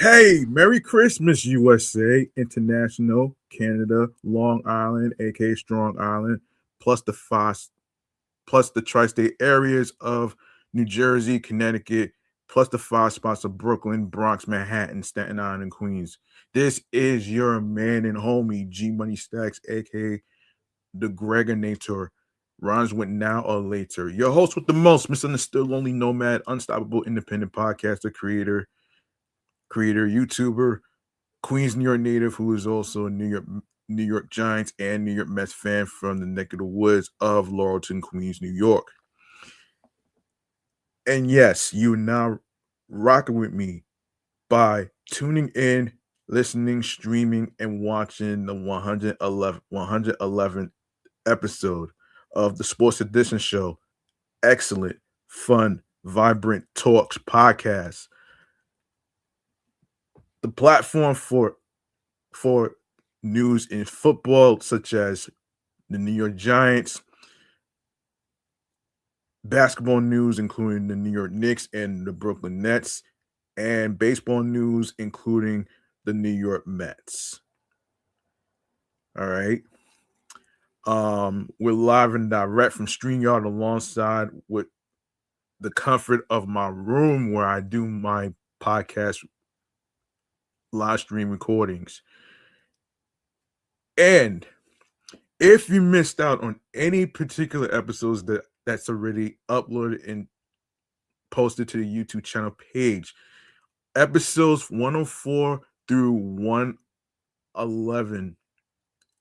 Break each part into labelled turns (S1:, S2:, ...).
S1: Hey, Merry Christmas, USA, International, Canada, Long Island, aka Strong Island, plus plus the tri-state areas of New Jersey, Connecticut, plus the five spots of Brooklyn, Bronx, Manhattan, Staten Island, and Queens. This is your man and homie, G Money Stacks, aka the Gregonator. Rhymes with now or later. Your host with the most, misunderstood, lonely nomad, unstoppable independent podcaster, creator, YouTuber, Queens, New York native, who is also a New York Giants and New York Mets fan from the neck of the woods of Laurelton, Queens, New York. And yes, you are now rocking with me by tuning in, listening, streaming, and watching the 111th episode of the Sports Edition Show. Excellent, fun, vibrant talks podcast. The platform for news in football, such as the New York Giants, basketball news, including the New York Knicks and the Brooklyn Nets, and baseball news, including the New York Mets. All right. We're live and direct from StreamYard alongside with the comfort of my room where I do my podcast live stream recordings. And if you missed out on any particular episodes that's already uploaded and posted to the YouTube channel page, episodes 104 through 111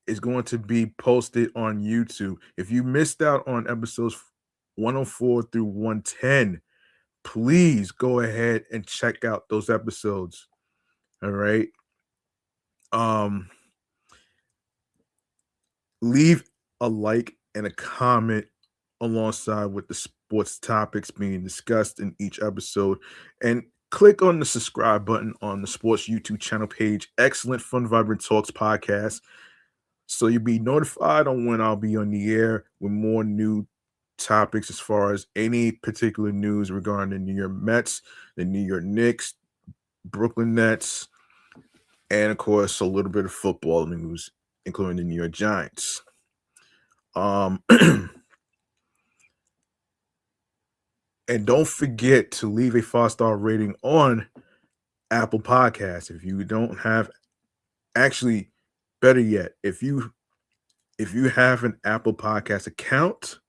S1: is going to be posted on YouTube. If you missed out on episodes 104 through 110, please go ahead and check out those episodes. All right. Leave a like and a comment alongside with the sports topics being discussed in each episode, and click on the subscribe button on the sports YouTube channel page. Excellent, fun, vibrant talks podcast, so you'll be notified on when I'll be on the air with more new topics as far as any particular news regarding the New York Mets, the New York Knicks, Brooklyn Nets, and of course a little bit of football news, including the New York Giants. And don't forget to leave a 5-star rating on Apple Podcasts. If you don't have, actually, better yet, if you have an Apple Podcast account,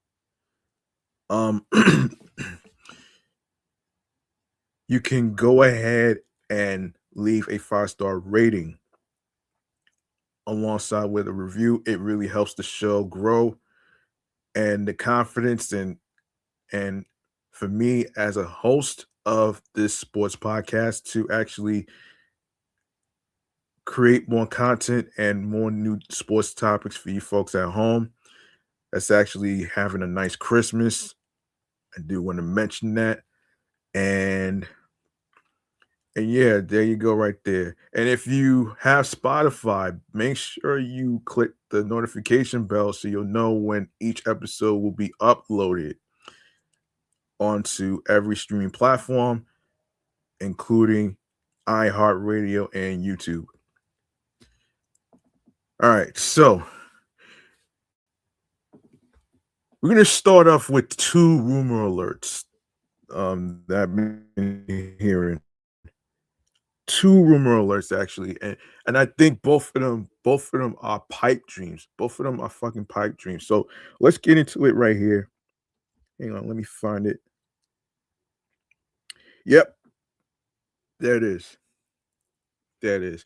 S1: you can go ahead and leave a 5-star rating alongside with a review. It really helps the show grow and the confidence and for me as a host of this sports podcast to actually create more content and more new sports topics for you folks at home that's actually having a nice Christmas. I do want to mention that. And yeah, there you go right there. And if you have Spotify, make sure you click the notification bell so you'll know when each episode will be uploaded onto every streaming platform, including iHeartRadio and YouTube. All right, so we're going to start off with two rumor alerts that I've been hearing. Two rumor alerts actually, and I think both of them are pipe dreams. Both of them are fucking pipe dreams. So let's get into it right here. Hang on, let me find it. Yep, there it is. There it is.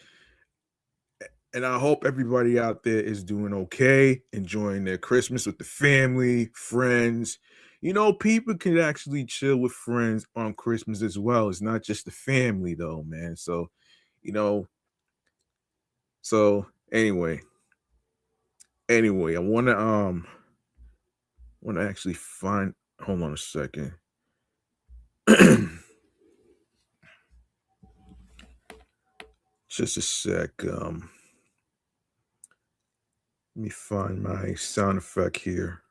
S1: And I hope everybody out there is doing okay, enjoying their Christmas with the family, friends. You know, people can actually chill with friends on Christmas as well. It's not just the family, though, man. So, you know, so anyway, I want to actually find. Hold on a second. Just a sec. Let me find my sound effect here.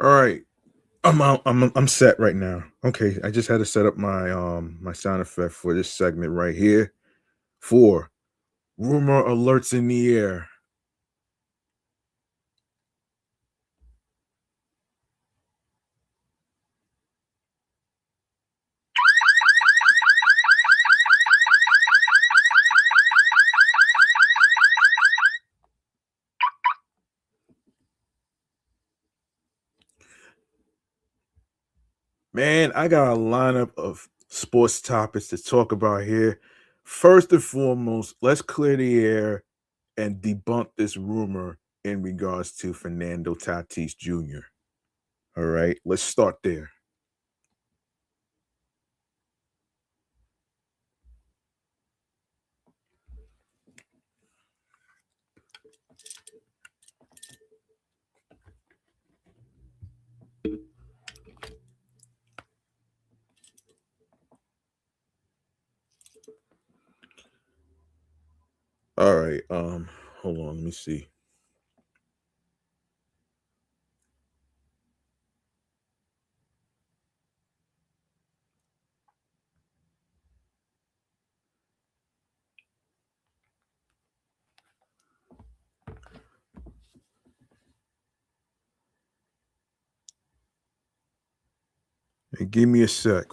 S1: All right. I'm out. I'm set right now. Okay, I just had to set up my sound effect for this segment right here. For rumor alerts in the air. Man, I got a lineup of sports topics to talk about here. First and foremost, let's clear the air and debunk this rumor in regards to Fernando Tatis Jr. All right, let's start there. All right, hold on, let me see. Hey, give me a sec.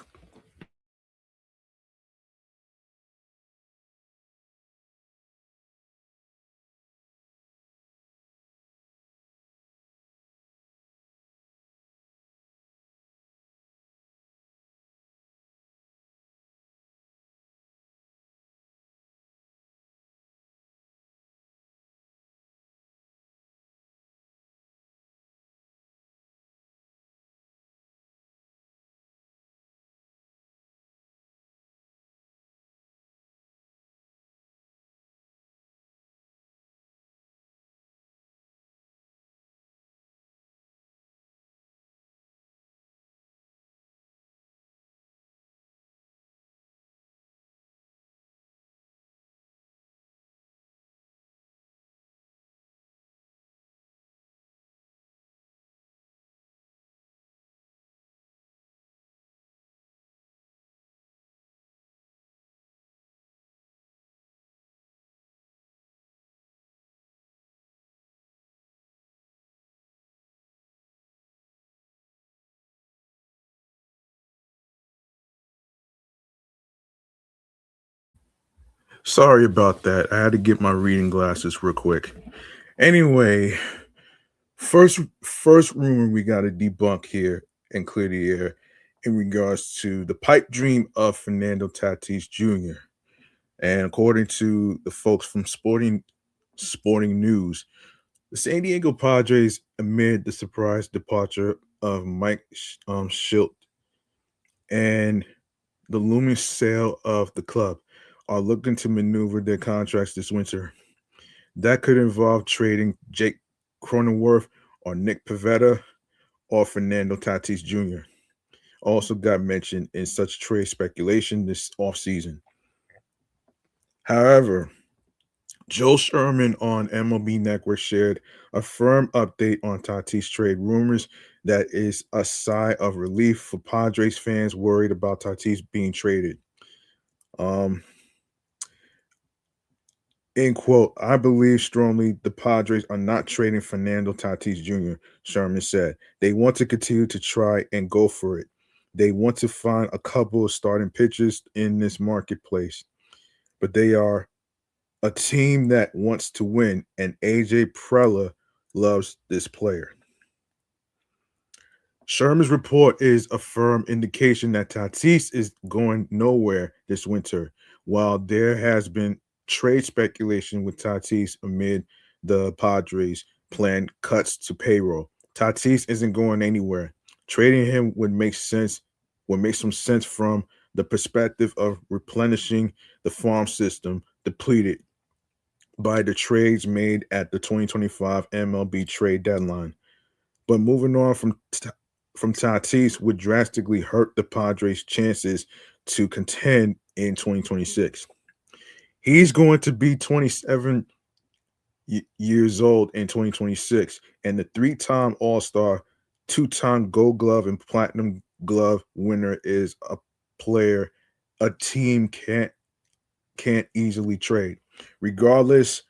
S1: Sorry about that. I had to get my reading glasses real quick. Anyway, first rumor we got to debunk here and clear the air in regards to the pipe dream of Fernando Tatis Jr. And according to the folks from Sporting News, the San Diego Padres, amid the surprise departure of Mike Schilt and the looming sale of the club, are looking to maneuver their contracts this winter. That could involve trading Jake Cronenworth or Nick Pivetta or Fernando Tatis Jr. Also got mentioned in such trade speculation this offseason. However, Joe Sherman on MLB Network shared a firm update on Tatis trade rumors that is a sigh of relief for Padres fans worried about Tatis being traded. Um, End quote. I believe strongly the Padres are not trading Fernando Tatis Jr., Sherman said. They want to continue to try and go for it. They want to find a couple of starting pitchers in this marketplace, but they are a team that wants to win, and AJ Prella loves this player. Sherman's report is a firm indication that Tatis is going nowhere this winter, while there has been trade speculation with Tatis amid the Padres' planned cuts to payroll. Tatis isn't going anywhere. Trading him would make some sense from the perspective of replenishing the farm system depleted by the trades made at the 2025 MLB trade deadline. But moving on from Tatis would drastically hurt the Padres' chances to contend in 2026. He's going to be 27 years old in 2026, and the three-time All-Star two-time Gold Glove and Platinum Glove winner is a player a team can't easily trade, regardless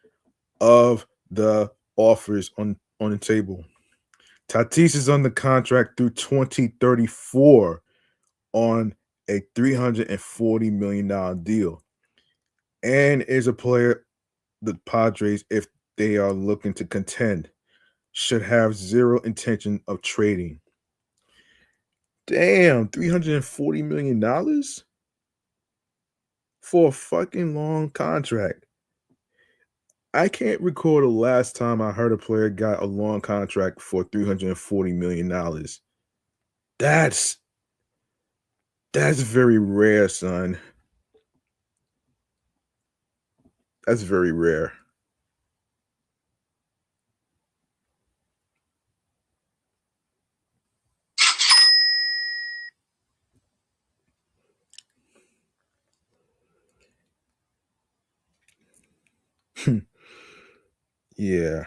S1: of the offers on the table. Tatis is under contract through 2034 on a $340 million deal, and is a player the Padres, if they are looking to contend, should have zero intention of trading. Damn, $340 million for a fucking long contract. I can't recall the last time I heard a player got a long contract for $340 million. That's very rare, son. That's very rare. Yeah.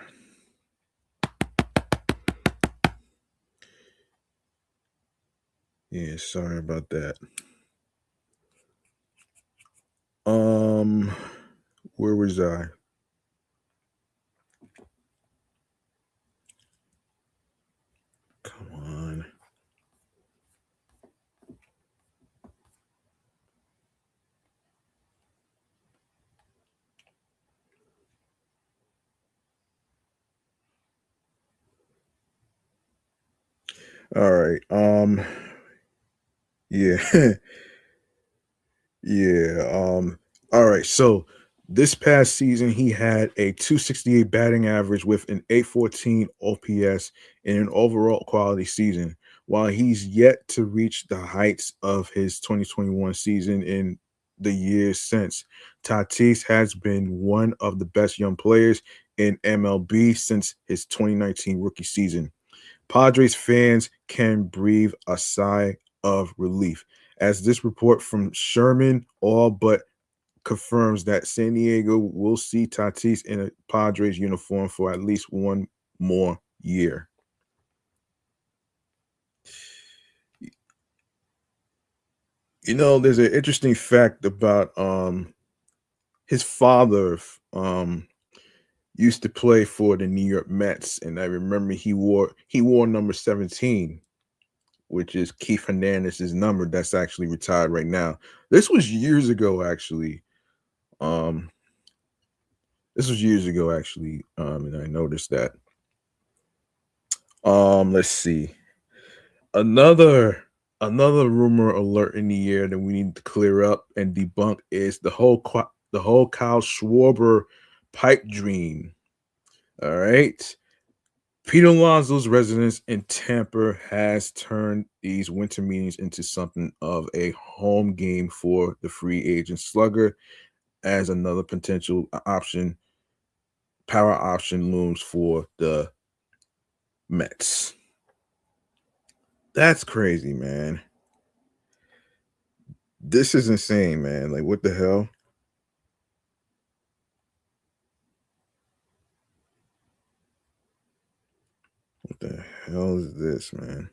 S1: Yeah, sorry about that. Where was I? Come on. All right. Yeah. Yeah. All right. So this past season, he had a 268 batting average with an 814 OPS in an overall quality season. While he's yet to reach the heights of his 2021 season in the years since, Tatis has been one of the best young players in MLB since his 2019 rookie season. Padres fans can breathe a sigh of relief, as this report from Sherman all but confirms that San Diego will see Tatis in a Padres uniform for at least one more year. You know, there's an interesting fact about his father used to play for the New York Mets, and I remember he wore number 17, which is Keith Hernandez's number that's actually retired right now. This was years ago, actually. Um, this was years ago, actually, and I noticed that. Let's see. Another rumor alert in the air that we need to clear up and debunk is the whole Kyle Schwarber pipe dream. All right. Pete Alonso's residence in Tampa has turned these winter meetings into something of a home game for the free agent slugger, as another potential power option looms for the Mets. That's crazy, man. This is insane, man. Like, what the hell? What the hell is this, man?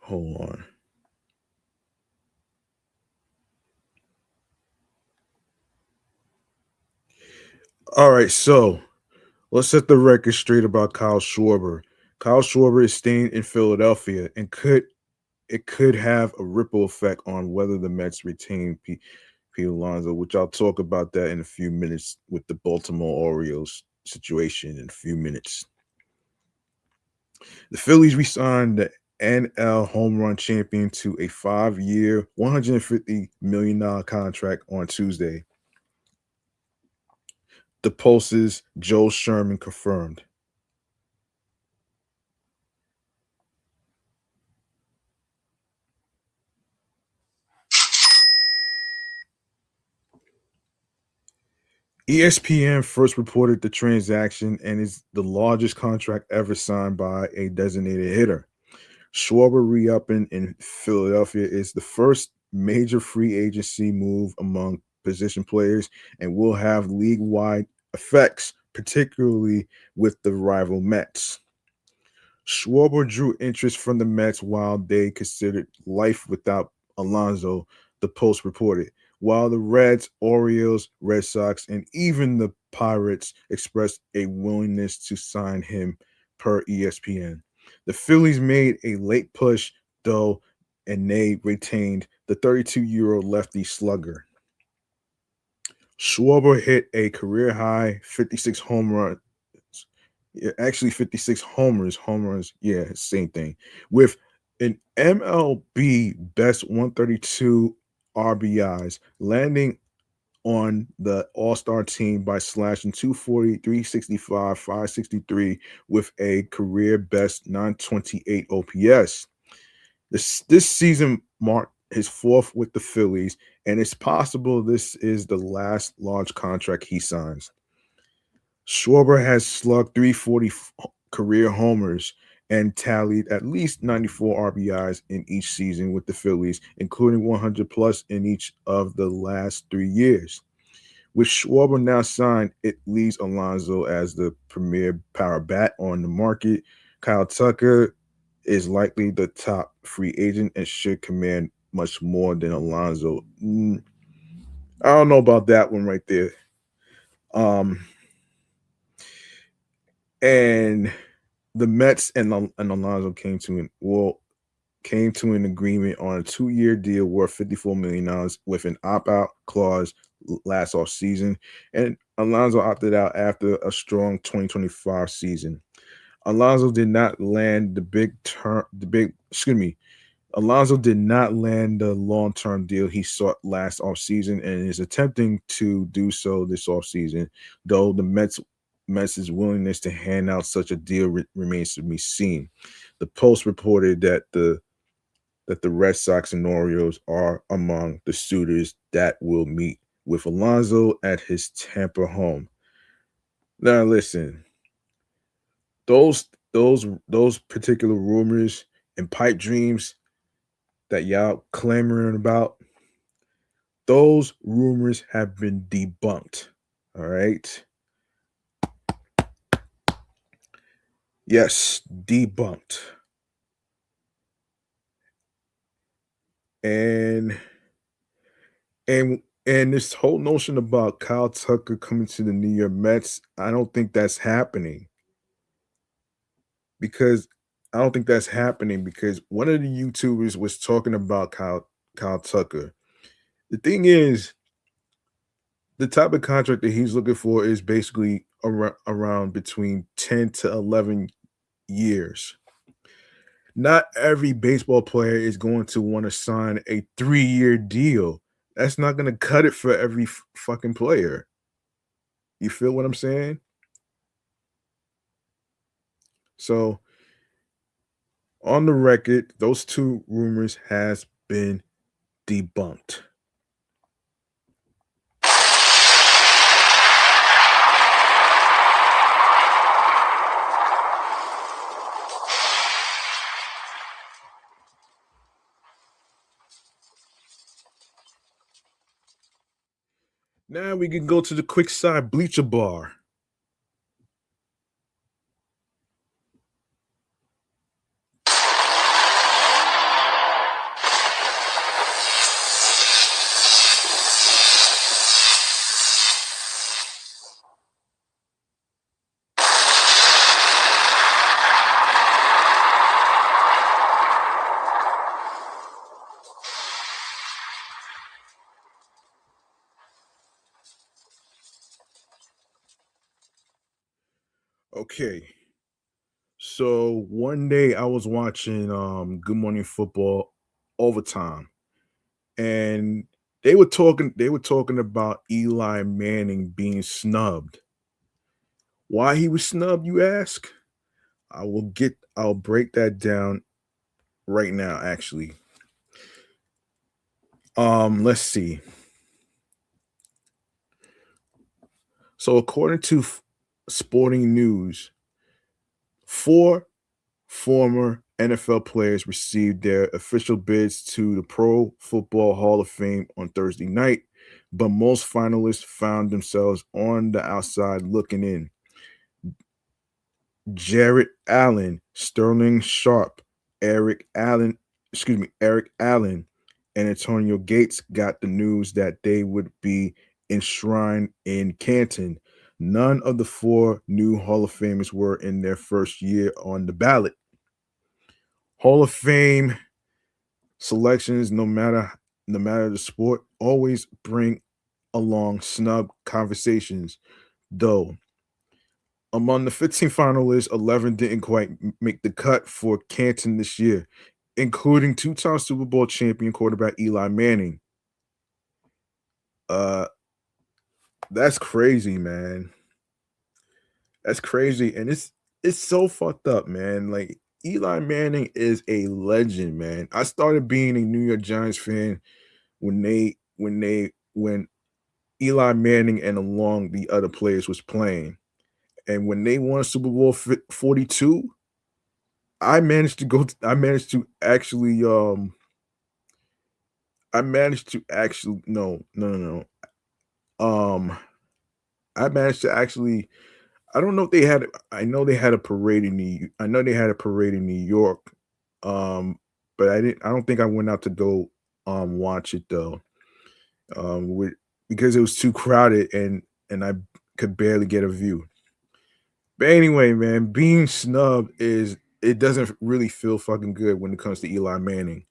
S1: Hold on. All right, so let's set the record straight about Kyle Schwarber. Kyle Schwarber is staying in Philadelphia and could have a ripple effect on whether the Mets retain Pete Alonso, which I'll talk about that in a few minutes with the Baltimore Orioles situation in a few minutes. The Phillies re-signed the NL home run champion to a 5-year, $150 million contract on Tuesday. The Pulse's Joe Sherman confirmed. ESPN first reported the transaction and is the largest contract ever signed by a designated hitter. Schwarber re-upping in Philadelphia is the first major free agency move among position players and will have league-wide effects, particularly with the rival Mets. Schwarber drew interest from the Mets while they considered life without Alonso, the Post reported, while the Reds, Orioles, Red Sox, and even the Pirates expressed a willingness to sign him per ESPN. The Phillies made a late push, though, and they retained the 32-year-old lefty slugger. Schwarber hit a career high 56 home runs. Yeah, actually 56 home runs. Yeah, same thing. With an MLB best 132 RBIs, landing on the All-Star team by slashing 240, 365, 563 with a career best 928 OPS. This season marked his fourth with the Phillies, and it's possible this is the last large contract he signs. Schwarber has slugged 340 career homers and tallied at least 94 RBIs in each season with the Phillies, including 100 plus in each of the last 3 years. With Schwarber now signed, it leaves Alonso as the premier power bat on the market. Kyle Tucker is likely the top free agent and should command much more than Alonso. I don't know about that one right there. And the Mets and Alonso came to an agreement on a 2-year deal worth $54 million with an opt-out clause last off season, and Alonso opted out after a strong 2025 season. Alonso did not land Alonso did not land the long-term deal he sought last offseason and is attempting to do so this offseason, though the Mets' willingness to hand out such a deal remains to be seen. The Post reported that the Red Sox and Orioles are among the suitors that will meet with Alonso at his Tampa home. Now listen, those particular rumors and pipe dreams that y'all clamoring about, those rumors have been debunked. All right. Yes, debunked. And this whole notion about Kyle Tucker coming to the New York Mets, I don't think that's happening. Because one of the YouTubers was talking about Kyle Tucker. The thing is, the type of contract that he's looking for is basically around between 10 to 11 years. Not every baseball player is going to want to sign a 3-year deal. That's not going to cut it for every fucking player. You feel what I'm saying? So, on the record, those two rumors has been debunked. Now we can go to the quick side bleacher bar. Okay. So one day I was watching Good Morning Football overtime, and they were talking about Eli Manning being snubbed. Why he was snubbed, you ask? I'll break that down right now, actually. Let's see. So, according to Sporting News, four former NFL players received their official bids to the Pro Football Hall of Fame on Thursday night, but most finalists found themselves on the outside looking in. Jarrett Allen, Sterling Sharp, Eric Allen, and Antonio Gates got the news that they would be enshrined in Canton. None of the four new Hall of Famers were in their first year on the ballot. Hall of Fame selections, no matter the sport, always bring along snub conversations, though. Among the 15 finalists, 11 didn't quite make the cut for Canton this year, including two-time Super Bowl champion quarterback Eli Manning. Uh, that's crazy, man. That's crazy, and it's so fucked up, man. Like Eli Manning is a legend, man. I started being a New York Giants fan when Eli Manning and along the other players was playing, and when they won Super Bowl 42, I managed to actually no. I managed to actually I don't know if they had I know they had a parade in New York. Um but I don't think I went out to go watch it though. With because it was too crowded and I could barely get a view. But anyway, man, being snubbed is it doesn't really feel fucking good when it comes to Eli Manning.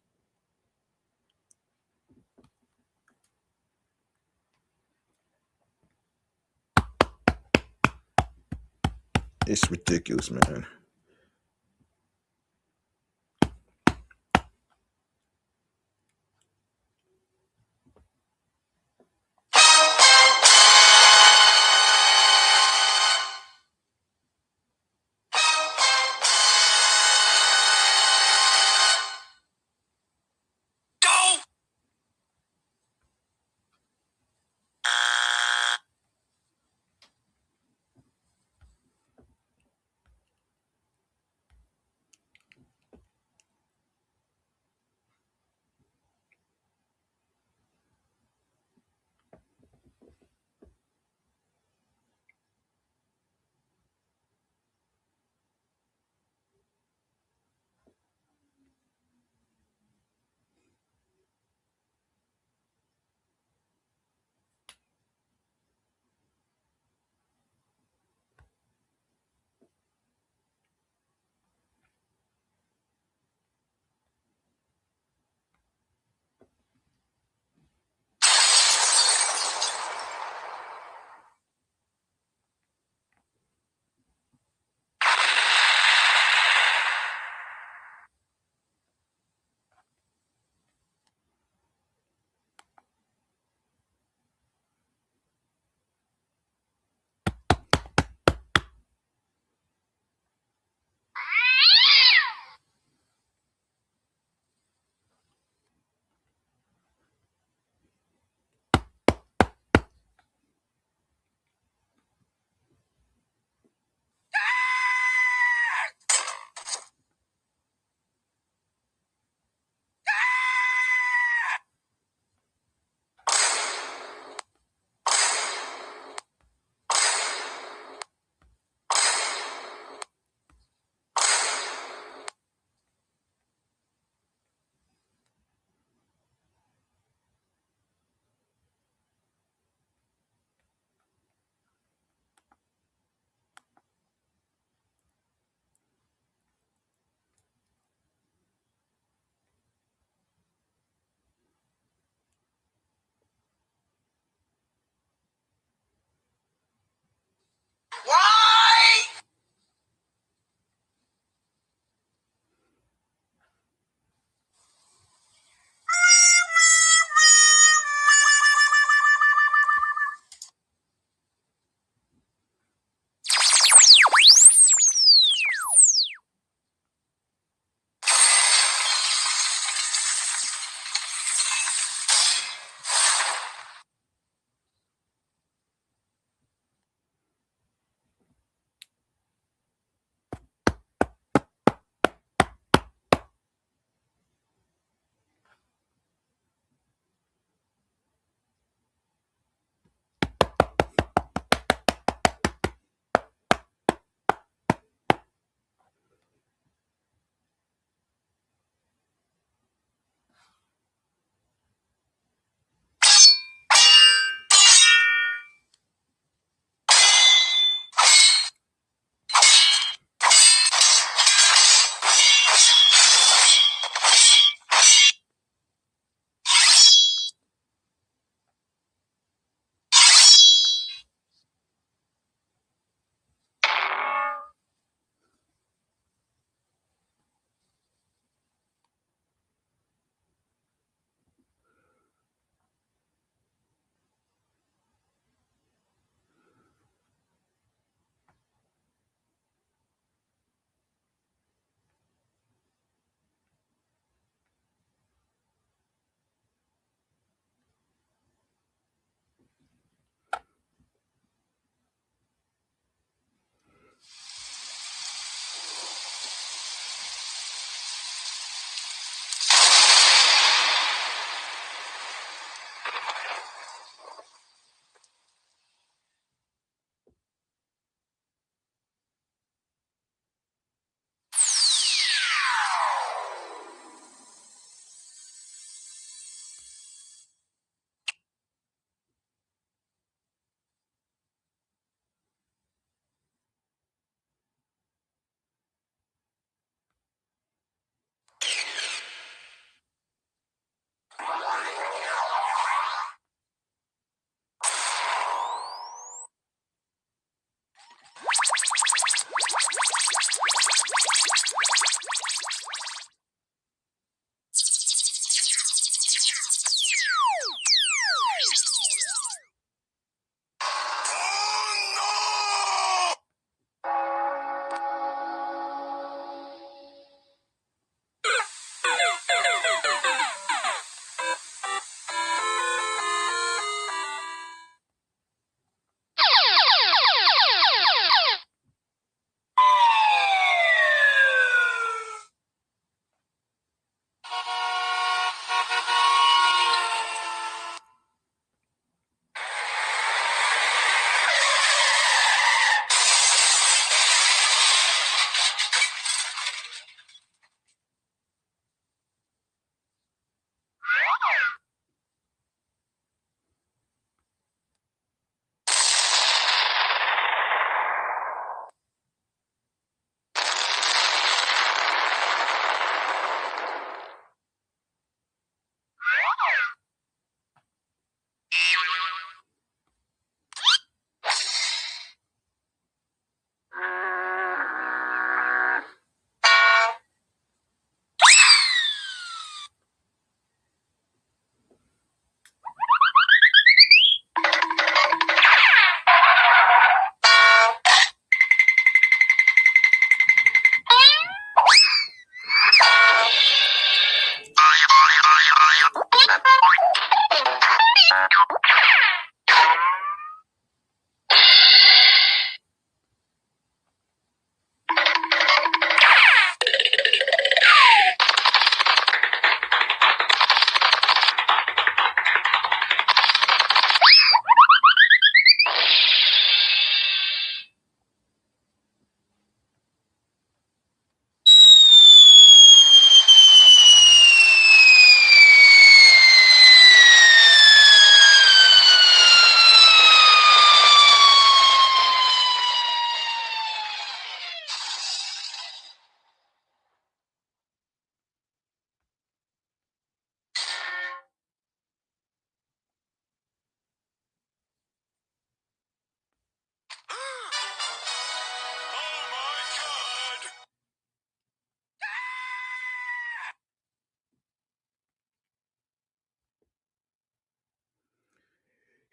S1: It's ridiculous, man.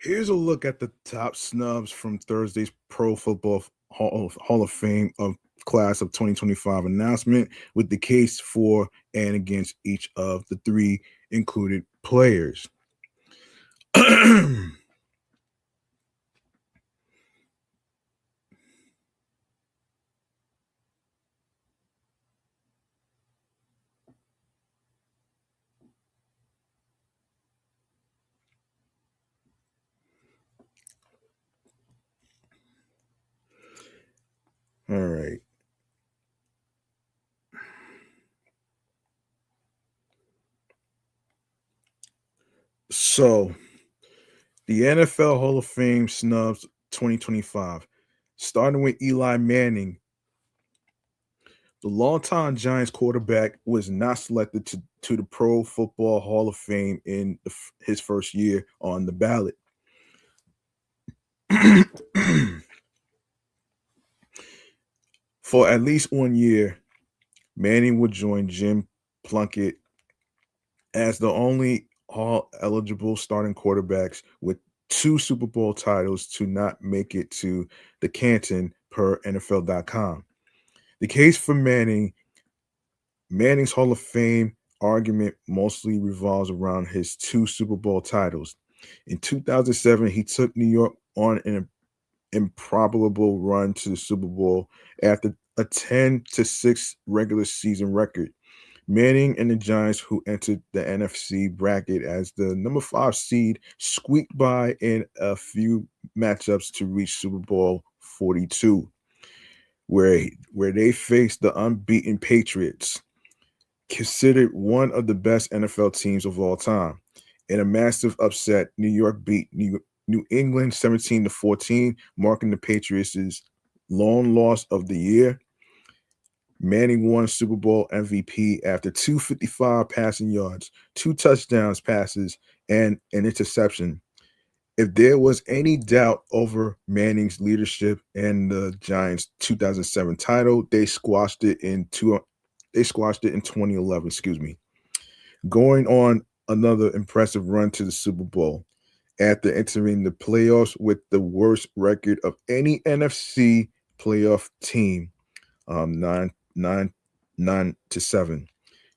S1: Here's a look at the top snubs from Thursday's Pro Football Hall of Fame of class of 2025 announcement, with the case for and against each of the three included players. All right. So, the NFL Hall of Fame snubs 2025, starting with Eli Manning. The longtime Giants quarterback was not selected to the Pro Football Hall of Fame in his first year on the ballot. For at least 1 year, Manning would join Jim Plunkett as the only all eligible starting quarterbacks with 2 Super Bowl titles to not make it to the Canton, per NFL.com. The case for Manning's Hall of Fame argument mostly revolves around his 2 Super Bowl titles. In 2007, he took New York on an improbable run to the Super Bowl after a 10-6 regular season record. Manning and the Giants, who entered the NFC bracket as the number 5 seed, squeaked by in a few matchups to reach Super Bowl 42, where they faced the unbeaten Patriots, considered one of the best NFL teams of all time. In a massive upset, New York beat New England 17-14, marking the Patriots' lone loss of the year. Manning won Super Bowl MVP after 255 passing yards, 2 touchdowns passes, and an interception. If there was any doubt over Manning's leadership and the Giants' 2007 title, they squashed it in 2011, going on another impressive run to the Super Bowl after entering the playoffs with the worst record of any NFC playoff team, 9-7.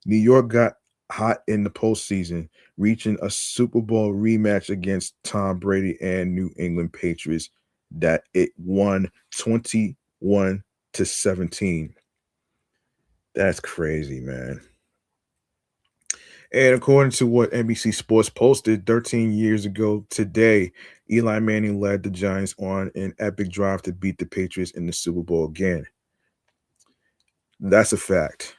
S1: New York got hot in the postseason, reaching a Super Bowl rematch against Tom Brady and New England Patriots that it won 21-17. That's crazy, man. And according to what NBC Sports posted 13 years ago today, Eli Manning led the Giants on an epic drive to beat the Patriots in the Super Bowl again. That's a fact.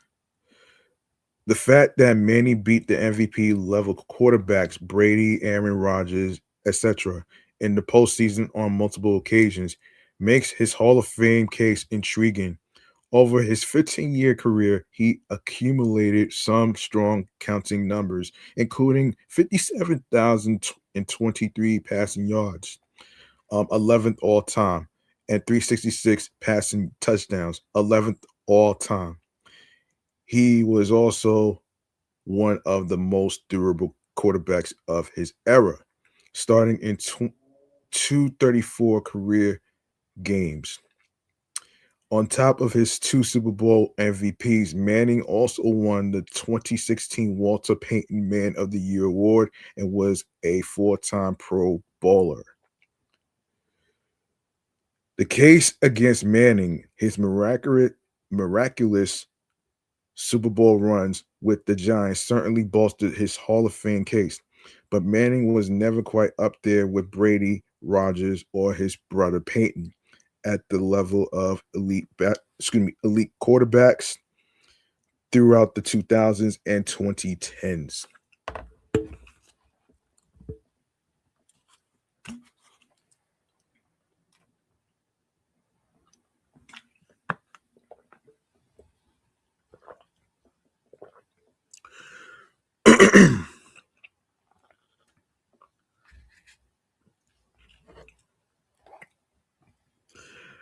S1: The fact that Manning beat the MVP level quarterbacks, Brady, Aaron Rodgers, etc., in the postseason on multiple occasions makes his Hall of Fame case intriguing. Over his 15-year career, he accumulated some strong counting numbers, including 57,023 passing yards, 11th all time, and 366 passing touchdowns, 11th all time. He was also one of the most durable quarterbacks of his era, starting in 234 career games. On top of his 2 Super Bowl MVPs, Manning also won the 2016 Walter Payton Man of the Year award and was a 4-time Pro Bowler. The case against Manning, his miraculous Super Bowl runs with the Giants, certainly bolstered his Hall of Fame case, but Manning was never quite up there with Brady, Rodgers, or his brother Peyton at the level of elite quarterbacks throughout the 2000s and 2010s.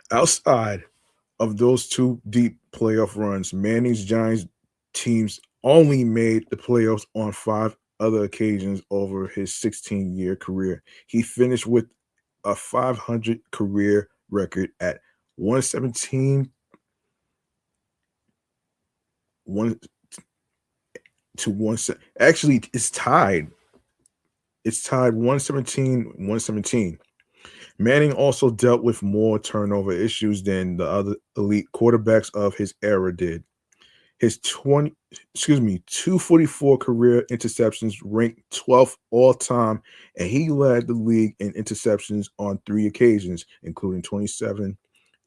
S1: Outside of those 2 deep playoff runs, Manning's Giants teams only made the playoffs on 5 other occasions over his 16-year career. He finished with a 500 career record at 117 1 to 1. Actually, it's tied. It's tied 117. Manning also dealt with more turnover issues than the other elite quarterbacks of his era did. His 244 career interceptions ranked 12th all time, and he led the league in interceptions on 3 occasions, including 27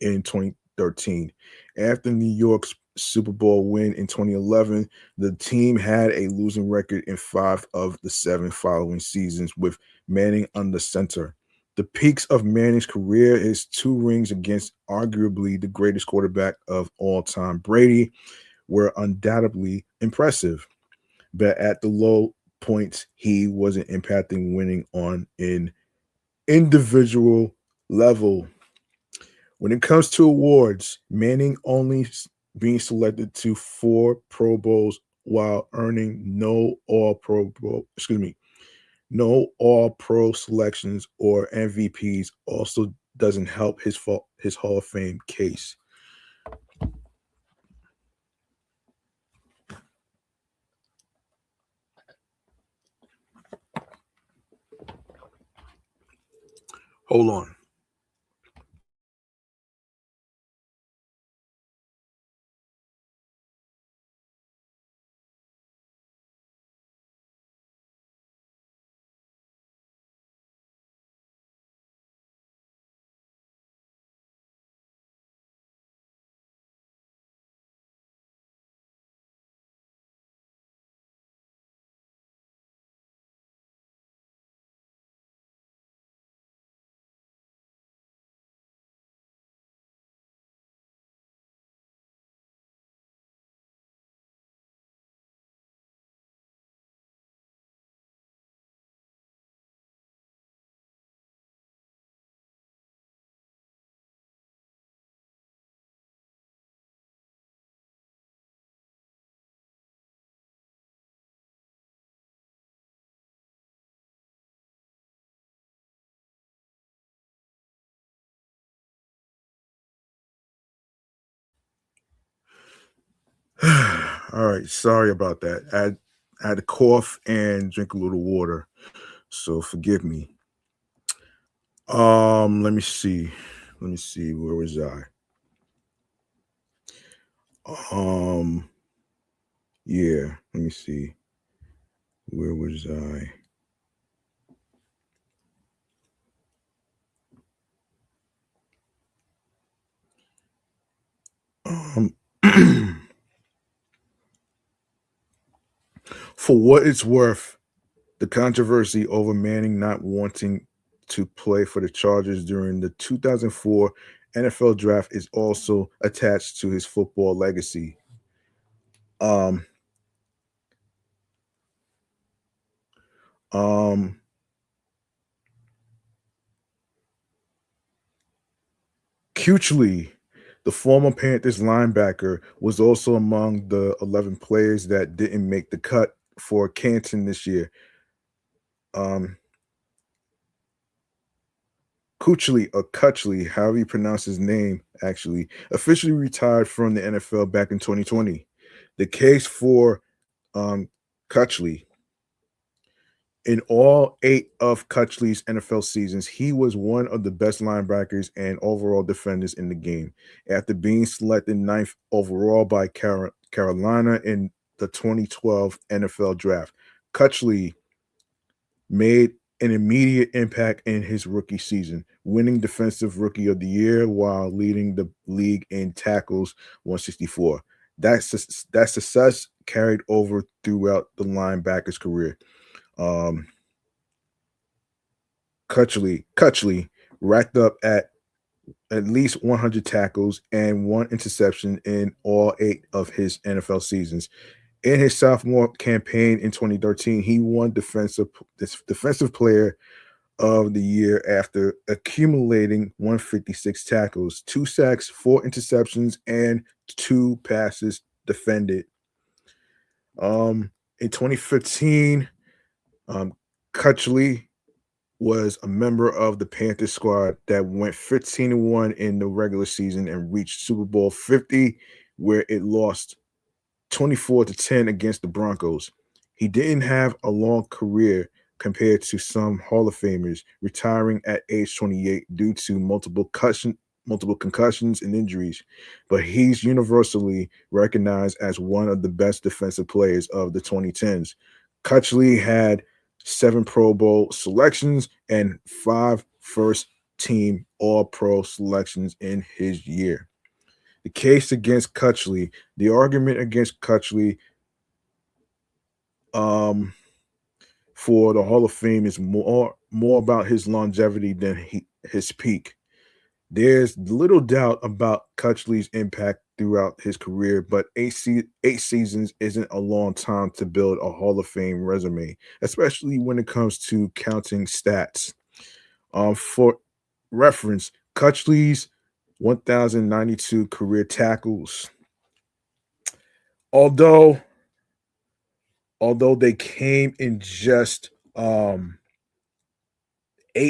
S1: in 2013. After New York's Super Bowl win in 2011, the team had a losing record in 5 of the 7 following seasons, with Manning under center. The peaks of Manning's career, his 2 rings against arguably the greatest quarterback of all time, Brady, were undoubtedly impressive. But at the low points, he wasn't impacting winning on an individual level. When it comes to awards, Manning only being selected to 4 Pro Bowls while earning no All Pro selections or MVPs also doesn't help his Hall of Fame case. Hold on. All right, sorry about that. I had to cough and drink a little water, so forgive me. Let me see. Let me see. Where was I? Um, yeah. Let me see. Where was I? Um, for what it's worth, the controversy over Manning not wanting to play for the Chargers during the 2004 NFL draft is also attached to his football legacy. Um, um, Cuchley, the former Panthers linebacker, was also among the 11 players that didn't make the cut for Canton this year. Um, Cutchley, however you pronounce his name, actually officially retired from the NFL back in 2020. The case for um, Cutchley: in all 8 of Cutchley's NFL seasons, he was one of the best linebackers and overall defenders in the game. After being selected 9th overall by Carolina in the 2012 NFL Draft, Cutchley made an immediate impact in his rookie season, winning Defensive Rookie of the Year while leading the league in tackles, 164. That success carried over throughout the linebacker's career. Um, Cutchley racked up at least 100 tackles and 1 interception in all 8 of his NFL seasons. In his sophomore campaign in 2013, he won defensive player of the year after accumulating 156 tackles, 2 sacks, 4 interceptions, and 2 passes defended. In 2015, Um, Kutchley was a member of the Panthers squad that went 15-1 in the regular season and reached Super Bowl 50, where it lost 24-10 against the Broncos. He didn't have a long career compared to some Hall of Famers, retiring at age 28 due to multiple concussions and injuries, but he's universally recognized as one of the best defensive players of the 2010s. Kutchley had 7 Pro Bowl selections and 5 first team All Pro selections in his year. The case against Kutchley, the argument against Kutchley for the Hall of Fame is more about his longevity than his peak. There's little doubt about Kutchley's impact throughout his career, but 8 seasons isn't a long time to build a Hall of Fame resume, especially when it comes to counting stats. For reference, Kutchley's 1,092 career tackles, although they came in just 8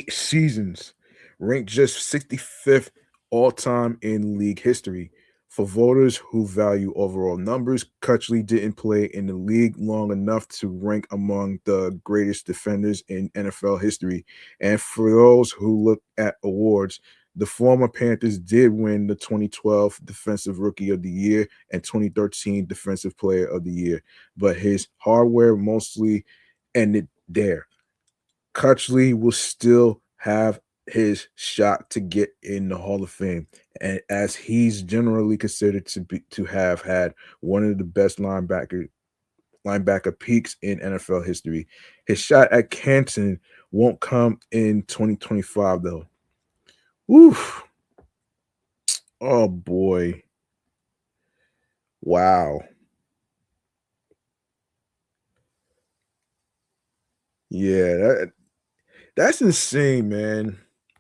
S1: seasons, ranked just 65th all time in league history. For voters who value overall numbers, Kutchley didn't play in the league long enough to rank among the greatest defenders in NFL history. And for those who look at awards, the former Panthers did win the 2012 Defensive Rookie of the Year and 2013 Defensive Player of the Year, but his hardware mostly ended there. Kutchley will still have his shot to get in the Hall of Fame, and as he's generally considered to have had one of the best linebacker peaks in NFL history. His shot at Canton won't come in 2025 though. Oof. Oh boy. Wow. Yeah, that's insane, man,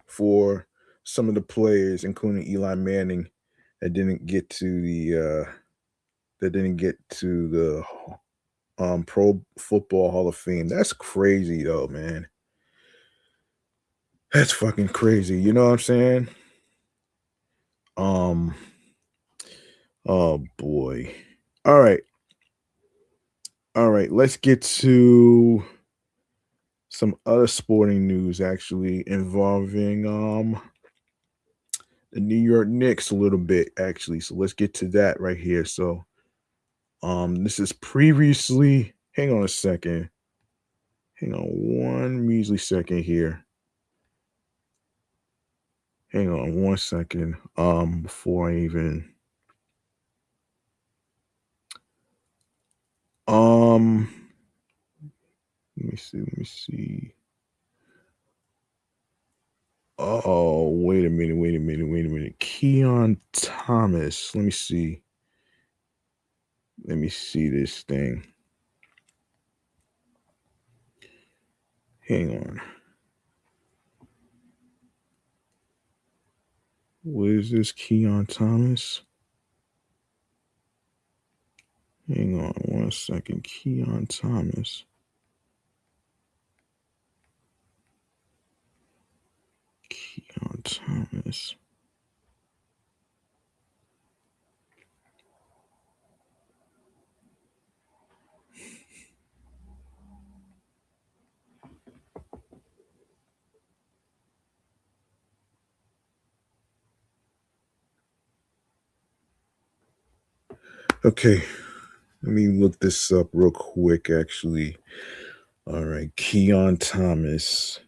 S1: for some of the players, including Eli Manning, that didn't get to the Pro Football Hall of Fame. That's crazy though, man. That's fucking crazy. You know what I'm saying? Um, oh boy. All right. All right. Let's get to some other sporting news actually involving the New York Knicks a little bit, actually. So let's get to that right here. So this is previously, hang on a second. Hang on one measly second here. Hang on one second. Before I even let me see. Oh, wait a minute. Keon Thomas. Let me see. Let me see this thing. Hang on. What is this? Keon Thomas? Hang on one second. Keon Thomas. Keon Thomas. Okay, let me look this up real quick, actually. All right, Keon Thomas.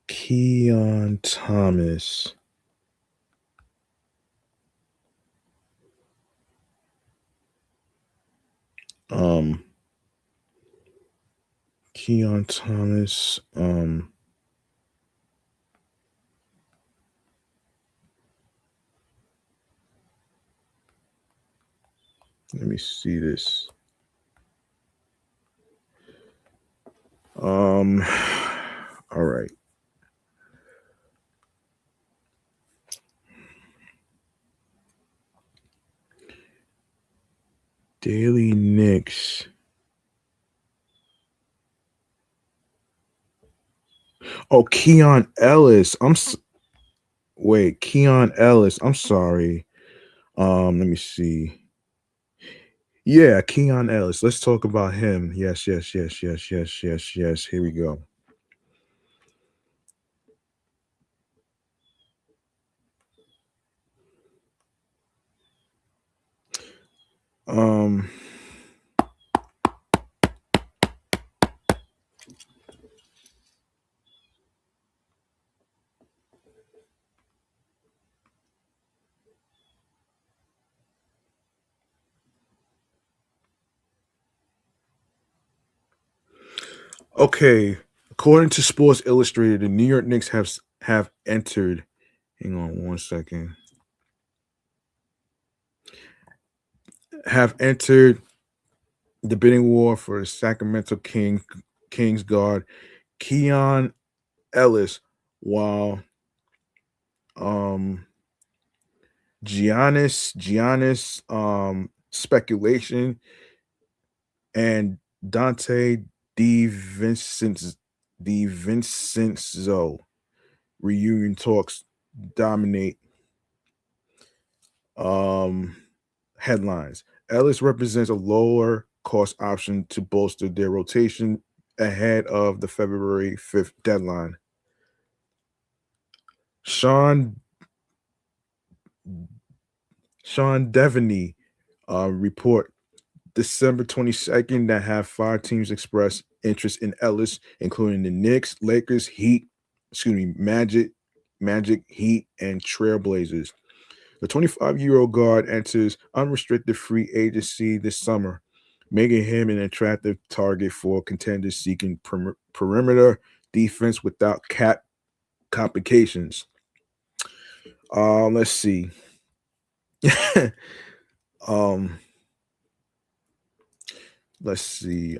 S1: Keon Thomas. Keon Thomas. Let me see this. All right. Daily Knicks. Oh, Keon Ellis. Wait, Keon Ellis. I'm sorry. Let me see. Yeah, Keon Ellis. Let's talk about him. Yes, yes, yes, yes, yes, yes, yes. Here we go. Um okay. According to Sports Illustrated, the New York Knicks have entered. Hang on one second. Have entered the bidding war for the Sacramento Kings guard Keon Ellis, while um Giannis speculation and Dante DiVincenzo reunion talks dominate um headlines. Ellis represents a lower cost option to bolster their rotation ahead of the February 5th deadline. Sean Sean Devaney report December 22nd that have five teams express interest in Ellis, including the Knicks, Lakers, Magic, Heat, and Trailblazers. The 25-year-old guard enters unrestricted free agency this summer, making him an attractive target for contenders seeking perimeter defense without cap complications. Let's see. um, let's see.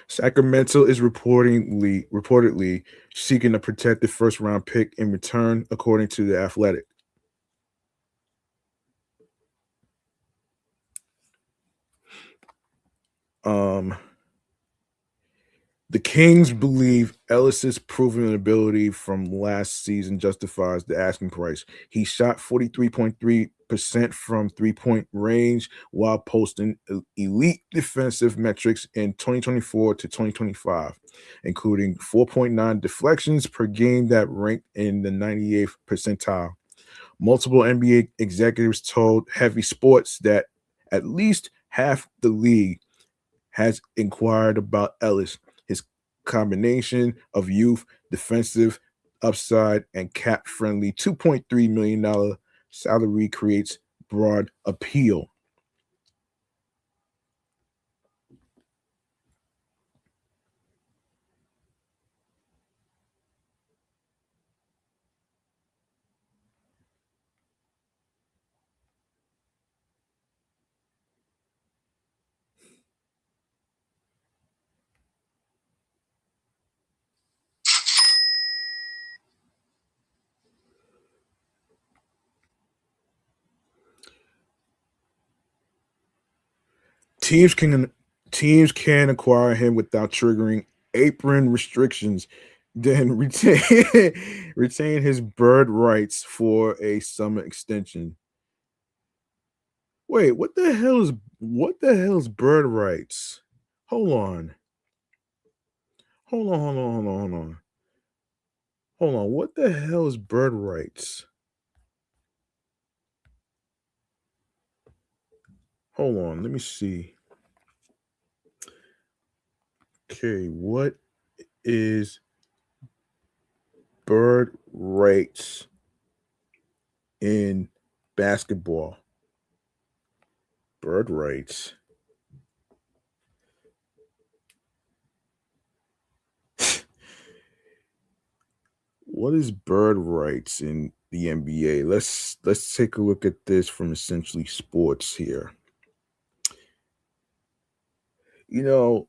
S1: Sacramento is reportedly seeking a protected first round pick in return, according to the Athletic. Um, the Kings believe Ellis's proven ability from last season justifies the asking price. He shot 43.3% from 3-point range while posting elite defensive metrics in 2024 to 2025, including 4.9 deflections per game that ranked in the 98th percentile. Multiple NBA executives told Heavy Sports that at least half the league has inquired about Ellis. His combination of youth, defensive upside, and cap friendly $2.3 million salary creates broad appeal. Teams can teams can acquire him without triggering apron restrictions, then retain his bird rights for a summer extension. Wait, what the hell is bird rights? Hold on. Hold on. What the hell is bird rights? Hold on. Let me see. Okay, what is bird rights in basketball? Bird rights. What is bird rights in the NBA? Let's take a look at this from essentially sports here. You know,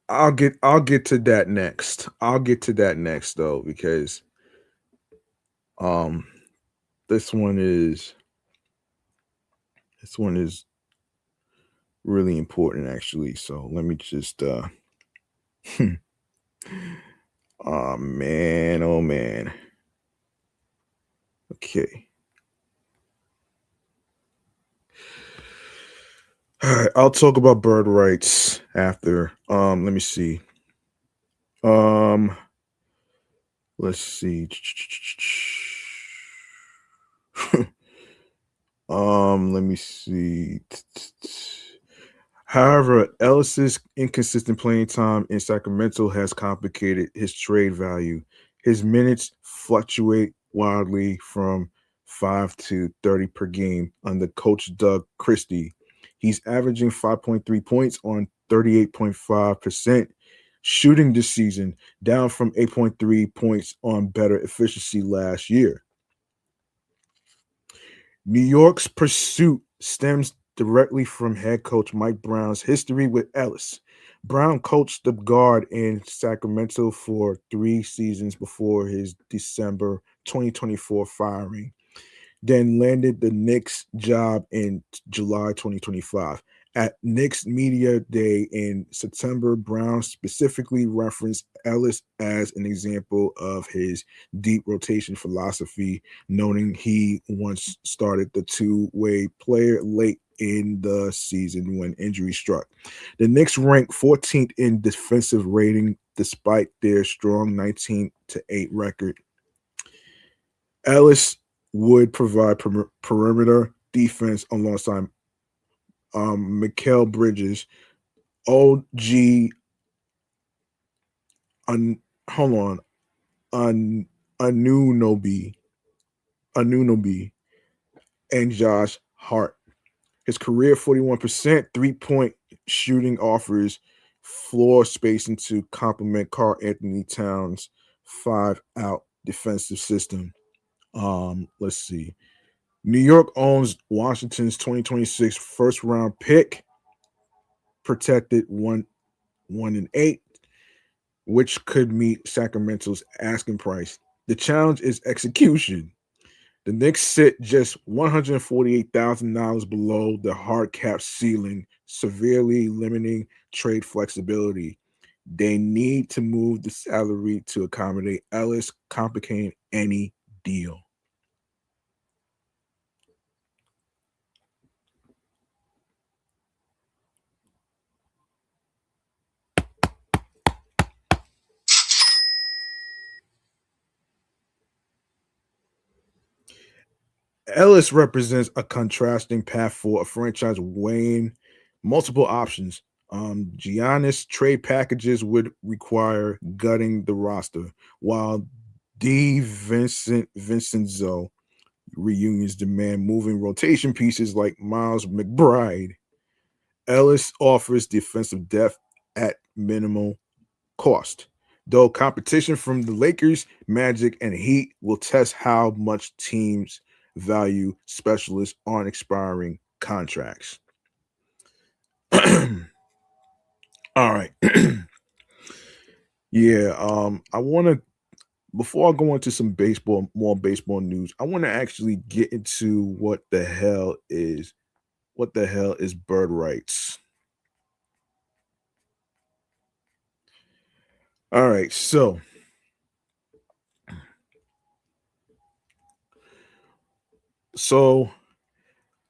S1: I'll get to that next. I'll get to that next though, because um this one is this one is really important actually. So let me just oh man, oh man. Okay. All right, I'll talk about bird rights after. Let me see. Um, let's see. Let me see. However, Ellis's inconsistent playing time in Sacramento has complicated his trade value. His minutes fluctuate wildly from 5 to 30 per game under coach Doug Christie. He's averaging 5.3 points on 38.5% shooting this season, down from 8.3 points on better efficiency last year. New York's pursuit stems directly from head coach Mike Brown's history with Ellis. Brown coached the guard in Sacramento for 3 seasons before his December 2024 firing, then landed the Knicks job in July 2025. At Knicks Media Day in September, Brown specifically referenced Ellis as an example of his deep rotation philosophy, noting he once started the two-way player late in the season when injury struck. The Knicks ranked 14th in defensive rating despite their strong 19-8 record. Ellis would provide perimeter defense alongside McNeill Bridges, OG, hold on, Anunoby, Anunoby, and Josh Hart. His career 41% three-point shooting offers floor spacing to complement Karl Anthony Towns' 5-out defensive system. Let's see. New York owns Washington's 2026 first round pick, protected 1-8, which could meet Sacramento's asking price. The challenge is execution. The Knicks sit just $148,000 below the hard cap ceiling, severely limiting trade flexibility. They need to move the salary to accommodate Ellis, complicating any deal. Ellis represents a contrasting path for a franchise weighing multiple options. Giannis trade packages would require gutting the roster, while Vincenzo reunions demand moving rotation pieces like Miles McBride. Ellis offers defensive depth at minimal cost. Though competition from the Lakers, Magic, and Heat will test how much teams value specialists on expiring contracts. All right. Yeah, I want to before I go into some more baseball news, I want to actually get into what the hell is bird rights. All right, so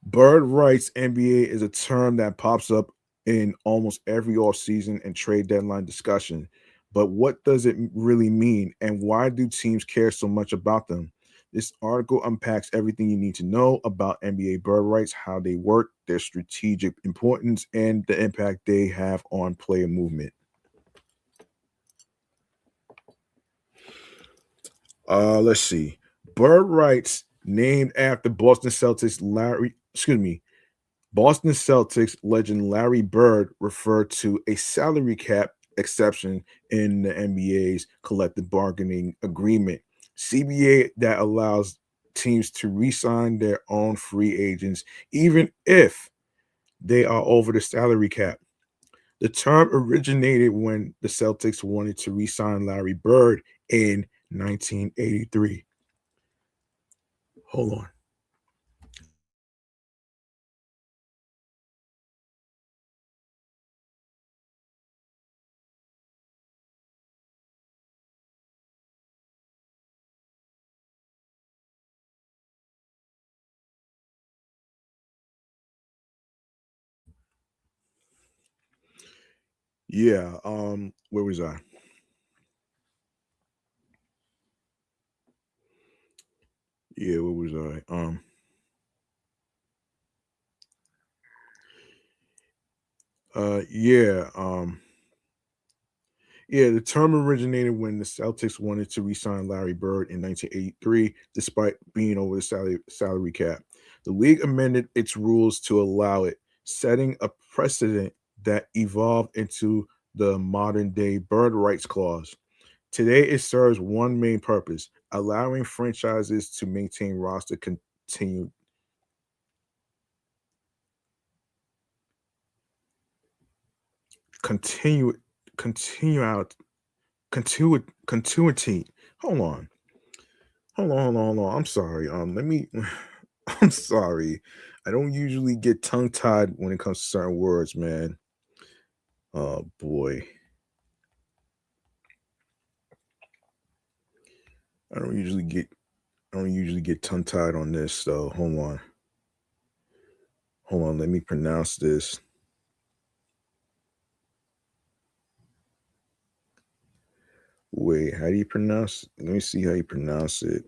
S1: bird rights NBA is a term that pops up in almost every offseason and trade deadline discussion. But what does it really mean, and why do teams care so much about them? This article unpacks everything you need to know about NBA bird rights, how they work, their strategic importance, and the impact they have on player movement. Let's see. Bird rights named after Boston Celtics legend Larry Bird referred to a salary cap exception in the NBA's collective bargaining agreement, CBA, that allows teams to re-sign their own free agents even if they are over the salary cap. The term originated when the Celtics wanted to re-sign Larry Bird in 1983. Hold on. Yeah. Where was I? Yeah, where was I? Yeah. Yeah, the term originated when the Celtics wanted to re-sign Larry Bird in 1983, despite being over the salary cap. The league amended its rules to allow it, setting a precedent that evolved into the modern-day Bird Rights Clause. Today, it serves one main purpose: allowing franchises to maintain roster continue continue out continuity. Hold on. Hold on. I'm sorry. Let me. I'm sorry. I don't usually get tongue tied when it comes to certain words, man. Oh boy, I don't usually get. I don't usually get tongue tied on this. So hold on. Hold on. Let me pronounce this. Wait, how do you pronounce? Let me see how you pronounce it.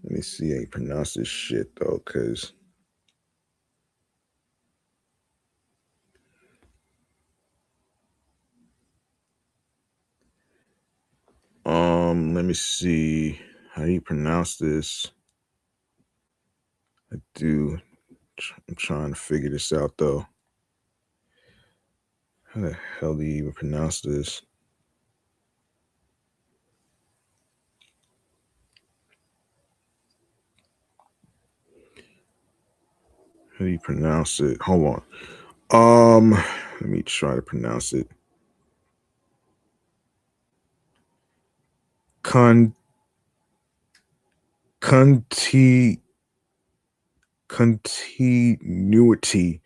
S1: Let me see how you pronounce this shit though, cause let me see how do you pronounce this. I do. I'm trying to figure this out though. How the hell do you even pronounce this? How do you pronounce it? Hold on. Let me try to pronounce it. Con conti continuity.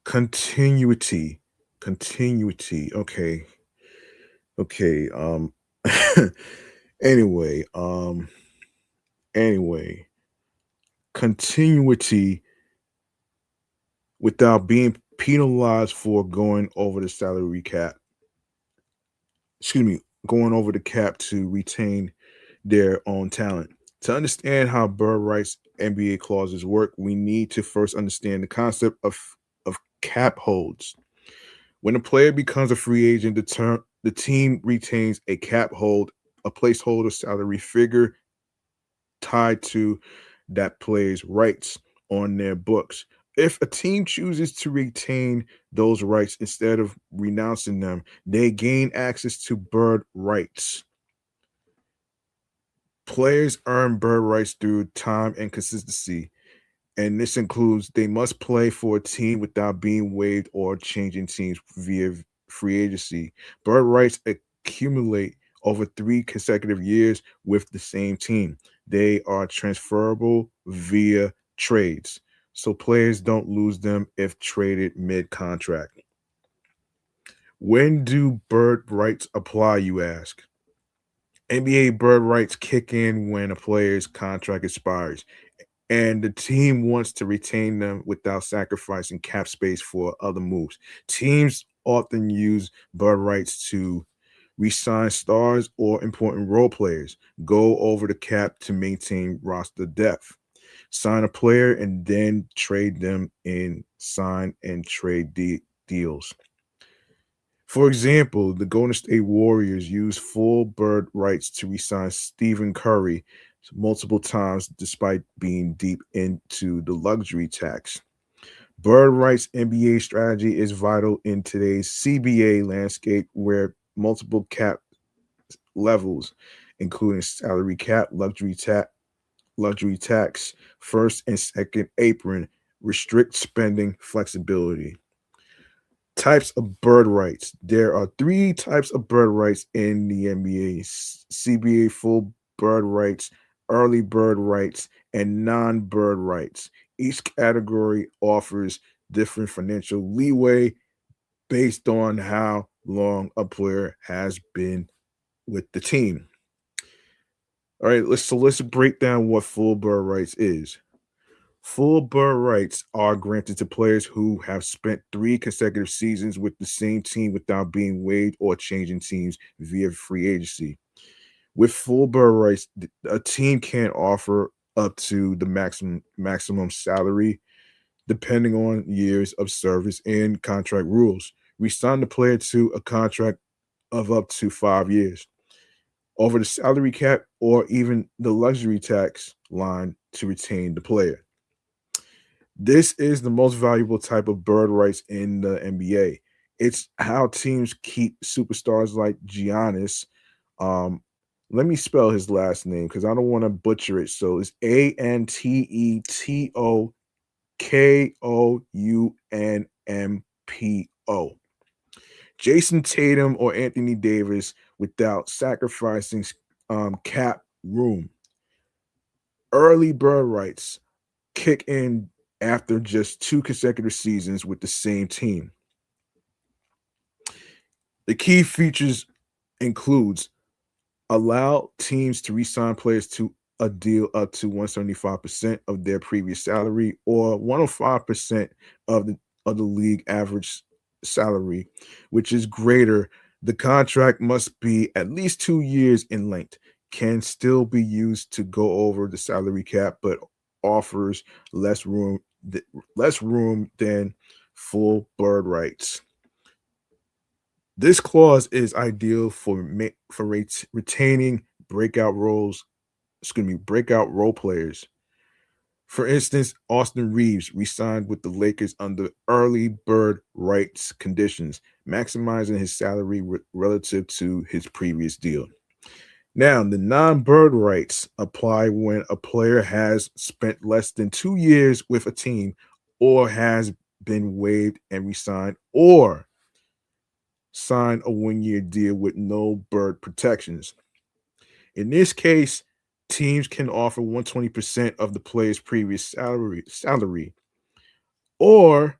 S1: Continuity. Continuity. Okay. Okay. Anyway, anyway, continuity without being penalized for going over the salary cap. Excuse me, going over the cap to retain their own talent. To understand how bird rights NBA clauses work, we need to first understand the concept of cap holds. When a player becomes a free agent, the team retains a cap hold, a placeholder salary figure tied to that player's rights on their books. If a team chooses to retain those rights instead of renouncing them, they gain access to bird rights. Players earn bird rights through time and consistency, and this includes they must play for a team without being waived or changing teams via free agency. Bird rights accumulate over 3 consecutive years with the same team. They are transferable via trades, so players don't lose them if traded mid contract. When do bird rights apply, you ask? NBA bird rights kick in when a player's contract expires and the team wants to retain them without sacrificing cap space for other moves. Teams often use bird rights to re-sign stars or important role players, go over the cap to maintain roster depth, sign a player, and then trade them in sign and trade deals. For example, the Golden State Warriors used full bird rights to re-sign Stephen Curry multiple times despite being deep into the luxury tax. Bird rights NBA strategy is vital in today's CBA landscape where multiple cap levels, including salary cap, luxury tax, first and second apron, restrict spending flexibility. Types of bird rights. There are 3 types of bird rights in the NBA: CBA full bird rights, early bird rights, and non bird rights. Each category offers different financial leeway based on how long a player has been with the team. All right, let's break down what full bird rights is. Full bird rights are granted to players who have spent 3 consecutive seasons with the same team without being waived or changing teams via free agency. With full bird rights, a team can offer up to the maximum salary depending on years of service and contract rules. We sign the player to a contract of up to 5 years over the salary cap or even the luxury tax line to retain the player. This is the most valuable type of bird rights in the NBA. It's how teams keep superstars like Giannis. Um, Let me spell his last name because I don't want to butcher it. So it's Antetonmpo. Jason Tatum or Anthony Davis without sacrificing cap room. Early bird rights kick in after just 2 consecutive seasons with the same team. The key features includes allow teams to re-sign players to a deal up to 175% of their previous salary or 105% of the league average salary, which is greater. The contract must be at least 2 years in length, can still be used to go over the salary cap, but offers less room than full bird rights. This clause is ideal for retaining breakout role players. For instance, Austin Reeves re-signed with the Lakers under early bird rights conditions, maximizing his salary relative to his previous deal. Now, the non-bird rights apply when a player has spent less than 2 years with a team or has been waived and re-signed or sign a 1 year deal with no bird protections. In this case, teams can offer 120% of the player's previous salary or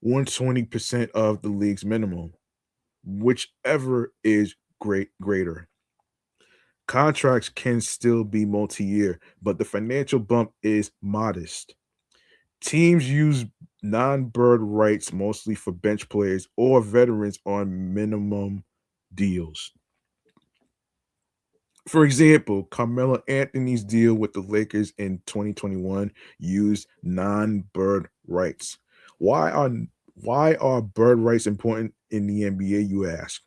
S1: 120% of the league's minimum, whichever is greater. Contracts can still be multi-year, but the financial bump is modest. Teams use non-bird rights mostly for bench players or veterans on minimum deals. For example, Carmelo Anthony's deal with the Lakers in 2021 used non-bird rights. Why are why are bird rights important in the NBA, you ask?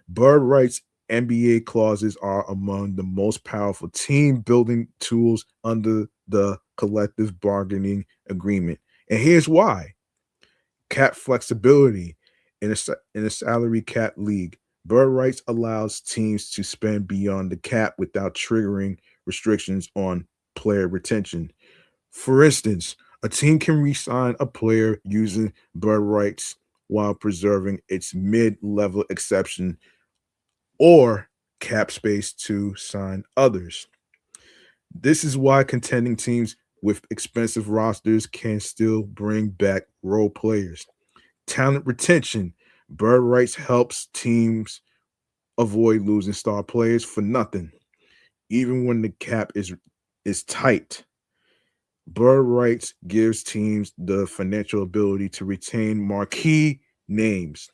S1: Bird rights NBA clauses are among the most powerful team building tools under the collective bargaining agreement. And here's why. Cap flexibility in a salary cap league. Bird rights allows teams to spend beyond the cap without triggering restrictions on player retention. For instance, a team can re-sign a player using bird rights while preserving its mid-level exception or cap space to sign others. This is why contending teams with expensive rosters can still bring back role players. Talent retention. Bird rights helps teams avoid losing star players for nothing, even when the cap is tight. Bird rights gives teams the financial ability to retain marquee names.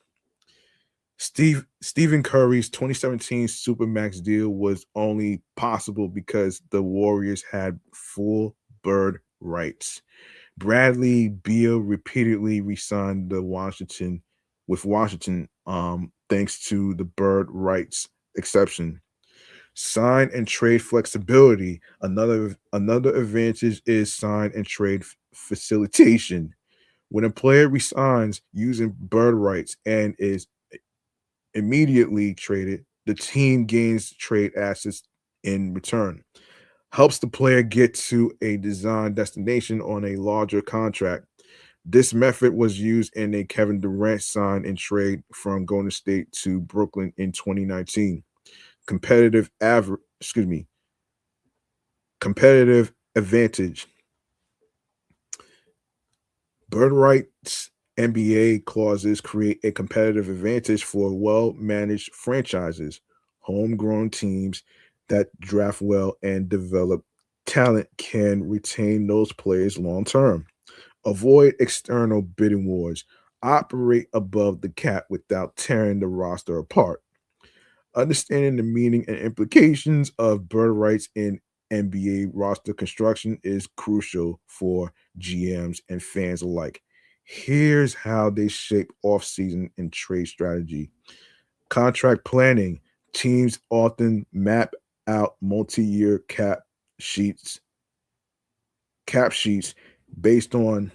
S1: Stephen Curry's 2017 Supermax deal was only possible because the Warriors had full bird rights. Bradley Beal repeatedly re-signed Washington thanks to the bird rights exception. Sign and trade flexibility. Another advantage is sign and trade facilitation. When a player resigns using bird rights and is immediately traded, the team gains trade assets in return. Helps the player get to a designed destination on a larger contract. This method was used in a Kevin Durant sign and trade from Golden State to Brooklyn in 2019. Competitive advantage. Bird rights NBA clauses create a competitive advantage for well-managed franchises, homegrown teams that draft well and develop talent can retain those players long term. Avoid external bidding wars. Operate above the cap without tearing the roster apart. Understanding the meaning and implications of bird rights in NBA roster construction is crucial for GMs and fans alike. Here's how they shape offseason and trade strategy. Contract planning. Teams often map out multi-year sheets, cap sheets based on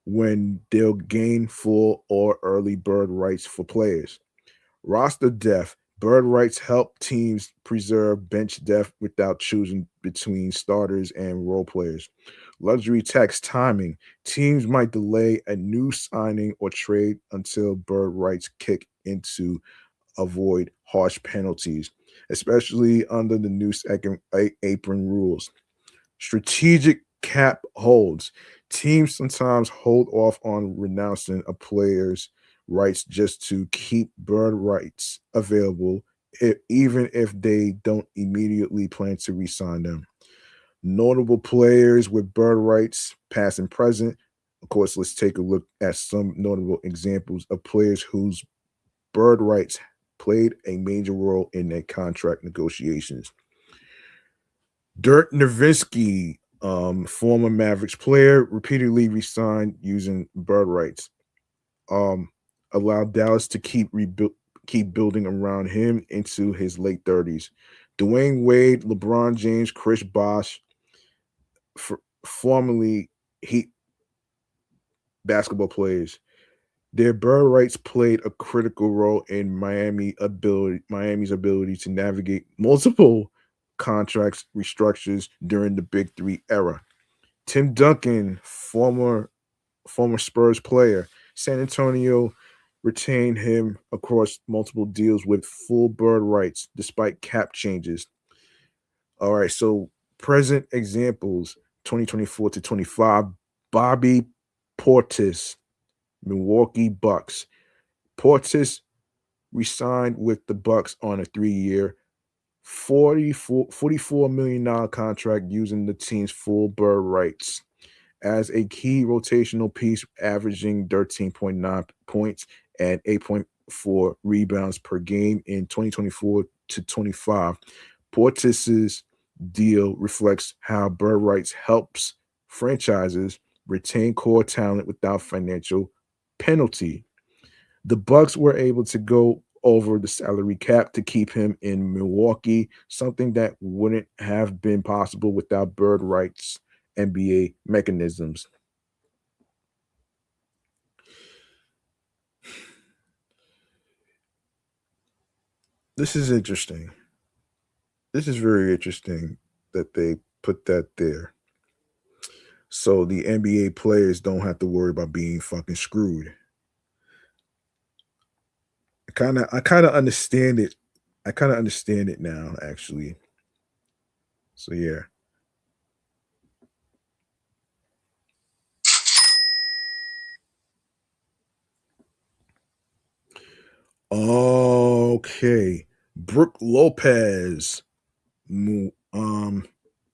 S1: when they'll gain full or early bird rights for players. Roster depth. Bird rights help teams preserve bench depth without choosing between starters and role players. Luxury tax timing. Teams might delay a new signing or trade until bird rights kick in to avoid harsh penalties, especially under the new second apron rules. Strategic cap holds. Teams sometimes hold off on renouncing a player's rights just to keep bird rights available, even if they don't immediately plan to re-sign them. Notable players with bird rights, past and present. Of course, let's take a look at some notable examples of players whose bird rights played a major role in their contract negotiations. Dirk Nowitzki, former Mavericks player, repeatedly resigned using bird rights. Allowed Dallas to keep building around him into his late 30s. Dwayne Wade, LeBron James, Chris Bosh, formerly Heat basketball players. Their bird rights played a critical role in Miami's ability to navigate multiple contracts restructures during the Big Three era. Tim Duncan, former Spurs player, San Antonio retained him across multiple deals with full bird rights despite cap changes. All right, so present examples 2024 to 25, Bobby Portis, Milwaukee Bucks. Portis re-signed with the Bucks on a 3-year, $44 million contract using the team's full bird rights as a key rotational piece, averaging 13.9 points and 8.4 rebounds per game in 2024 to 25. Portis's deal reflects how bird rights helps franchises retain core talent without financial penalty. The Bucks were able to go over the salary cap to keep him in Milwaukee, something that wouldn't have been possible without bird rights NBA mechanisms. This is interesting. This is very interesting that they put that there. So the NBA players don't have to worry about being fucking screwed. I kind of understand it. I kind of understand it now, actually. So yeah. Okay. Brooke Lopez.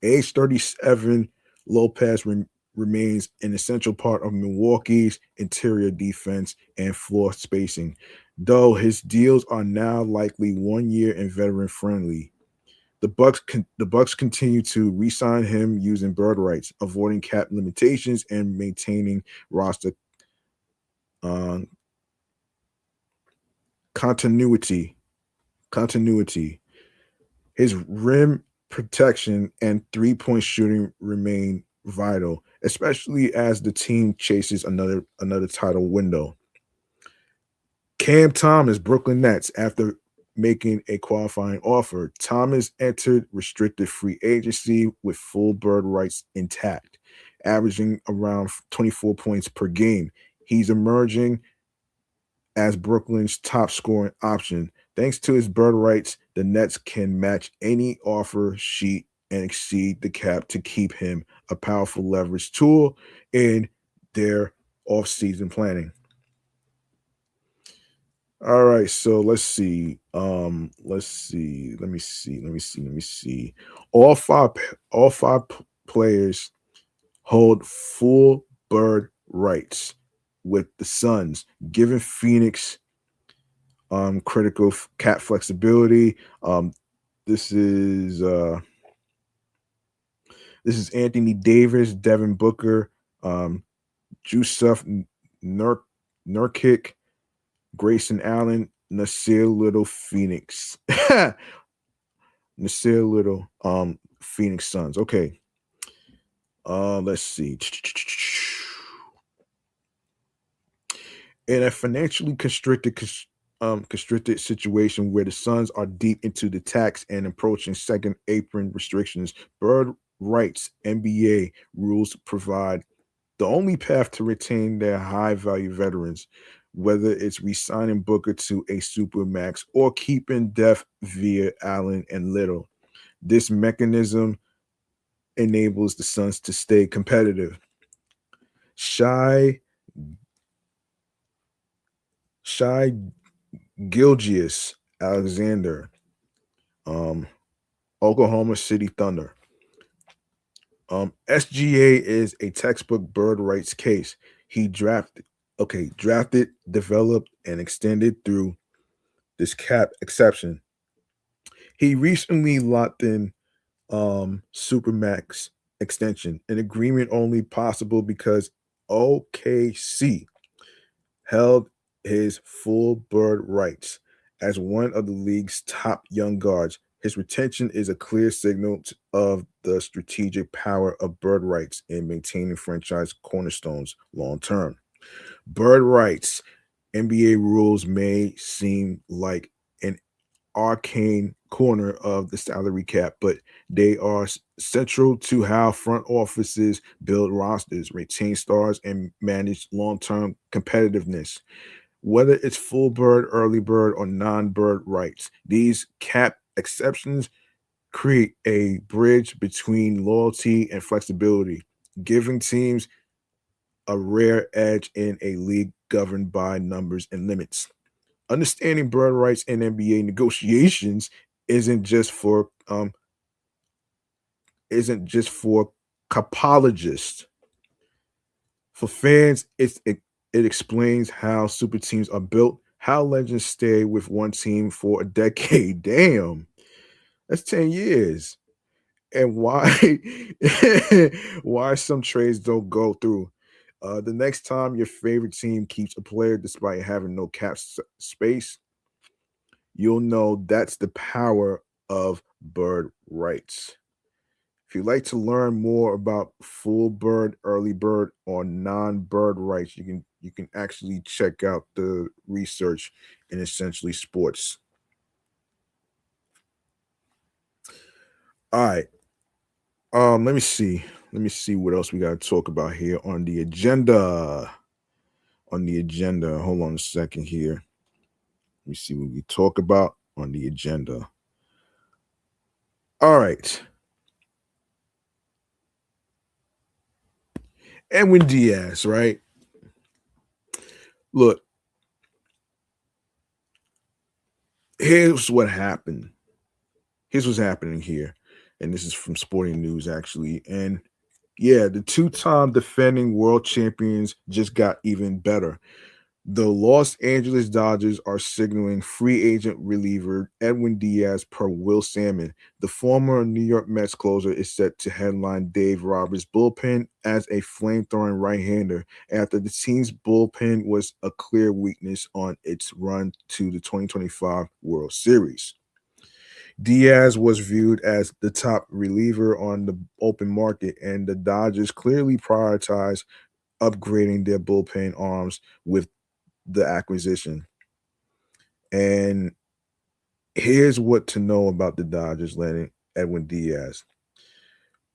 S1: Age 37, Lopez remains an essential part of Milwaukee's interior defense and floor spacing, though his deals are now likely 1 year and veteran friendly. The Bucks continue to re-sign him using bird rights, avoiding cap limitations and maintaining roster um, continuity. Continuity. His rim protection and three-point shooting remain vital, especially as the team chases another title window. Cam Thomas, Brooklyn Nets, after making a qualifying offer, Thomas entered restricted free agency with full bird rights intact, averaging around 24 points per game. He's emerging as Brooklyn's top scoring option. Thanks to his bird rights, the Nets can match any offer sheet and exceed the cap to keep him a powerful leverage tool in their offseason planning. All right, so let's see. Let's see. Let me see. All five players hold full bird rights with the Suns, giving Phoenix critical cap flexibility. This is uh this is Anthony Davis, Devin Booker, um, Jusuf Nurkic, Grayson Allen, Nasir Little, Phoenix. Nasir Little, Phoenix Suns. Okay. Let's see. In a financially constricted situation where the Suns are deep into the tax and approaching second apron restrictions, bird rights NBA rules provide the only path to retain their high value veterans, whether it's re-signing Booker to a supermax or keeping depth via Allen and Little. This mechanism enables the Suns to stay competitive. Shy Shy Gilgeous Alexander, um, Oklahoma City Thunder. SGA is a textbook bird rights case. He drafted, developed, and extended through this cap exception. He recently locked in Supermax extension, an agreement only possible because OKC held his full bird rights as one of the league's top young guards. His retention is a clear signal of the strategic power of bird rights in maintaining franchise cornerstones long term. Bird rights, NBA rules may seem like an arcane corner of the salary cap, but they are central to how front offices build rosters, retain stars, and manage long term competitiveness. Whether it's full bird, early bird, or non bird rights, these cap exceptions create a bridge between loyalty and flexibility, giving teams a rare edge in a league governed by numbers and limits. Understanding bird rights in NBA negotiations isn't just for capologists. For fans, it explains how super teams are built, how legends stay with one team for a decade. Damn, that's 10 years. And why why some trades don't go through. The next time your favorite team keeps a player despite having no cap space, you'll know that's the power of bird rights. If you'd like to learn more about full bird, early bird, or non-bird rights, you can actually check out the research in Essentially Sports. All right. Let me see. Let me see what else we got to talk about here on the agenda. Hold on a second here. Let me see what we talk about on the agenda. All right. Edwin Diaz, right? Look, here's what happened. Here's what's happening here. And this is from Sporting News, actually. And yeah, the two-time defending world champions just got even better. The Los Angeles Dodgers are signaling free agent reliever Edwin Diaz per Will Salmon. The former New York Mets closer is set to headline Dave Roberts' bullpen as a flame-throwing right-hander after the team's bullpen was a clear weakness on its run to the 2025 World Series. Diaz was viewed as the top reliever on the open market, and the Dodgers clearly prioritized upgrading their bullpen arms with the acquisition. And here's what to know about the Dodgers landing Edwin Diaz.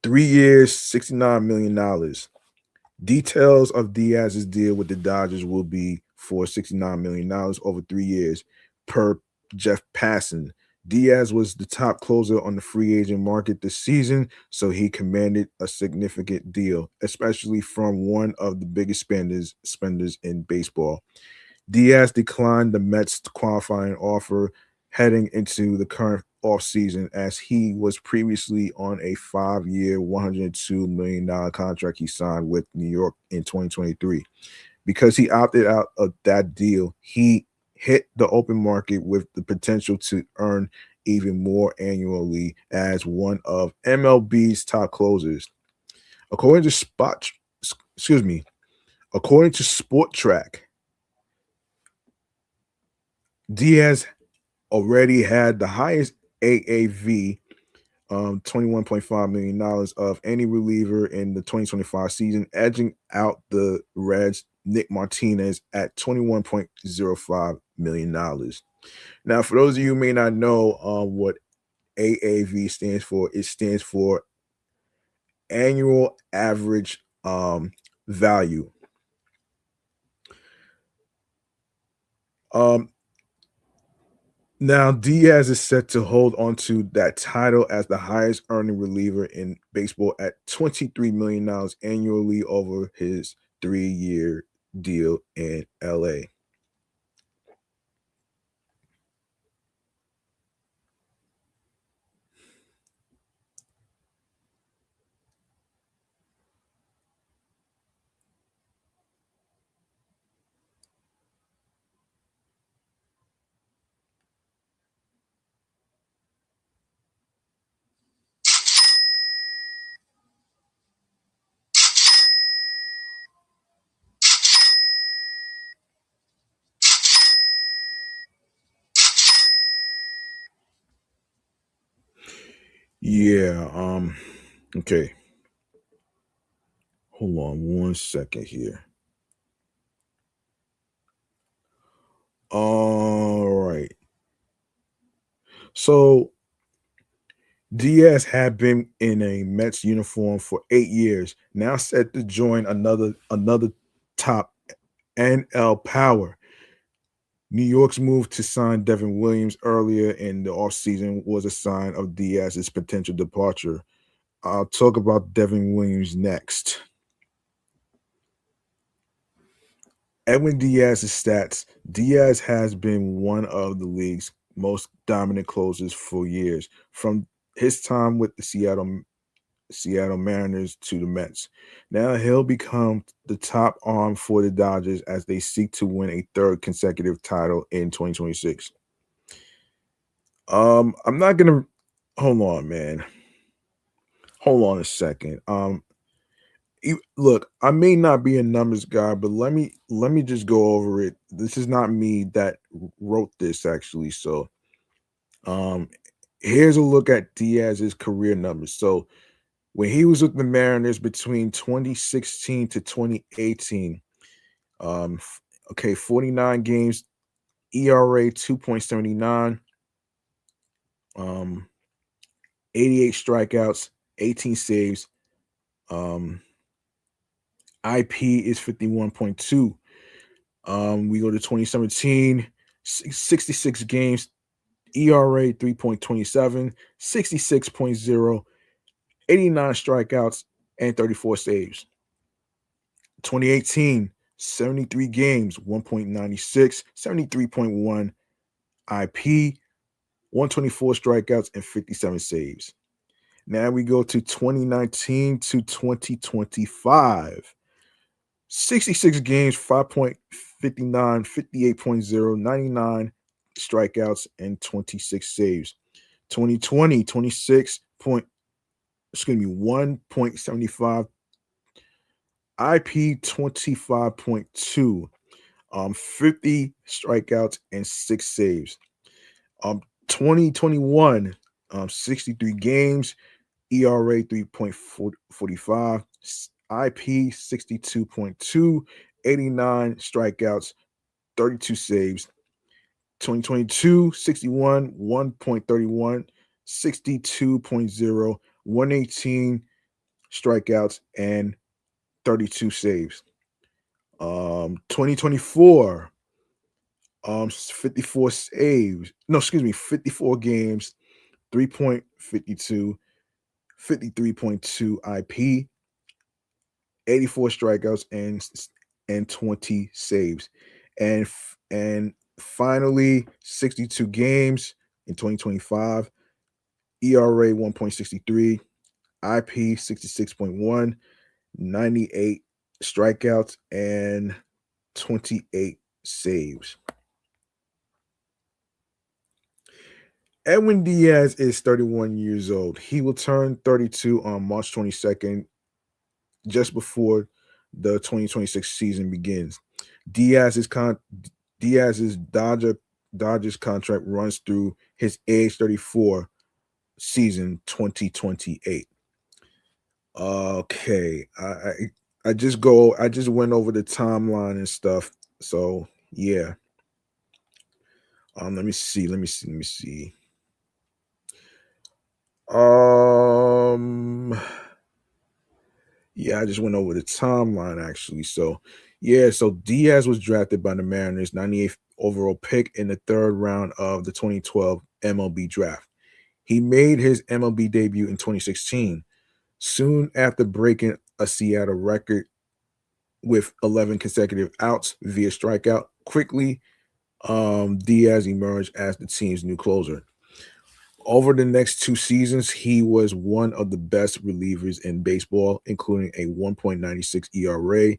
S1: 3 years, $69 million. Details of Diaz's deal with the Dodgers will be for $69 million over 3 years per Jeff Passan. Diaz was the top closer on the free agent market this season, so he commanded a significant deal, especially from one of the biggest spenders in baseball. Diaz declined the Mets' qualifying offer, heading into the current offseason, as he was previously on a 5-year, $102 million contract he signed with New York in 2023. Because he opted out of that deal, he hit the open market with the potential to earn even more annually as one of MLB's top closers. According to according to Sport Track, Diaz already had the highest AAV, $21.5 million of any reliever in the 2025 season, edging out the Reds' Nick Martinez at $21.05 million. Now, for those of you who may not know what AAV stands for, it stands for annual average value. Now, Diaz is set to hold on to that title as the highest earning reliever in baseball at $23 million annually over his 3-year deal in LA. Yeah, okay. Hold on one second here. All right. So Diaz had been in a Mets uniform for 8 years, now set to join another top NL power. New York's move to sign Devin Williams earlier in the offseason was a sign of Diaz's potential departure. I'll talk about Devin Williams next. Edwin Diaz's stats. Diaz has been one of the league's most dominant closers for years, from his time with the Seattle Mariners to the Mets. Now he'll become the top arm for the Dodgers as they seek to win a third consecutive title in 2026. I'm not gonna hold on, man. Hold on a second. Look, I may not be a numbers guy, but let me just go over it. This is not me that wrote this actually. So, um, here's a look at Diaz's career numbers. So, when he was with the Mariners between 2016 to 2018, okay, 49 games, ERA 2.79, 88 strikeouts, 18 saves, IP is 51.2. We go to 2017, 66 games, ERA 3.27, 66.0, 89 strikeouts, and 34 saves. 2018, 73 games, 1.96, 73.1 IP, 124 strikeouts, and 57 saves. Now we go to 2019 to 2025. 66 games, 5.59, 58.0, 99 strikeouts, and 26 saves. 2020, 1.75, IP 25.2, 50 strikeouts, and 6 saves. 2021, 63 games, ERA 3.45, IP 62.2, 89 strikeouts, 32 saves. 2022, 61, 1.31, 62.0, 118 strikeouts, and 32 saves. 2024, 54 saves. No, excuse me, 54 games, 3.52, 53.2 IP, 84 strikeouts, and 20 saves. And Finally, 62 games in 2025. ERA 1.63, IP 66.1, 98 strikeouts, and 28 saves. Edwin Diaz is 31 years old. He will turn 32 on March 22nd, just before the 2026 season begins. Diaz's Dodgers contract runs through his age 34 season 2028. Okay, I just went over the timeline and stuff. So yeah. Let me see. Yeah, I just went over the timeline actually. So yeah, so Diaz was drafted by the Mariners, 98th overall pick in the third round of the 2012 MLB draft. He made his MLB debut in 2016, soon after breaking a Seattle record with 11 consecutive outs via strikeout. Quickly, Diaz emerged as the team's new closer. Over the next 2 seasons, he was one of the best relievers in baseball, including a 1.96 ERA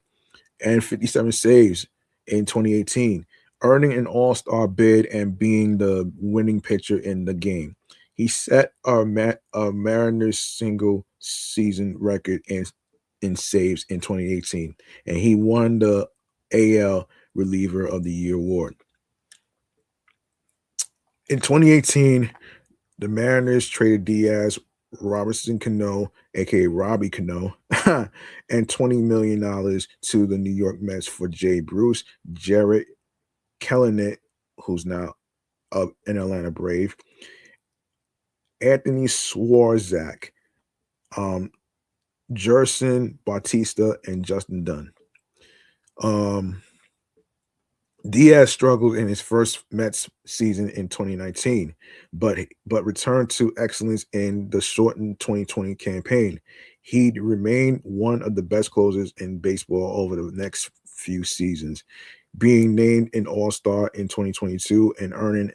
S1: and 57 saves in 2018, earning an all-star bid and being the winning pitcher in the game. He set a Mariners single season record in saves in 2018, and he won the AL Reliever of the Year award. In 2018, the Mariners traded Diaz, Robinson Cano, aka Robbie Cano, and $20 million to the New York Mets for Jay Bruce, Jarrett Kelenic, who's now an Atlanta Brave, Anthony Swarzak, Jerson Bautista, and Justin Dunn. Diaz struggled in his first Mets season in 2019, but returned to excellence in the shortened 2020 campaign. He'd remain one of the best closers in baseball over the next few seasons, being named an All-Star in 2022 and earning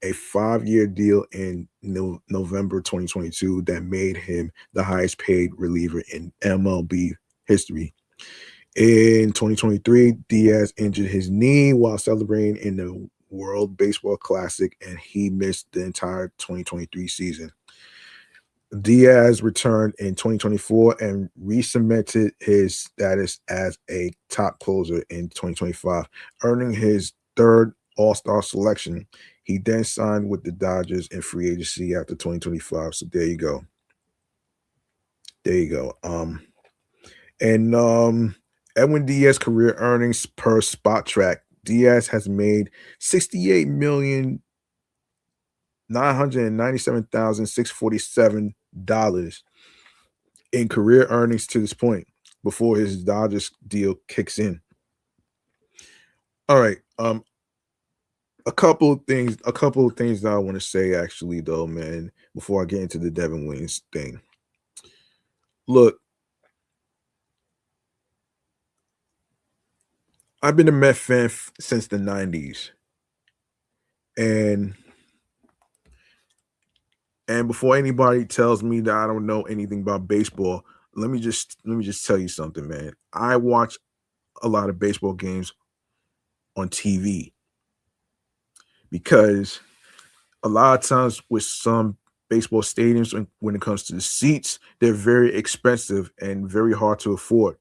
S1: a 5-year deal in November 2022 that made him the highest paid reliever in MLB history. In 2023, Diaz injured his knee while celebrating in the World Baseball Classic, and he missed the entire 2023 season. Diaz returned in 2024 and re-cemented his status as a top closer in 2025, earning his third All-Star selection. He then signed with the Dodgers in free agency after 2025. So there you go. Edwin Diaz career earnings per spot track. Diaz has made $68,997,647 in career earnings to this point before his Dodgers deal kicks in. All right. A couple of things that I want to say actually though, man, before I get into the Devin Williams thing. Look, I've been a Met fan since the 90s. And before anybody tells me that I don't know anything about baseball, let me just tell you something, man. I watch a lot of baseball games on TV because a lot of times with some baseball stadiums, when it comes to the seats, they're very expensive and very hard to afford.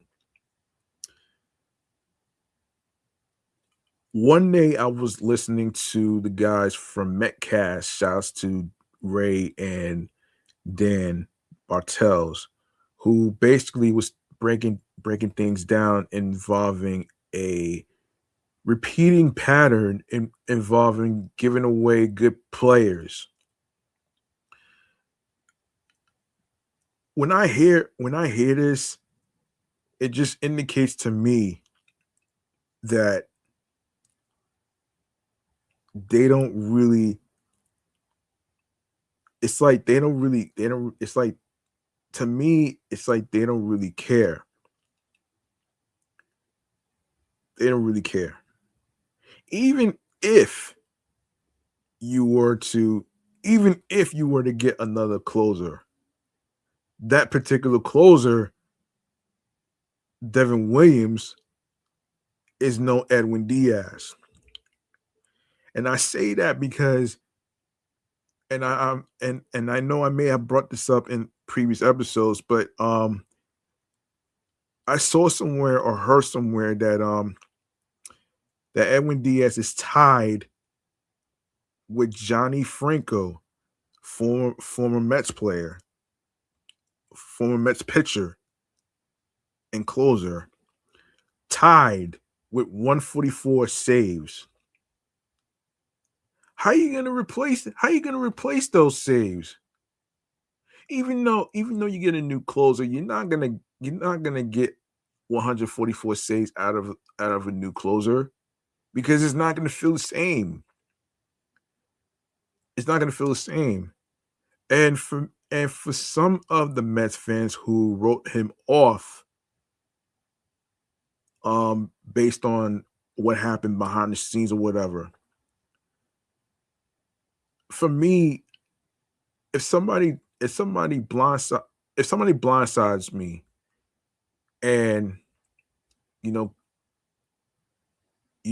S1: One day I was listening to the guys from Metcast, shouts to Ray and Dan Bartels, who basically was breaking things down involving a repeating pattern involving giving away good players. When I hear this, it just indicates to me that they don't really it's like they don't it's like to me it's like they don't really care. They don't really care. Even if you were to, even if you were to get another closer, that particular closer, Devin Williams, is no Edwin Diaz. And I say that because, and and I know I may have brought this up in previous episodes, but I saw somewhere or heard somewhere that Edwin Diaz is tied with Johnny Franco, former Mets player, former Mets pitcher and closer, tied with 144 saves. How you gonna replace those saves? Even though you get a new closer, you're not gonna get 144 saves out of a new closer because it's not gonna feel the same. It's not gonna feel the same. And for some of the Mets fans who wrote him off based on what happened behind the scenes or whatever. For me, if somebody blindsides me and you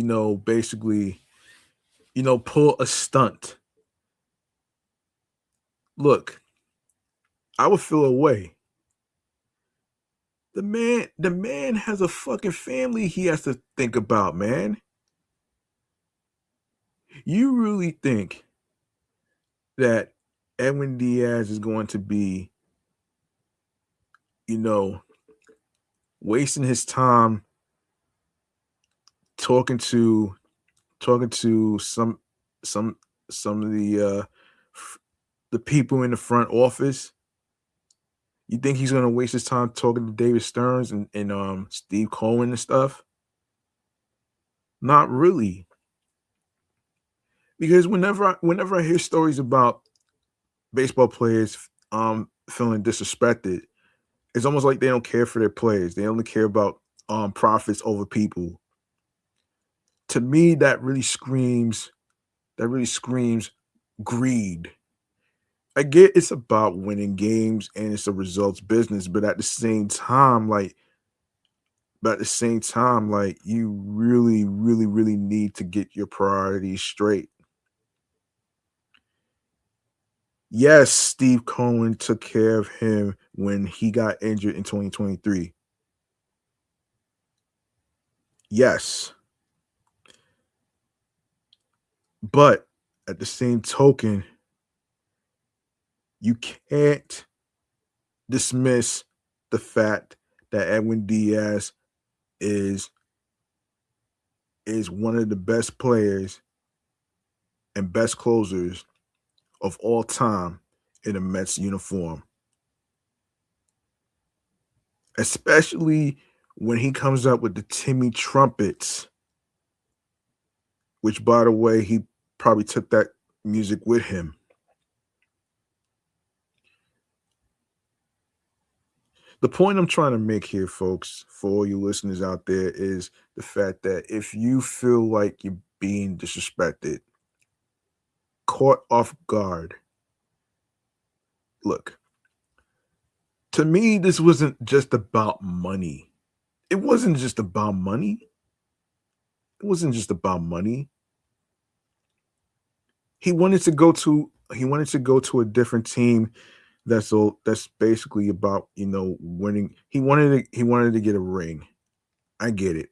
S1: know basically pull a stunt, look, I would feel away. The man has a fucking family he has to think about, man. You really think that Edwin Diaz is going to be, you know, wasting his time talking to some some of the people in the front office? You think he's gonna waste his time talking to David Stearns and Steve Cohen and stuff? Not really. Because whenever I hear stories about baseball players feeling disrespected, it's almost like they don't care for their players. They only care about profits over people. To me, that really screams greed. I get it's about winning games and it's a results business, but at the same time, you really, really, really need to get your priorities straight. Yes, Steve Cohen took care of him when he got injured in 2023. Yes. But at the same token, you can't dismiss the fact that Edwin Diaz is one of the best players and best closers of all time in a Mets uniform. Especially when he comes up with the Timmy trumpets, which, by the way, he probably took that music with him. The point I'm trying to make here, folks, for all you listeners out there, is the fact that if you feel like you're being disrespected, caught off guard, look, to me, this wasn't just about money. It wasn't just about money. It wasn't just about money. He wanted to go to a different team that's basically about winning. He wanted to get a ring. I get it.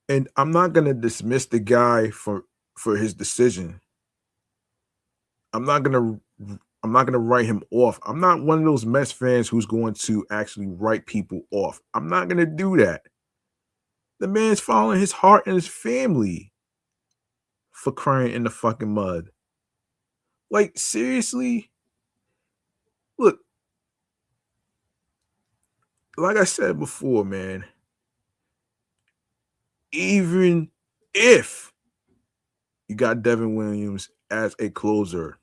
S1: And I'm not gonna dismiss the guy for his decision. I'm not gonna I'm not gonna write him off. I'm not one of those Mets fans who's going to actually write people off. I'm not gonna do that. The man's following his heart and his family, for crying in the fucking mud. Like, seriously? Look, like I said before, man, even if you got Devin Williams as a closer,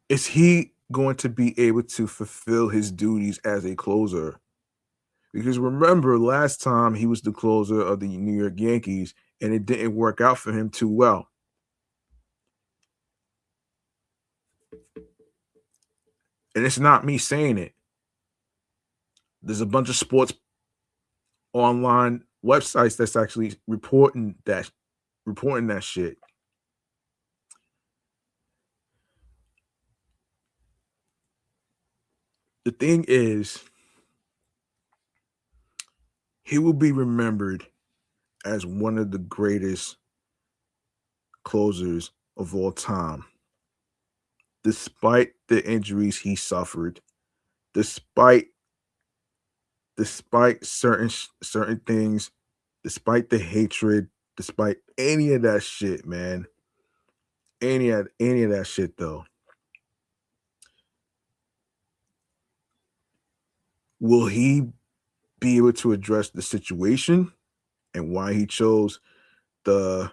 S1: is he going to be able to fulfill his duties as a closer? Because remember, last time he was the closer of the New York Yankees, and it didn't work out for him too well. And it's not me saying it. There's a bunch of sports online websites that's actually reporting that shit. The thing is, he will be remembered as one of the greatest closers of all time. Despite the injuries he suffered, despite certain things, despite the hatred, despite any of that shit, man. Any of that shit though. Will he be able to address the situation and why he chose the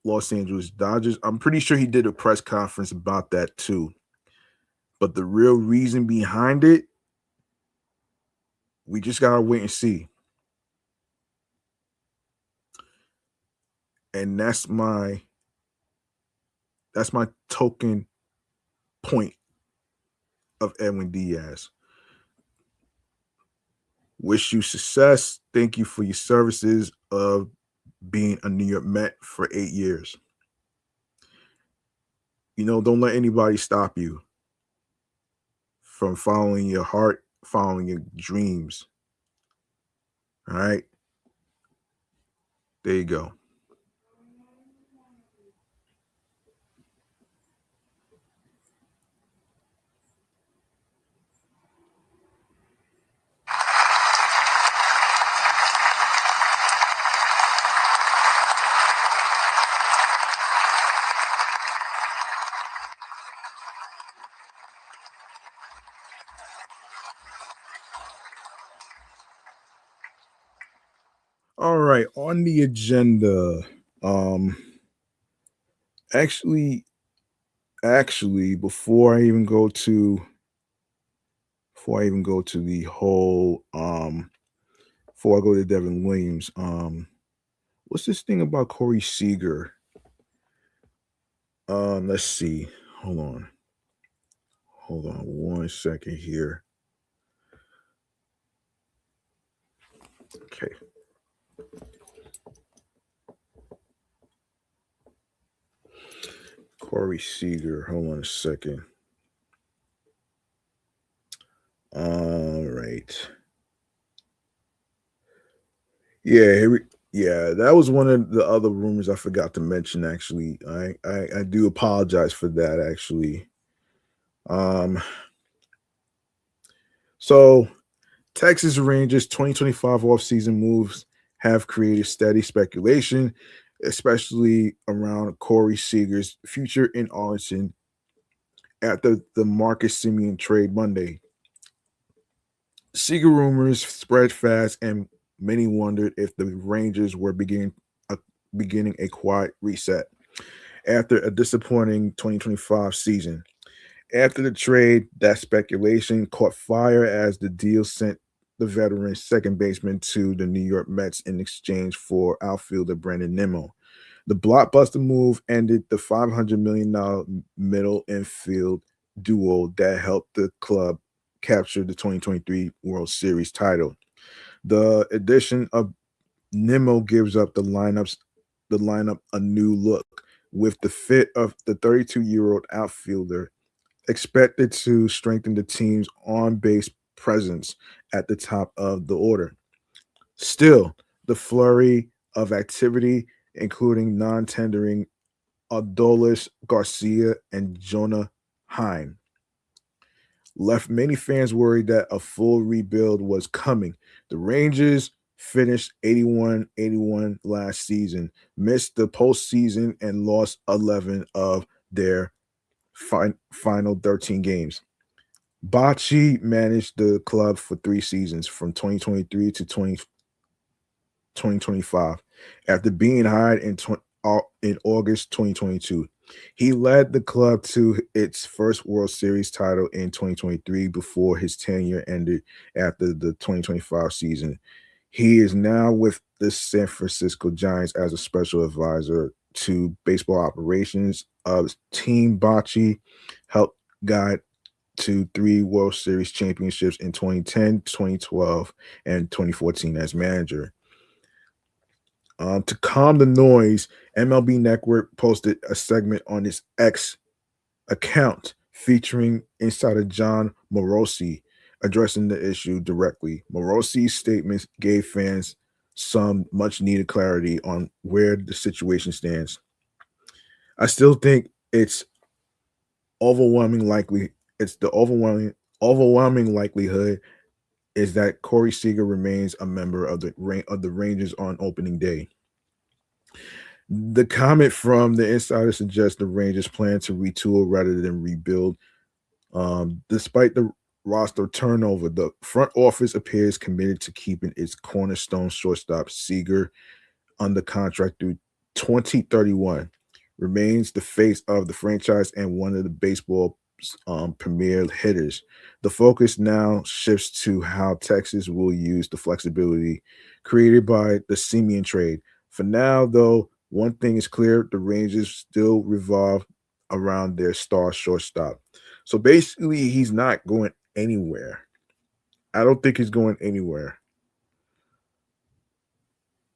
S1: Los Angeles Dodgers? I'm pretty sure he did a press conference about that too. But the real reason behind it, we just gotta wait and see. And that's my token point of Edwin Diaz. Wish you success. Thank you for your services of being a New York Met for 8 years. Don't let anybody stop you from following your heart, following your dreams. All right? There you go. All right, on the agenda, actually, before I even go to the whole, before I go to Devin Williams, what's this thing about Corey Seager? Let's see. Hold on 1 second here. Okay. Corey Seager. Hold on a second. All right. Yeah, that was one of the other rumors I forgot to mention. Actually, I do apologize for that. Actually, so Texas Rangers 2025 offseason moves have created steady speculation, especially around Corey Seager's future in Arlington after the Marcus Semien trade Monday. Seager rumors spread fast, and many wondered if the Rangers were beginning a quiet reset after a disappointing 2025 season. After the trade, that speculation caught fire as the deal sent the veteran second baseman to the New York Mets in exchange for outfielder Brandon Nimmo. The blockbuster move ended the $500 million middle infield duo that helped the club capture the 2023 World Series title. The addition of Nimmo gives up the lineup a new look, with the fit of the 32-year-old outfielder expected to strengthen the team's on-base presence at the top of the order. Still, the flurry of activity, including non-tendering Adolis Garcia and Jonah Heim, left many fans worried that a full rebuild was coming. The Rangers finished 81-81 last season, missed the postseason, and lost 11 of their final 13 games. Bocce managed the club for 3 seasons from 2023 to 2025 after being hired in August 2022. He led the club to its first World Series title in 2023 before his tenure ended after the 2025 season. He is now with the San Francisco Giants as a special advisor to baseball operations. Team Bocce helped guide to 3 World Series championships in 2010, 2012, and 2014 as manager. To calm the noise, MLB Network posted a segment on its X account featuring insider John Morosi addressing the issue directly. Morosi's statements gave fans some much needed clarity on where the situation stands. I still think it's overwhelming likely it's the overwhelming likelihood is that Corey Seager remains a member of the Rangers on opening day. The comment from the insider suggests the Rangers plan to retool rather than rebuild. Despite the roster turnover, the front office appears committed to keeping its cornerstone shortstop Seager under contract through 2031. Remains the face of the franchise and one of the baseball's premier hitters. The focus now shifts to how Texas will use the flexibility created by the Semien trade. For now, though, one thing is clear: the Rangers still revolve around their star shortstop. So basically, he's not going anywhere. I don't think he's going anywhere.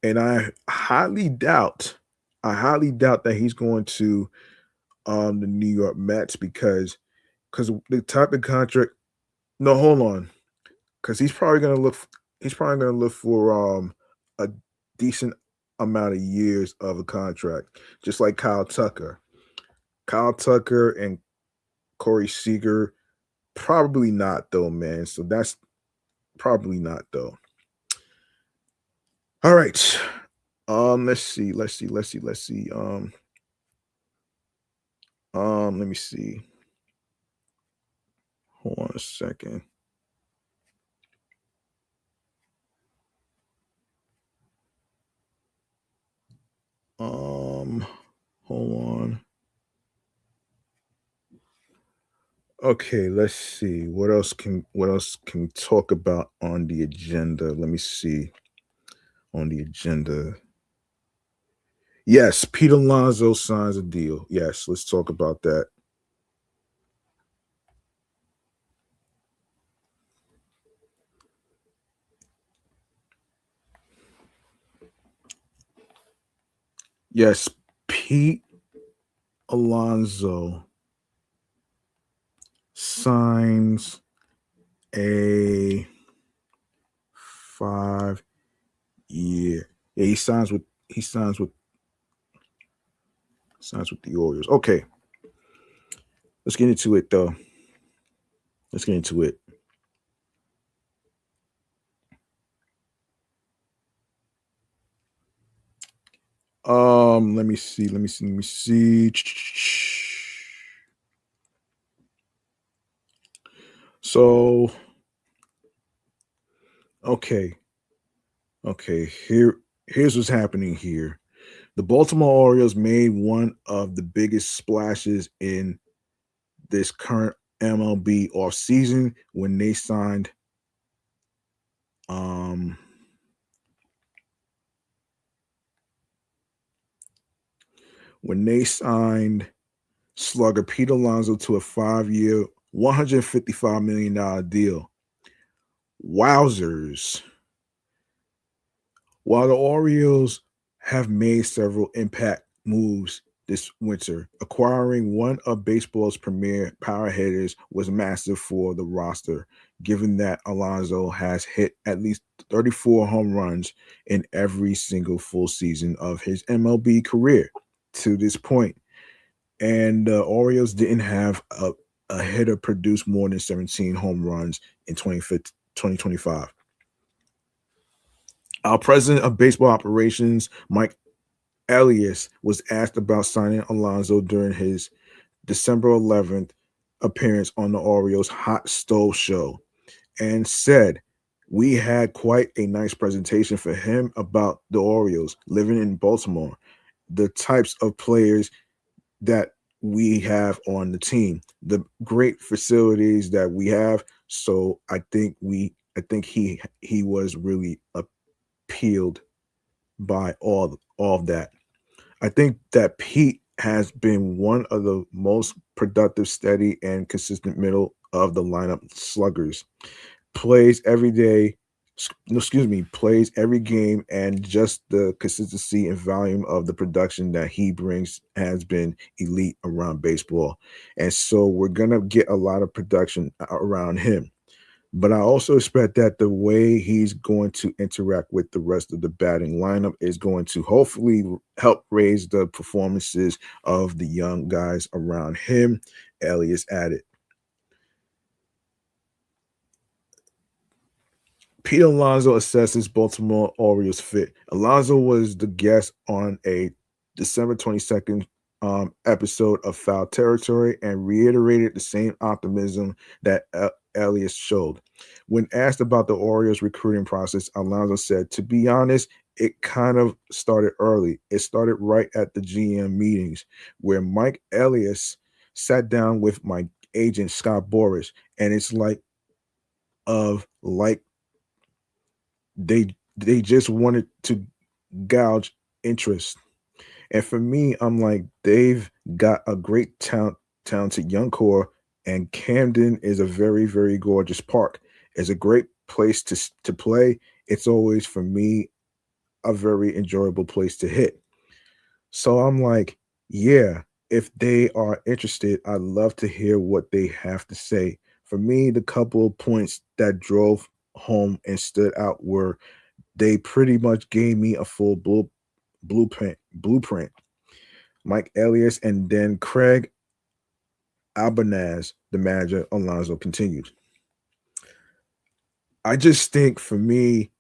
S1: And I highly doubt that he's going to the New York Mets because the type of contract. No, hold on, because he's probably gonna look for a decent amount of years of a contract, just like Kyle Tucker. Kyle Tucker and Corey Seager, probably not though, man. So that's probably not though. All right. Let's see. Let me see. Hold on a second. Hold on. Okay, let's see. What else can we talk about on the agenda? Let me see. On the agenda. Yes, Pete Alonso signs a deal. Yes, let's talk about that. Yes, Pete Alonso signs a 5-year. Yeah, he signs with the Orioles. Okay. Let's get into it though. Let's get into it. Let me see. So, okay. Here's what's happening here. The Baltimore Orioles made one of the biggest splashes in this current MLB offseason when they signed slugger Pete Alonso to a 5-year, $155 million deal. Wowsers. While the Orioles have made several impact moves this winter, acquiring one of baseball's premier power hitters was massive for the roster, given that Alonso has hit at least 34 home runs in every single full season of his MLB career to this point. And the Orioles didn't have a hitter produce more than 17 home runs in 2025. Our president of baseball operations, Mike Elias, was asked about signing Alonso during his December 11th appearance on the Orioles Hot Stove Show and said, "We had quite a nice presentation for him about the Orioles living in Baltimore, the types of players that we have on the team, the great facilities that we have. So I think he was really appealed by all of that. I think that Pete has been one of the most productive, steady, and consistent middle of the lineup sluggers. Plays every day, no, excuse me, plays every game, and just the consistency and volume of the production that he brings has been elite around baseball. And so we're gonna get a lot of production around him. But I also expect that the way he's going to interact with the rest of the batting lineup is going to hopefully help raise the performances of the young guys around him. Elias added. Pete Alonso assesses Baltimore Orioles fit. Alonso was the guest on a December 22nd episode of Foul Territory and reiterated the same optimism that Elias showed. When asked about the Orioles recruiting process, Alonso said, "To be honest, it kind of started early. It started right at the GM meetings where Mike Elias sat down with my agent Scott Boras, and it's like they just wanted to gouge interest." And for me, I'm like, they've got a great talented young core, and Camden is a very, very gorgeous park. It's a great place to play. It's always for me a very enjoyable place to hit. So I'm like, yeah, if they are interested, I'd love to hear what they have to say. For me, the couple of points that drove home and stood out were they pretty much gave me a full blueprint. Mike Elias and then Craig Albanaz, the manager, Alonso continued. I just think for me,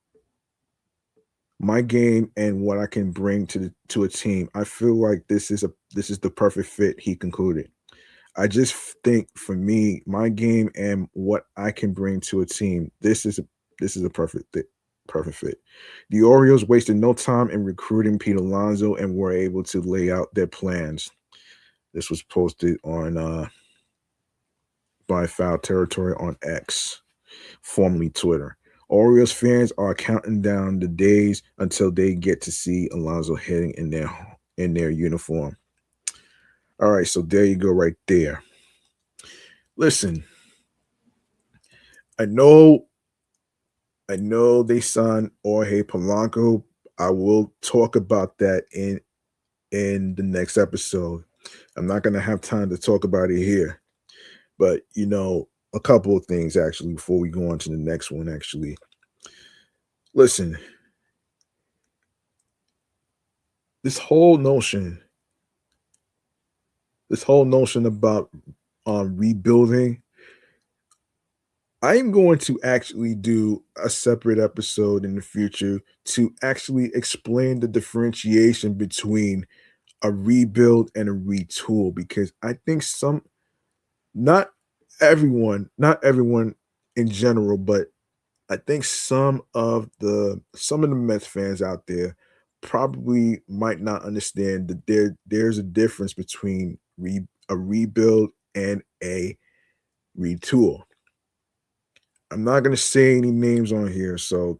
S1: my game and what I can bring to a team, I feel like this is the perfect fit. He concluded. I just think for me, my game and what I can bring to a team, this is a perfect fit. Perfect fit. The Orioles wasted no time in recruiting Pete Alonso and were able to lay out their plans. This was posted on by Foul Territory on X, formerly Twitter. Orioles fans are counting down the days until they get to see Alonso hitting in their uniform. All right, so there you go, right there. Listen, I know, I know they signed Jorge Polanco. I will talk about that in the next episode. I'm not gonna have time to talk about it here, but a couple of things actually before we go on to the next one. Actually, listen, this whole notion, this whole notion about rebuilding, I am going to actually do a separate episode in the future to actually explain the differentiation between a rebuild and a retool because I think not not everyone in general, but I think some of the Mets fans out there probably might not understand that there's a difference between a rebuild and a retool. I'm not gonna say any names on here, so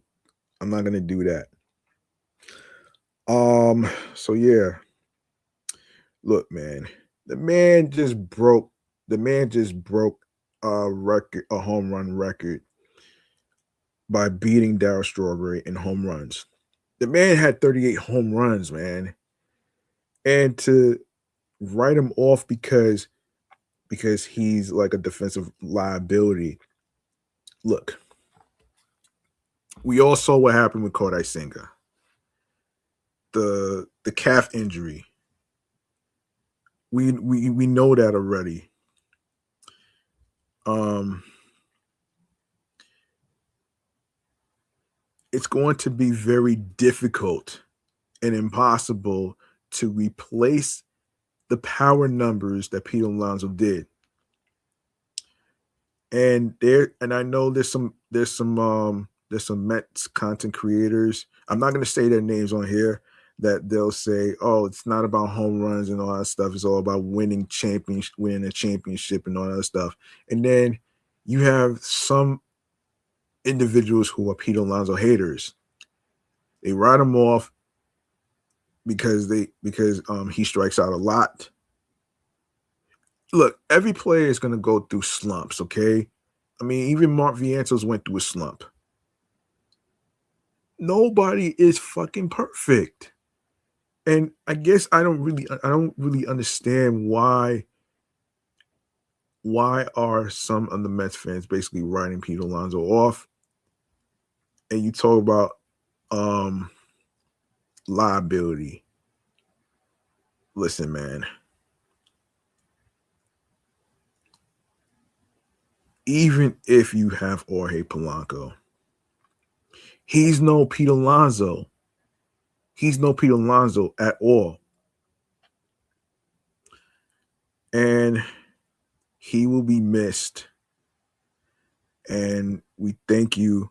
S1: I'm not gonna do that. So yeah, look, man, the man just broke a home run record by beating Darryl Strawberry in home runs. The man had 38 home runs, man. And to write him off because he's like a defensive liability. Look, we all saw what happened with Kodai Senga. The calf injury. We know that already. Um it's going to be very difficult and impossible to replace the power numbers that Pete Alonso did. And I know there's some Mets content creators. I'm not going to say their names on here that they'll say, "Oh, it's not about home runs and all that stuff. It's all about winning a championship and all that stuff." And then you have some individuals who are Pete Alonso haters. They write him off because he strikes out a lot. Look, every player is going to go through slumps, okay? I mean, even Mark Vientos went through a slump. Nobody is fucking perfect. And I guess I don't really understand why are some of the Mets fans basically writing Pete Alonso off. And you talk about liability. Listen, man. Even if you have Jorge Polanco, he's no Pete Alonso. He's no Pete Alonso at all. And he will be missed. And we thank you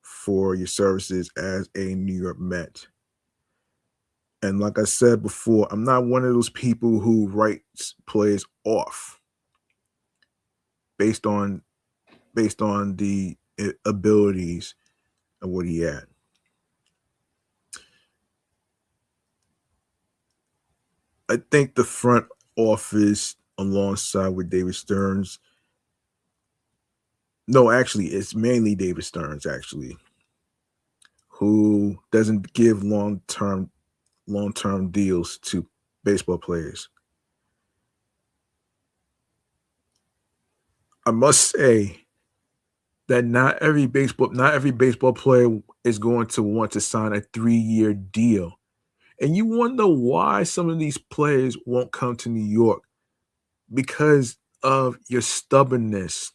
S1: for your services as a New York Met. And like I said before, I'm not one of those people who writes players off based on the abilities of what he had. I think the front office, alongside with David Stearns, no, actually, it's mainly David Stearns, actually, who doesn't give long-term deals to baseball players. I must say that not every baseball player is going to want to sign a 3-year deal. And you wonder why some of these players won't come to New York, because of your stubbornness.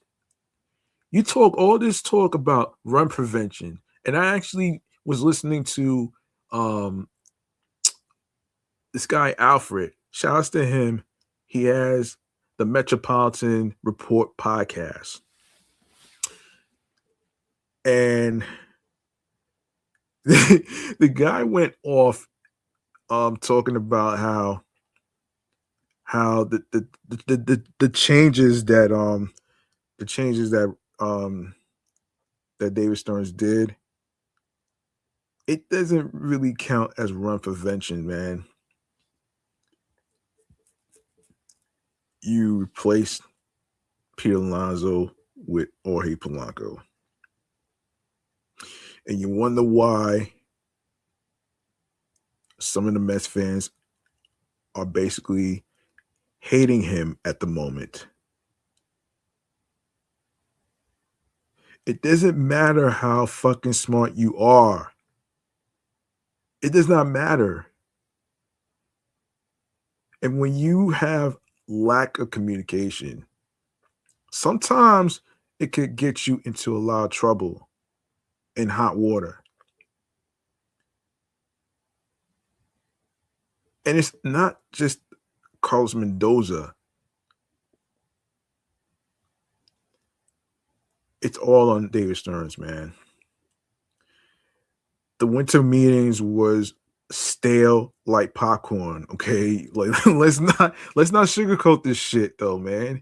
S1: You talk all this talk about run prevention, and I actually was listening to this guy Alfred. Shout outs to him. He has the Metropolitan Report podcast, and the guy went off talking about how the changes that that David Stearns did, it doesn't really count as run prevention, man. You replace Pete Alonso with Jorge Polanco, and you wonder why some of the Mets fans are basically hating him at the moment. It doesn't matter how fucking smart you are. It does not matter. And when you have lack of communication, sometimes it could get you into a lot of trouble in hot water. And it's not just Carlos Mendoza. It's all on David Stearns, man. The winter meetings was stale like popcorn, okay? Like let's not sugarcoat this shit though, man.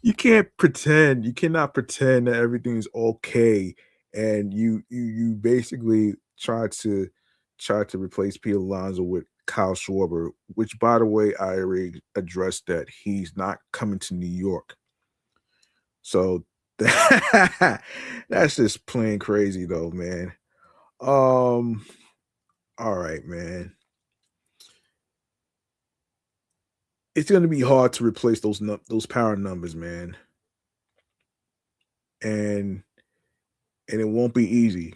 S1: You cannot pretend that everything's okay, and you basically try to replace Pete Alonso with Kyle Schwarber, which, by the way, I already addressed that he's not coming to New York. So that's just plain crazy though, man. All right, man. It's going to be hard to replace those power numbers, man. And it won't be easy.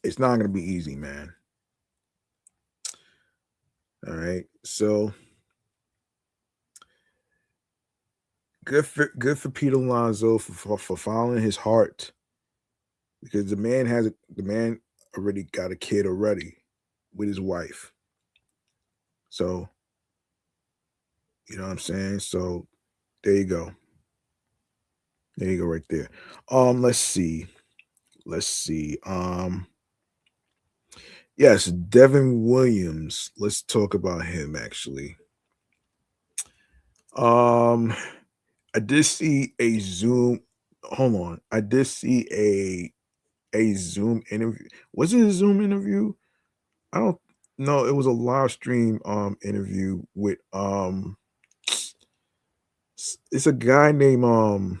S1: It's not going to be easy, man. All right. So good for Pete Alonso for following his heart, because the man already got a kid already with his wife. So, you know what I'm saying? So there you go. There you go right there. Let's see. let's see. Yes, Devin Williams. Let's talk about him actually. Um, I did see a Zoom. Hold on. I did see a Zoom interview. Was it a Zoom interview? I don't know. It was a live stream interview with it's a guy named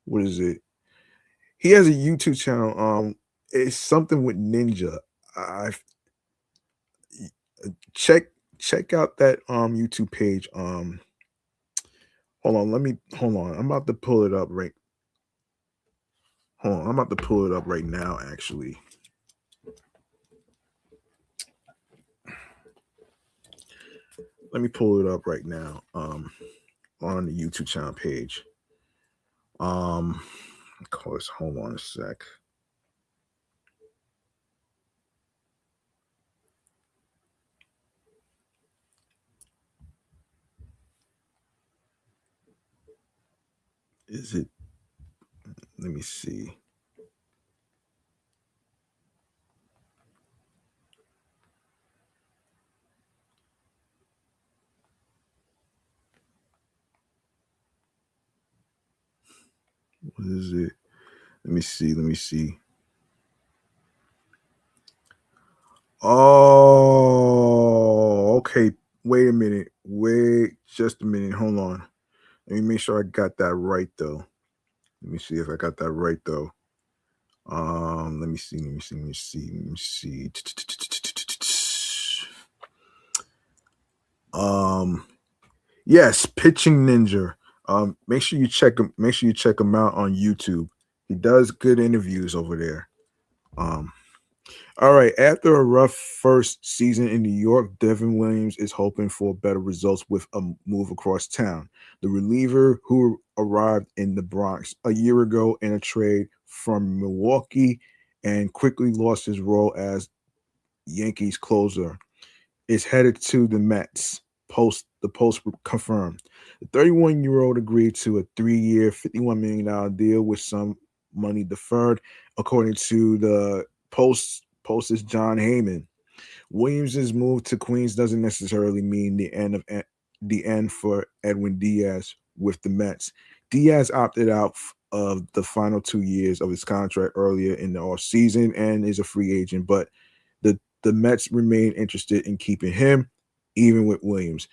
S1: what is it? He has a YouTube channel. It's something with Ninja. I check check out that YouTube page. Hold on, hold on. I'm about to pull it up right. Hold on, I'm about to pull it up right now, actually. Let me pull it up right now. On the YouTube channel page. Of course, hold on a sec. Is it? Let me see. What is it? Let me see. Let me see. Oh, okay. Wait a minute. Wait just a minute. Hold on. Let me make sure I got that right though. Let me see if I got that right though. Let me see. Let me see. Let me see. Let me see. Yes, Pitching Ninja. Make sure you check him. Make sure you check him out on YouTube. He does good interviews over there. All right. After a rough first season in New York, Devin Williams is hoping for better results with a move across town. The reliever who arrived in the Bronx a year ago in a trade from Milwaukee and quickly lost his role as Yankees closer is headed to the Mets. The post confirmed. The 31-year-old agreed to a 3-year, $51 million deal with some money deferred, according to the Post's John Heyman. Williams's move to Queens doesn't necessarily mean the end for Edwin Diaz with the Mets. Diaz opted out of the final 2 years of his contract earlier in the offseason and is a free agent, but the Mets remain interested in keeping him, even with Williams.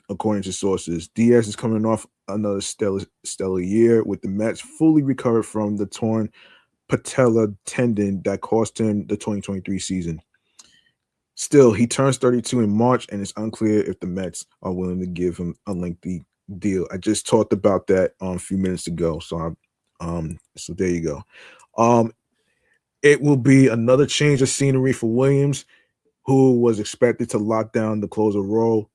S1: According to sources, Diaz is coming off another stellar year with the Mets fully recovered from the torn patella tendon that cost him the 2023 season. Still, he turns 32 in March, and it's unclear if the Mets are willing to give him a lengthy deal. I just talked about that a few minutes ago, so so there you go. It will be another change of scenery for Williams, who was expected to lock down the closer role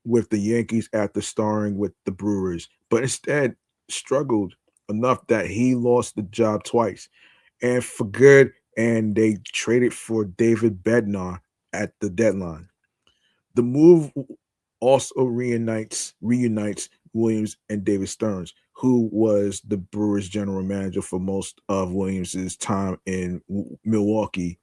S1: with the Yankees after starring with the Brewers, but instead struggled enough that he lost the job twice and for good, and they traded for David Bednar at the deadline. The move also reunites Williams and David Stearns, who was the Brewers general manager for most of Williams's time in Milwaukee.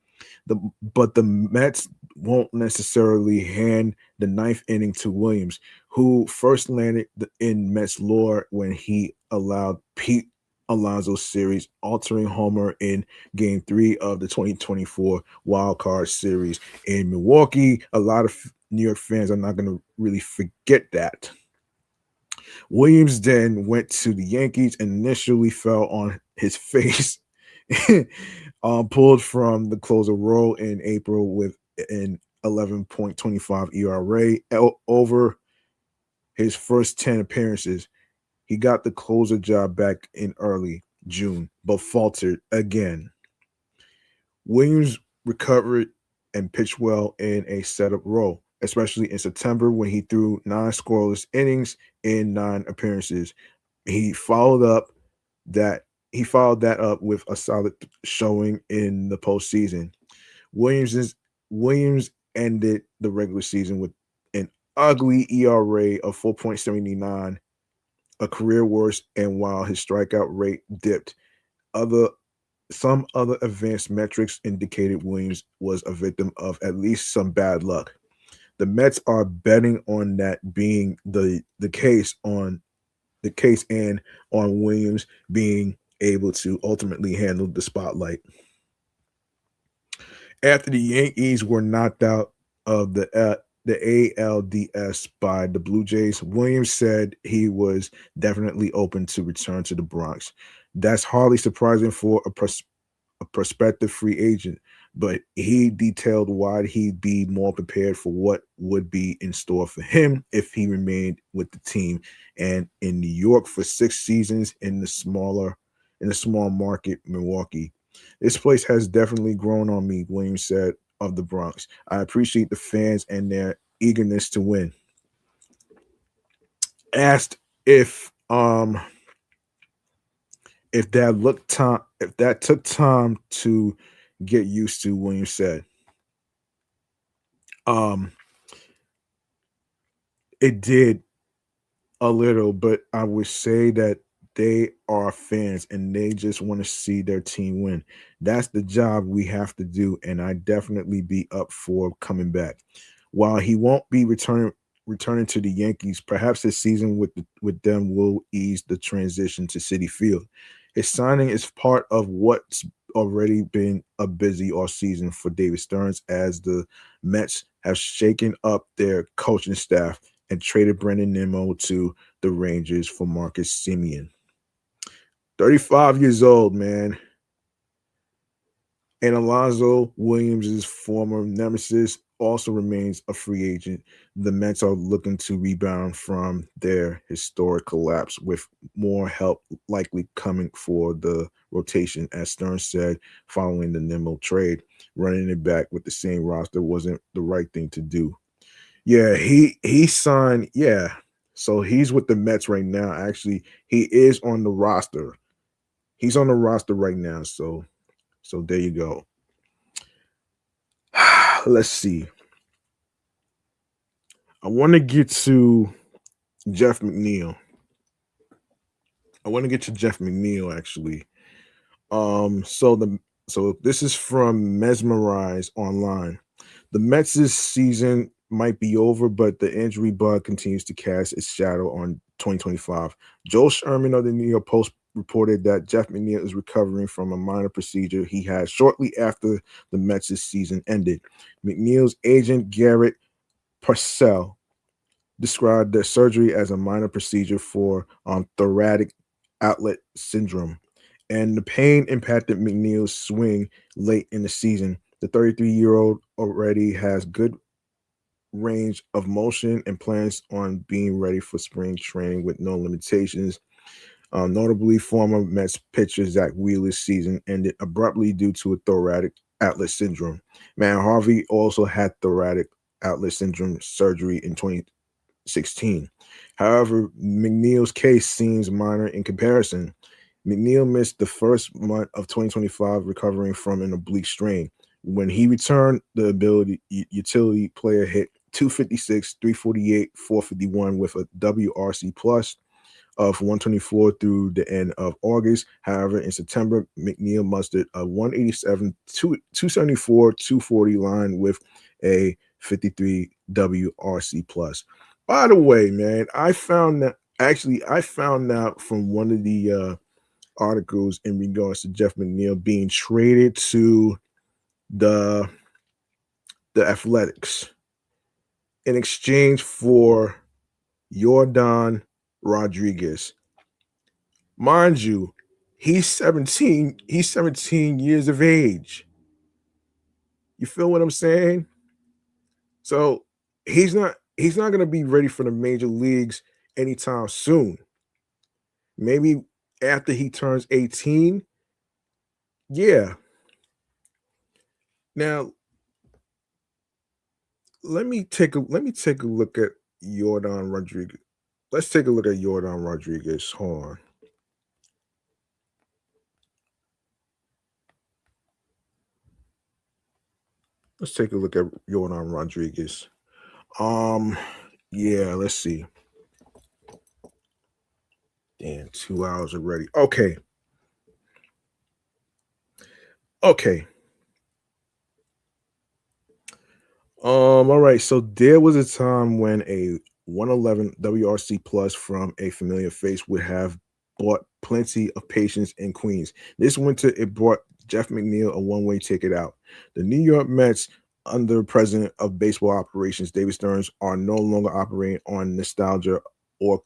S1: But the Mets won't necessarily hand the ninth inning to Williams, who first landed in Mets lore when he allowed Pete Alonso series altering homer in Game 3 of the 2024 Wild Card Series in Milwaukee. A lot of New York fans are not going to really forget that. Williams then went to the Yankees and initially fell on his face. Pulled from the closer role in April with an 11.25 ERA over his first 10 appearances. He got the closer job back in early June, but faltered again. Williams recovered and pitched well in a setup role, especially in September when he threw 9 scoreless innings in 9 appearances. He followed that up with a solid showing in the postseason. Williams ended the regular season with an ugly ERA of 4.79, a career worst, and while his strikeout rate dipped, Other Some other advanced metrics indicated Williams was a victim of at least some bad luck. The Mets are betting on that being the case and on Williams being able to ultimately handle the spotlight. After the Yankees were knocked out of the ALDS by the Blue Jays, Williams said he was definitely open to return to the Bronx. That's hardly surprising for a prospective free agent, but he detailed why he'd be more prepared for what would be in store for him if he remained with the team and in New York for 6 seasons in the small market Milwaukee. This place has definitely grown on me, Williams said of the Bronx. I appreciate the fans and their eagerness to win. Asked if that took time to get used to, Williams said. Um it did a little, but I would say that they are fans and they just want to see their team win. That's the job we have to do, and I definitely be up for coming back. While he won't be returning to the Yankees, perhaps his season with them will ease the transition to Citi Field. His signing is part of what's already been a busy off season for David Stearns as the Mets have shaken up their coaching staff and traded Brendan Nimmo to the Rangers for Marcus Semien. 35 years old, man. And Alonzo Williams' former nemesis also remains a free agent. The Mets are looking to rebound from their historic collapse with more help likely coming for the rotation, as Stern said following the Nimmo trade. Running it back with the same roster wasn't the right thing to do. Yeah, he signed. Yeah, so he's with the Mets right now. Actually, he is on the roster. He's on the roster right now. So there you go. Let's see. I want to get to Jeff McNeill. I want to get to Jeff McNeill actually. So this is from Mesmerize Online. The Mets' season might be over, but the injury bug continues to cast its shadow on 2025. Joel Sherman of the New York Post reported that Jeff McNeill is recovering from a minor procedure he had shortly after the Mets' season ended. McNeill's agent, Garrett Parcell, described the surgery as a minor procedure for thoracic outlet syndrome, and the pain impacted McNeill's swing late in the season. The 33-year-old already has good range of motion and plans on being ready for spring training with no limitations. Notably, former Mets pitcher Zach Wheeler's season ended abruptly due to a thoracic outlet syndrome. Man, Harvey also had thoracic outlet syndrome surgery in 2016. However, McNeill's case seems minor in comparison. McNeill missed the first month of 2025 recovering from an oblique strain. When he returned, the utility player hit 256, 348, 451 with a WRC plus of 124 through the end of August. However, in September, McNeill mustered a 187, 274, 240 line with a 53 WRC plus. By the way, man, I found out from one of the articles in regards to Jeff McNeill being traded to the Athletics in exchange for Yordan Rodriguez. Mind you, he's 17. He's 17 years of age. You feel what I'm saying? So he's not going to be ready for the major leagues anytime soon. Maybe after he turns 18. Yeah. Now let me take a look at Yordan Rodriguez. Let's take a look at Yordan Rodriguez. Hold on. Let's take a look at Yordan Rodriguez. Yeah, let's see. Damn, 2 hours already. Okay. Okay. All right. So there was a time when a 111 WRC plus from a familiar face would have bought plenty of patience in Queens. This winter, it brought Jeff McNeill a one-way ticket out. The New York Mets, under president of baseball operations David Stearns, are no longer operating on nostalgia or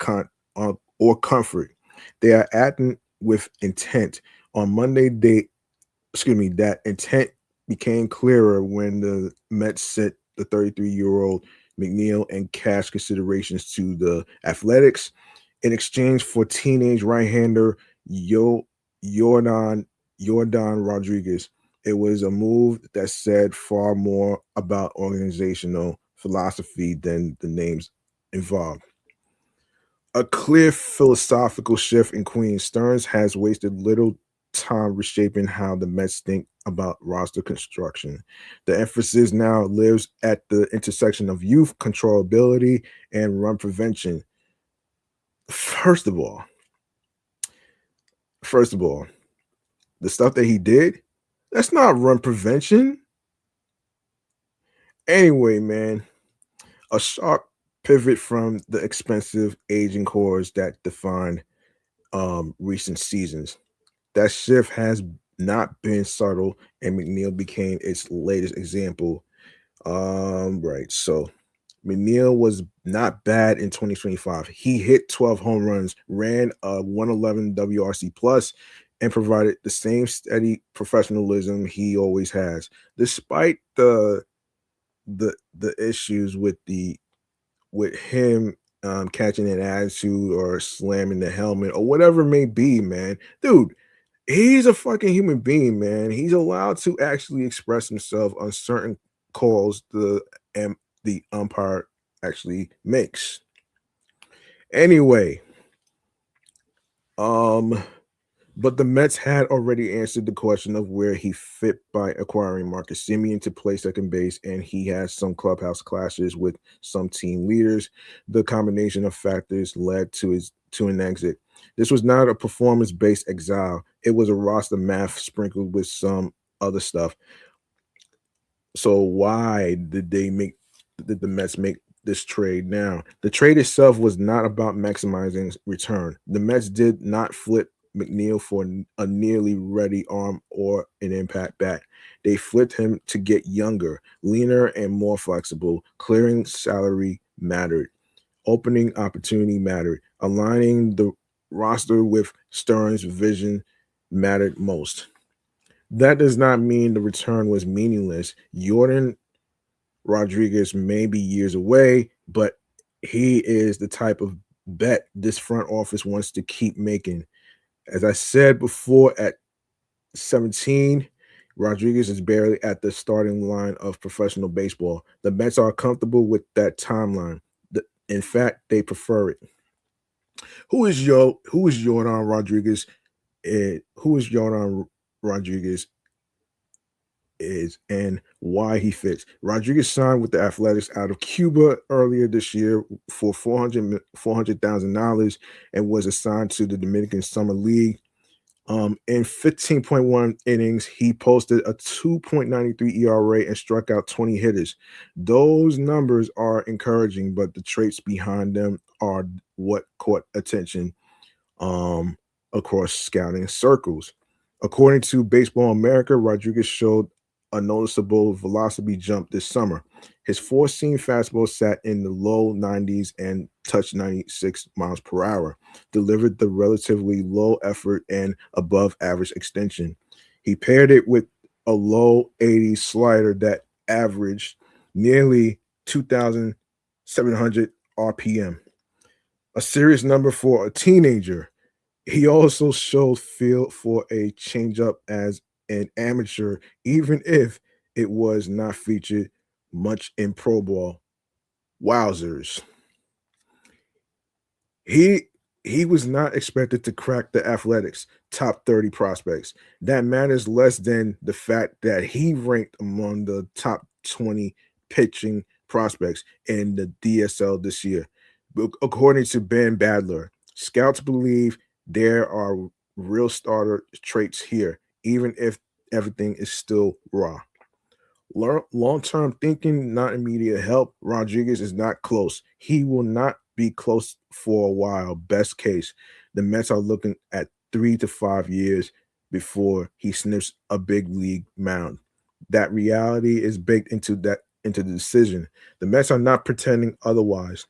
S1: or comfort. They are acting with intent. On Monday, that intent became clearer when the Mets sent the 33-year-old McNeill and cash considerations to the Athletics in exchange for teenage right-hander Jordan Rodriguez. It was a move that said far more about organizational philosophy than the names involved. A clear philosophical shift in Queens. Stearns has wasted little time reshaping how the Mets think about roster construction. The emphasis now lives at the intersection of youth controllability and run prevention. First of all, first of all, the stuff that he did, that's not run prevention. Anyway, man, a sharp pivot from the expensive aging cores that defined recent seasons. That shift has not been subtle, and McNeill became its latest example. Right. So McNeill was not bad in 2025. He hit 12 home runs, ran a 111 WRC plus, and provided the same steady professionalism he always has, despite the issues with him catching an attitude or slamming the helmet or whatever it may be, man. Dude, he's a fucking human being, man. He's allowed to actually express himself on certain calls the umpire actually makes. Anyway, um, but the Mets had already answered the question of where he fit by acquiring Marcus Semien to play second base, and he has some clubhouse clashes with some team leaders. The combination of factors led to an exit. This was not a performance-based exile. It was a roster math sprinkled with some other stuff. So why did the Mets make this trade now? The trade itself was not about maximizing return. The Mets did not flip McNeill for a nearly ready arm or an impact bat. They flipped him to get younger, leaner, and more flexible. Clearing salary mattered. Opening opportunity mattered. Aligning the roster with Stearns' vision mattered most. That does not mean the return was meaningless. Jordan Rodriguez may be years away, but he is the type of bet this front office wants to keep making. As I said before, at 17, Rodriguez is barely at the starting line of professional baseball. The Mets are comfortable with that timeline. In fact, they prefer it. Who is Jordan Rodriguez? Who is Jordan Rodriguez is and why he fits. Rodriguez signed with the Athletics out of Cuba earlier this year for $400,000 and was assigned to the Dominican Summer League. In 15.1 innings, he posted a 2.93 ERA and struck out 20 hitters. Those numbers are encouraging, but the traits behind them are what caught attention um, across scouting circles. According to Baseball America, Rodriguez showed a noticeable velocity jump this summer. His four-seam fastball sat in the low 90s and touched 96 miles per hour, delivered the relatively low effort and above average extension. He paired it with a low 80s slider that averaged nearly 2,700 RPM, a serious number for a teenager. He also showed feel for a changeup as an amateur, even if it was not featured much in Pro Ball. Wowsers. He he was not expected to crack the Athletics top 30 prospects. That matters less than the fact that he ranked among the top 20 pitching prospects in the DSL this year. According to Ben Badler, scouts believe there are real starter traits here, even if everything is still raw. Long-term thinking, not immediate help. Rodriguez is not close. He will not be close for a while. Best case, the Mets are looking at 3 to 5 years before he sniffs a big league mound. That reality is baked into the decision. The Mets are not pretending otherwise.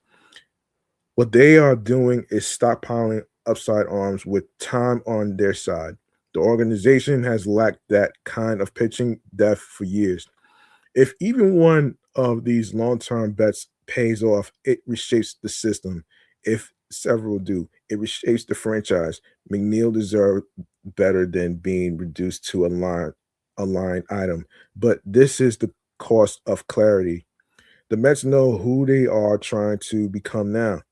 S1: What they are doing is stockpiling upside arms with time on their side. The organization has lacked that kind of pitching depth for years. If even one of these long-term bets pays off, it reshapes the system. If several do, it reshapes the franchise. McNeill deserved better than being reduced to a line item. But this is the cost of clarity. The Mets know who they are trying to become now.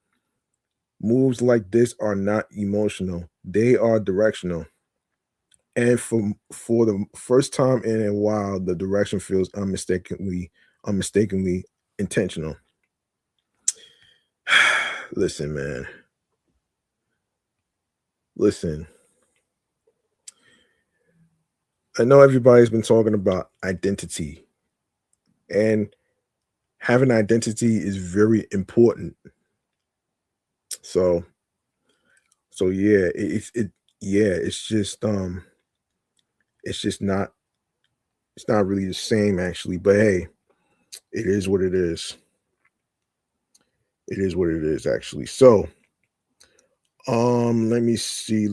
S1: Moves like this are not emotional. They are directional. And for the first time in a while, the direction feels unmistakably intentional. Listen, man. Listen. I know everybody's been talking about identity, and having identity is very important. So yeah, it's just not really the same actually, but hey, it is what it is. It is what it is actually. So let me see.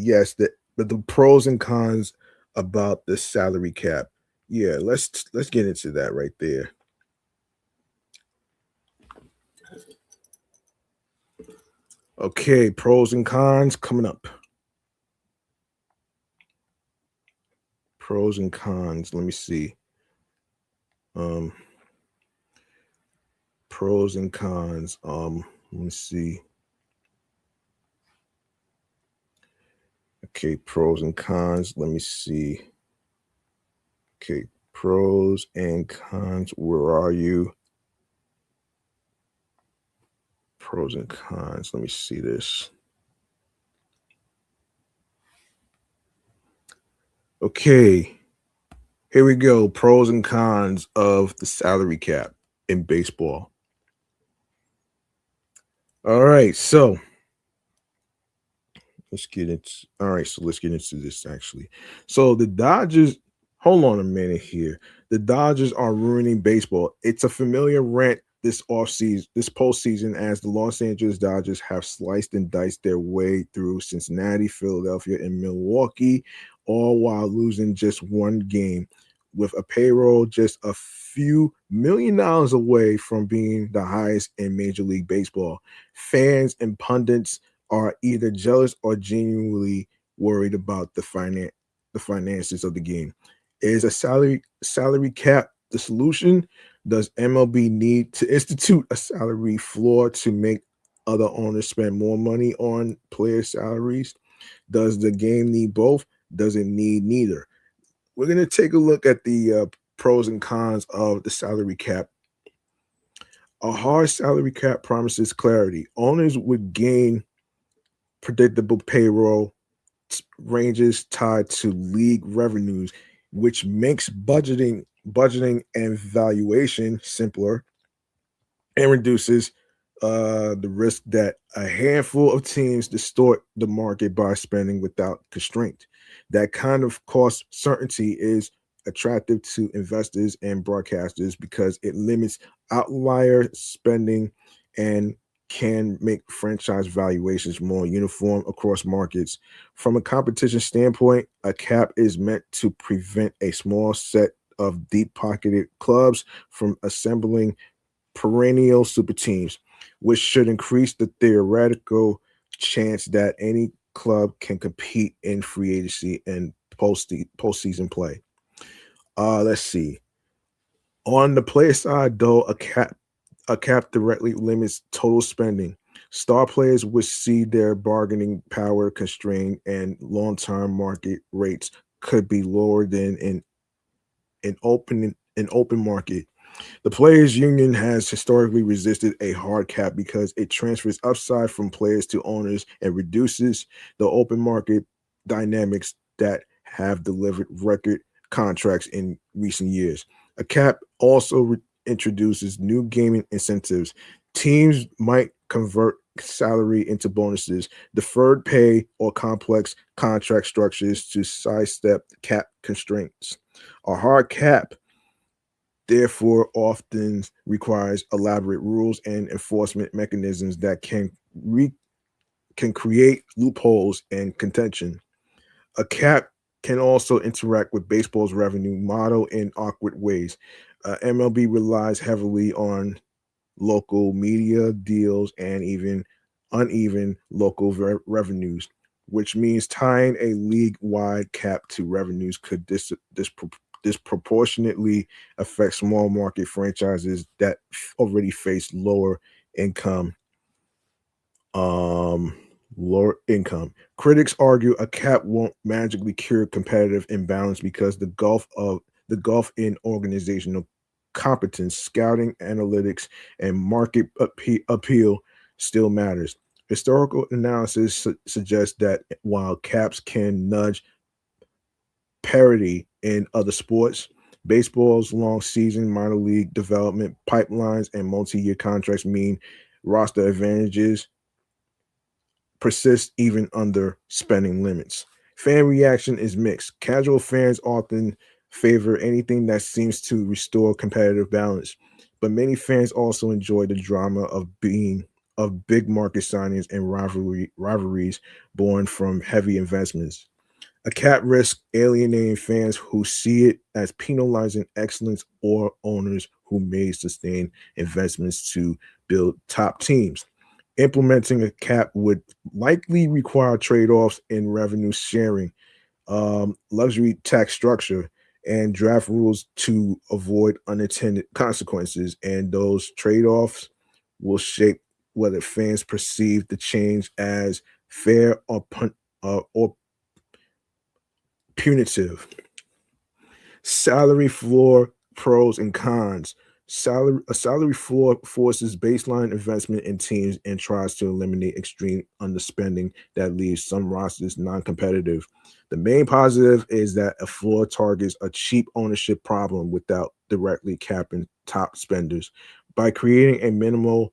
S1: Yes, the pros and cons about the salary cap. Yeah, let's get into that right there. Okay, pros and cons coming up. Pros and cons. Let me see. Pros and cons. Let me see. Okay, pros and cons. Let me see. Okay, pros and cons. Where are you? Pros and cons. Let me see this. Okay, here we go. Pros and cons of the salary cap in baseball. All right, so let's get into this actually. So the Dodgers, hold on a minute here. The Dodgers are ruining baseball. It's a familiar rant this postseason, as the Los Angeles Dodgers have sliced and diced their way through Cincinnati, Philadelphia, and Milwaukee, all while losing just one game, with a payroll just a few $1,000,000 away from being the highest in Major League Baseball. Fans and pundits are either jealous or genuinely worried about the finances of the game. Is a salary cap the solution? Does MLB need to institute a salary floor to make other owners spend more money on player salaries? Does the game need both? Does it need neither? We're going to take a look at the pros and cons of the salary cap. A hard salary cap promises clarity. Owners would gain predictable payroll ranges tied to league revenues, which makes budgeting and valuation simpler and reduces the risk that a handful of teams distort the market by spending without constraint. That kind of cost certainty is attractive to investors and broadcasters because it limits outlier spending and can make franchise valuations more uniform across markets. From a competition standpoint, a cap is meant to prevent a small set of deep-pocketed clubs from assembling perennial super teams, which should increase the theoretical chance that any club can compete in free agency and postseason play. Let's see. On the player side, though, a cap directly limits total spending. Star players would see their bargaining power constrained, and long-term market rates could be lower than in an open market. The players' union has historically resisted a hard cap because it transfers upside from players to owners and reduces the open market dynamics that have delivered record contracts in recent years. A cap also introduces new gaming incentives. Teams might convert salary into bonuses, deferred pay, or complex contract structures to sidestep cap constraints. A hard cap, therefore, often requires elaborate rules and enforcement mechanisms that can create loopholes and contention. A cap can also interact with baseball's revenue model in awkward ways. MLB relies heavily on local media deals and even uneven local revenues, which means tying a league-wide cap to revenues could disproportionately affect small market franchises that already face income lower income. Critics argue a cap won't magically cure competitive imbalance because the gulf in organizational competence, scouting, analytics, and market appeal still matters. Historical analysis suggests that while caps can nudge parity in other sports, baseball's long season, minor league development pipelines, and multi-year contracts mean roster advantages persist even under spending limits. Fan reaction is mixed. Casual fans often favor anything that seems to restore competitive balance, but many fans also enjoy the drama of big market signings and rivalries born from heavy investments. A cap risk alienating fans who see it as penalizing excellence or owners who made sustained investments to build top teams. Implementing a cap would likely require trade-offs in revenue sharing, luxury tax structure, and draft rules to avoid unintended consequences. And those trade-offs will shape whether fans perceive the change as fair or punitive. Salary floor pros and cons. A salary floor forces baseline investment in teams and tries to eliminate extreme underspending that leaves some rosters non-competitive. The main positive is that a floor targets a cheap ownership problem without directly capping top spenders. By creating a minimum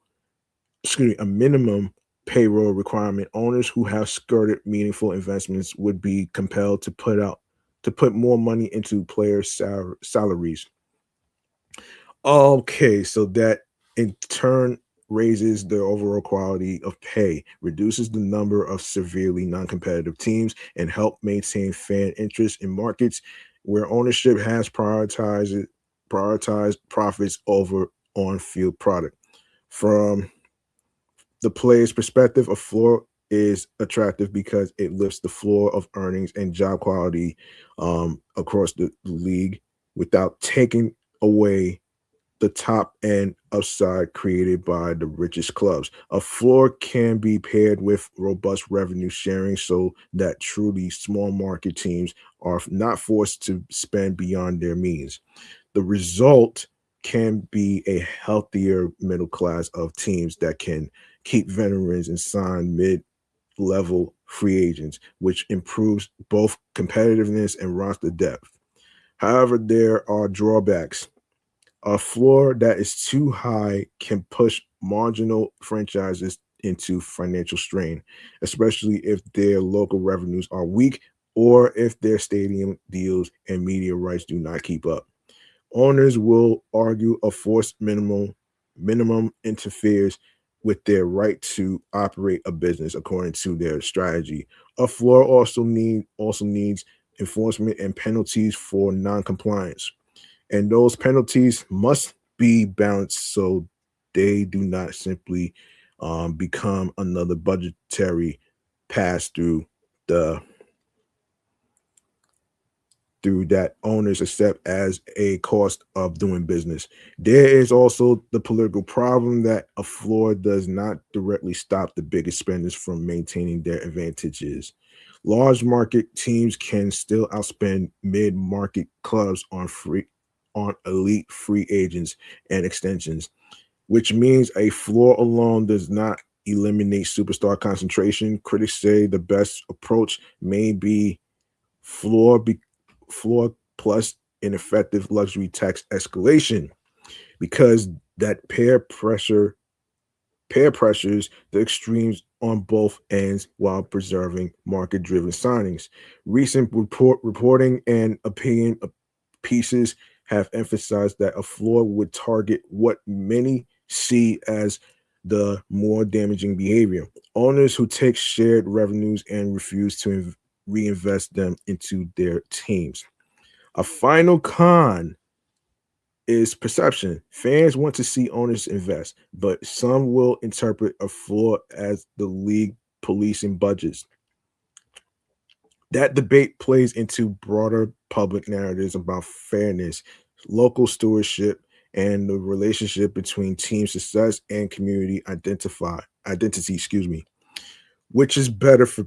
S1: payroll requirement, owners who have skirted meaningful investments would be compelled to put more money into players' salaries. Okay, so that in turn raises the overall quality of pay, reduces the number of severely non-competitive teams, and help maintain fan interest in markets where ownership has prioritized profits over on-field product. From the player's perspective, a floor is attractive because it lifts the floor of earnings and job quality across the league without taking away the top end upside created by the richest clubs. A floor can be paired with robust revenue sharing so that truly small market teams are not forced to spend beyond their means. The result can be a healthier middle class of teams that can keep veterans and sign mid-level free agents, which improves both competitiveness and roster depth. However, there are drawbacks. A floor that is too high can push marginal franchises into financial strain, especially if their local revenues are weak or if their stadium deals and media rights do not keep up. Owners will argue a forced minimum interferes with their right to operate a business according to their strategy. A floor also needs enforcement and penalties for non-compliance, and those penalties must be balanced so they do not simply become another budgetary pass through that owners accept as a cost of doing business. There is also the political problem that a floor does not directly stop the biggest spenders from maintaining their advantages. Large market teams can still outspend mid-market clubs on elite free agents and extensions, which means a floor alone does not eliminate superstar concentration. Critics say the best approach may be floor plus ineffective luxury tax escalation, because that pair pressures the extremes on both ends while preserving market-driven signings. Recent reporting and opinion pieces have emphasized that a floor would target what many see as the more damaging behavior: owners who take shared revenues and refuse to reinvest them into their teams. A final con is perception. Fans want to see owners invest, but some will interpret a floor as the league policing budgets. That debate plays into broader public narratives about fairness, local stewardship, and the relationship between team success and community identity. Excuse me. Which is better for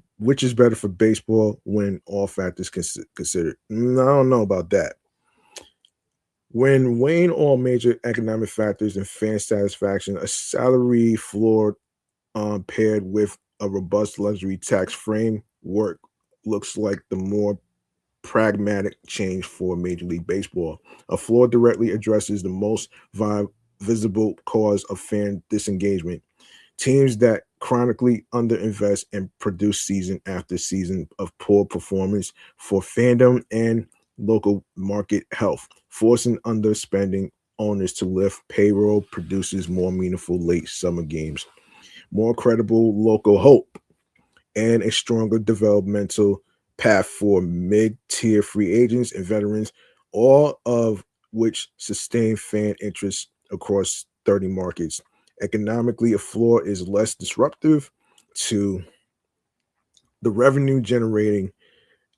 S1: baseball when all factors considered? I don't know about that. When weighing all major economic factors and fan satisfaction, a salary floor paired with a robust luxury tax framework looks like the more pragmatic change for Major League Baseball. A floor directly addresses the most visible cause of fan disengagement: teams that chronically underinvest and produce season after season of poor performance for fandom and local market health. Forcing underspending owners to lift payroll produces more meaningful late summer games, more credible local hope, and a stronger developmental path for mid-tier free agents and veterans, all of which sustain fan interest across 30 markets. Economically, a floor is less disruptive to the revenue generating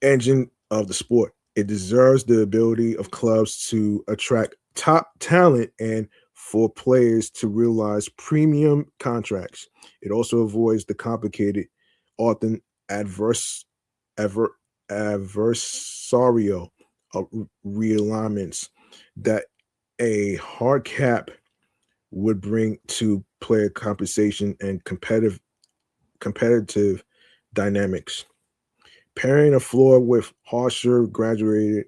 S1: engine of the sport. It deserves the ability of clubs to attract top talent and for players to realize premium contracts. It also avoids the complicated, often adverse adver, adversarial realignments that a hard cap would bring to player compensation and competitive dynamics. Pairing a floor with harsher graduated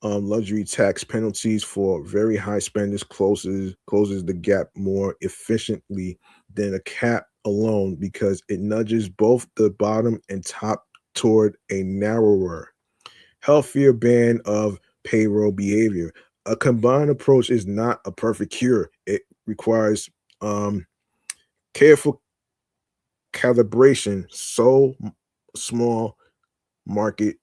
S1: luxury tax penalties for very high spenders closes the gap more efficiently than a cap alone, because it nudges both the bottom and top toward a narrower, healthier band of payroll behavior. A combined approach is not a perfect cure. It requires careful calibration. So small market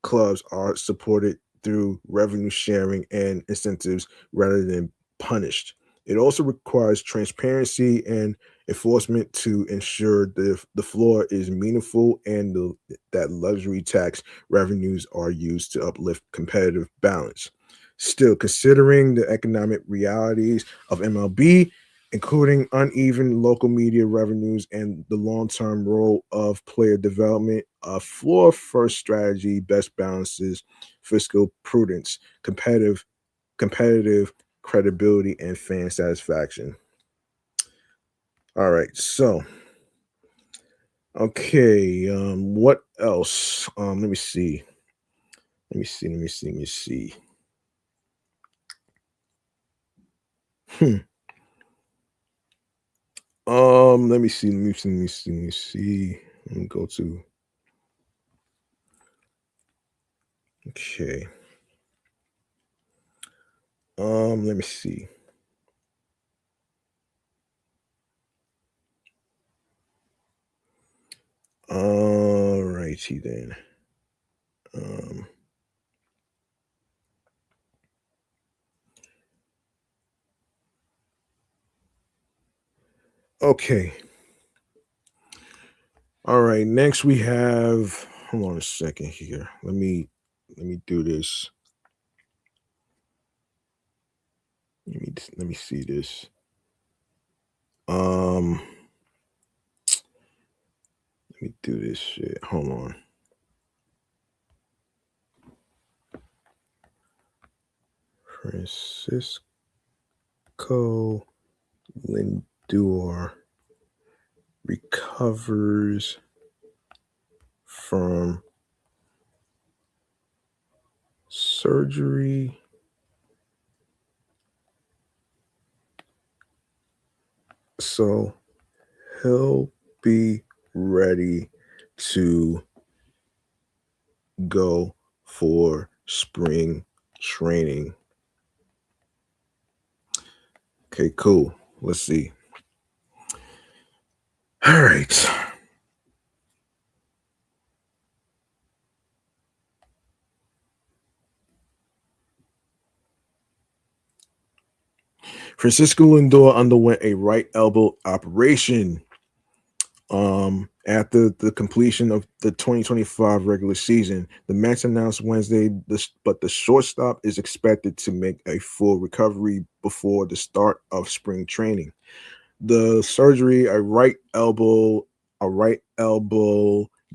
S1: clubs are supported through revenue sharing and incentives rather than punished. It also requires transparency and enforcement to ensure the floor is meaningful and that luxury tax revenues are used to uplift competitive balance. Still, considering the economic realities of MLB, including uneven local media revenues and the long-term role of player development, a floor-first strategy best balances fiscal prudence, competitive credibility, and fan satisfaction. All right, so okay, what else? Let me see. Let me see. Hmm. Let me see. Let me see. Let me go to. Okay. Let me see. All righty then. Um. Okay. All right. Next we have. Hold on a second here. Let me do this. Let me see this. Let me do this shit. Hold on. Francisco Lindor recovers from surgery. So he'll be ready to go for spring training. Okay, cool. Let's see. All right. Francisco Lindor underwent a right elbow operation after the completion of the 2025 regular season. The Mets announced Wednesday, but the shortstop is expected to make a full recovery before the start of spring training. The surgery, a right elbow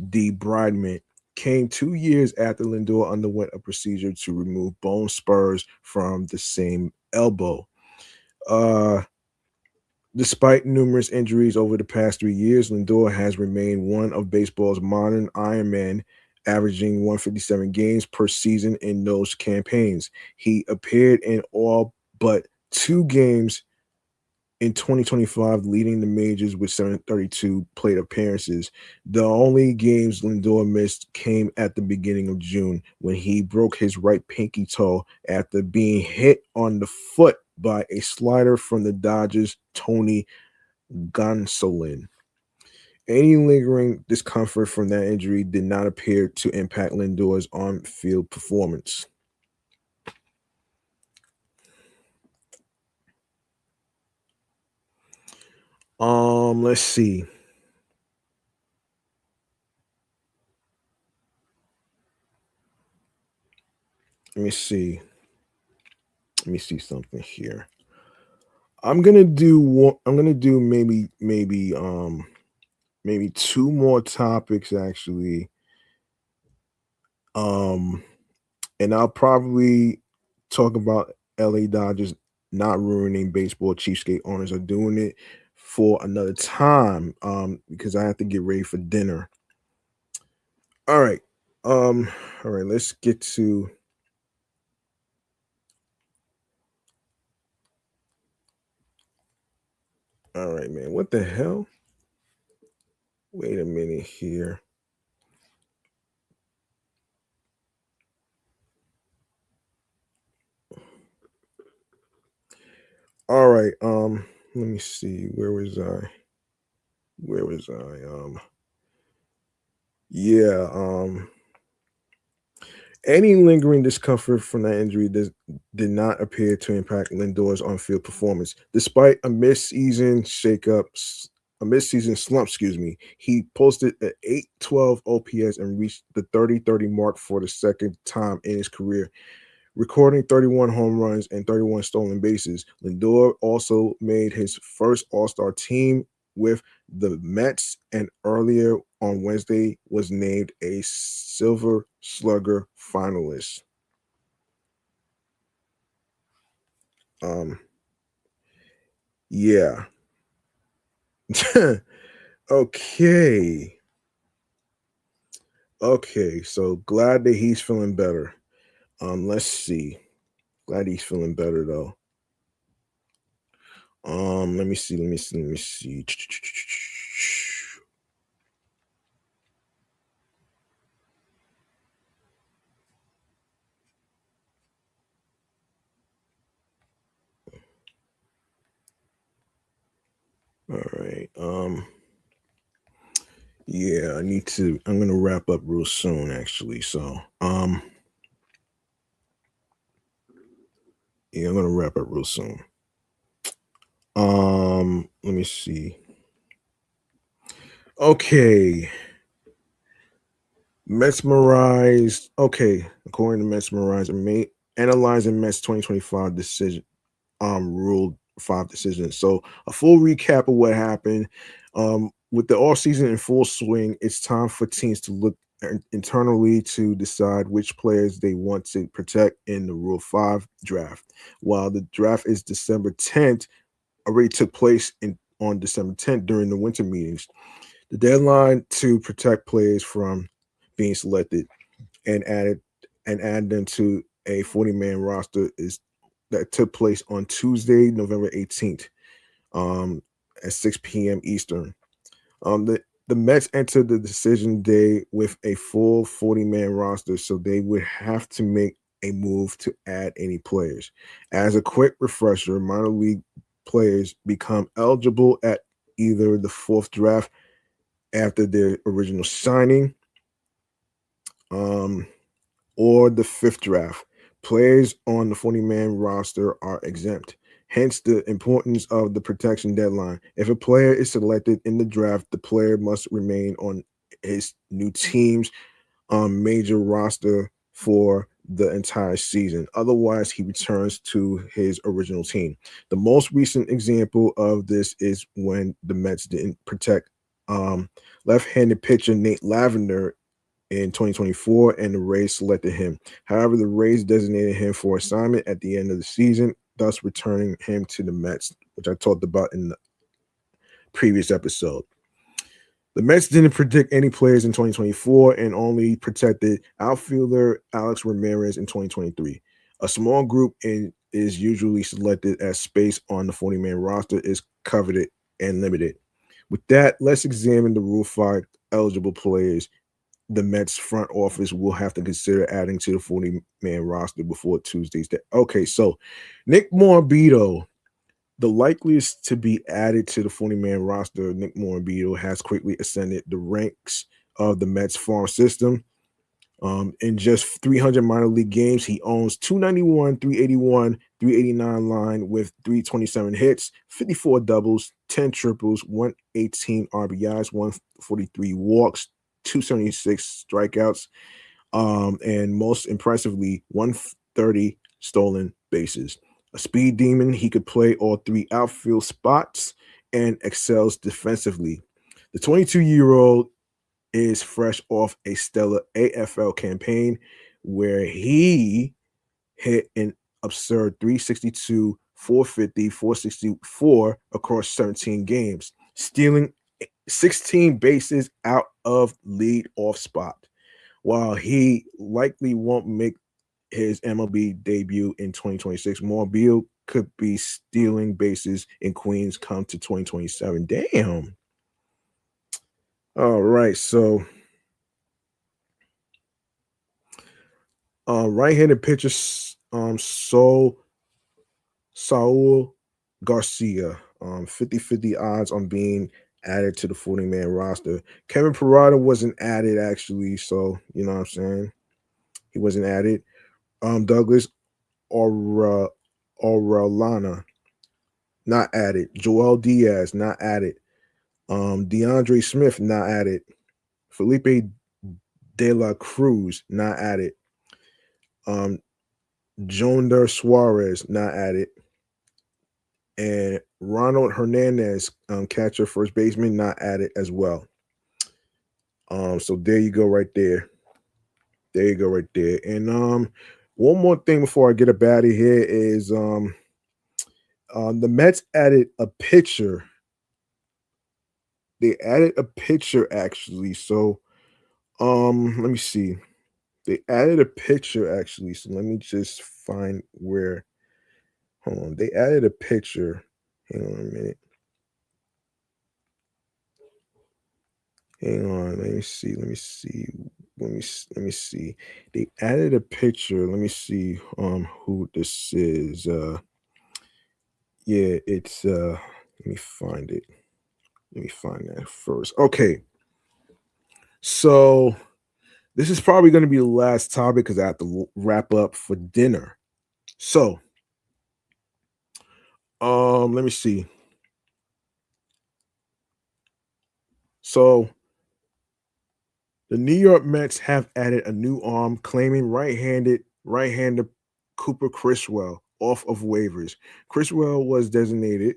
S1: debridement, came 2 years after Lindor underwent a procedure to remove bone spurs from the same elbow. Despite numerous injuries over the past 3 years, Lindor has remained one of baseball's modern Iron Men, averaging 157 games per season in those campaigns. He appeared in all but 2 games in 2025, leading the majors with 732 plate appearances. The only games Lindor missed came at the beginning of June when he broke his right pinky toe after being hit on the foot by a slider from the Dodgers' Tony Gonsolin. Any lingering discomfort from that injury did not appear to impact Lindor's on-field performance. Let's see. Let me see something here. I'm gonna do maybe 2 more topics actually. And I'll probably talk about LA Dodgers not ruining baseball. Cheapskate owners are doing it for another time because I have to get ready for dinner. All right. Let's get to all right, man. What the hell? Wait a minute here. All right. Let me see. Where was I? Yeah. Any lingering discomfort from that injury did not appear to impact Lindor's on-field performance. Despite a mid-season slump, he posted an 812 OPS and reached the 30-30 mark for the second time in his career, recording 31 home runs and 31 stolen bases. Lindor also made his first All-Star team with the Mets, and earlier on Wednesday was named a Silver Slugger finalist. Yeah. Okay. Okay, so glad that he's feeling better. Let's see. Glad he's feeling better though. Let me see. All right. Yeah, I'm gonna wrap up real soon actually. So yeah, I'm gonna wrap up real soon. Let me see. Okay. Mesmerized. Okay, according to Mesmerized, analyzing Mets 2025 decision ruled 5 decisions. So a full recap of what happened. With the off season in full swing, it's time for teams to look internally to decide which players they want to protect in the Rule 5 draft. While the draft is December 10th, already took place on December 10th during the winter meetings. The deadline to protect players from being selected and add them to a 40-man roster that took place on Tuesday, November 18th, at 6 p.m. Eastern. The Mets entered the decision day with a full 40-man roster, so they would have to make a move to add any players. As a quick refresher, minor league players become eligible at either the fourth draft after their original signing, or the fifth draft. Players on the 40-man roster are exempt. Hence the importance of the protection deadline. If a player is selected in the draft, the player must remain on his new team's major roster for the entire season. Otherwise, he returns to his original team. The most recent example of this is when the Mets didn't protect left-handed pitcher Nate Lavender in 2024, and the Rays selected him. However, the Rays designated him for assignment at the end of the season, thus returning him to the Mets, which I talked about in the previous episode. The Mets didn't predict any players in 2024 and only protected outfielder Alex Ramirez in 2023. A small group is usually selected as space on the 40-man roster is coveted and limited. With that, let's examine the Rule 5 eligible players the Mets front office will have to consider adding to the 40-man roster before Tuesday's day. Okay, so Nick Morabito, the likeliest to be added to the 40-man roster. Nick Morabito has quickly ascended the ranks of the Mets farm system. In just 300 minor league games, he owns 291, 381, 389 line with 327 hits, 54 doubles, 10 triples, 118 RBIs, 143 walks, 276 strikeouts, and most impressively, 130 stolen bases. A speed demon, he could play all three outfield spots and excels defensively. The 22-year-old is fresh off a stellar AFL campaign where he hit an absurd 362, 450, 464 across 17 games, stealing 16 bases out of lead-off spot. While he likely won't make his MLB debut in 2026, Morabito could be stealing bases in Queens come to 2027. Damn. All right, so right-handed pitcher Saul Garcia, 50-50 odds on being added to the 40-man roster. Kevin Parada wasn't added, actually, so you know what I'm saying? He wasn't added. Douglas Orellana, not added. Joel Diaz, not added. DeAndre Smith, not added. Felipe De La Cruz, not added. Jonder Suarez, not added. And Ronald Hernandez, catcher, first baseman, not added as well. So there you go right there. There you go right there. And one more thing before I get up out of here is the Mets added a pitcher. They added a pitcher, actually. So let me see. They added a pitcher, actually. So let me just find where. Hold on. They added a pitcher. Hang on a minute. Hang on. Let me see. Let me see. They added a pitcher. Let me see who this is. Yeah, it's let me find it. Let me find that first. Okay. So this is probably going to be the last topic because I have to wrap up for dinner. So let me see. So the New York Mets have added a new arm, claiming right-hander Cooper Criswell off of waivers. Criswell was designated.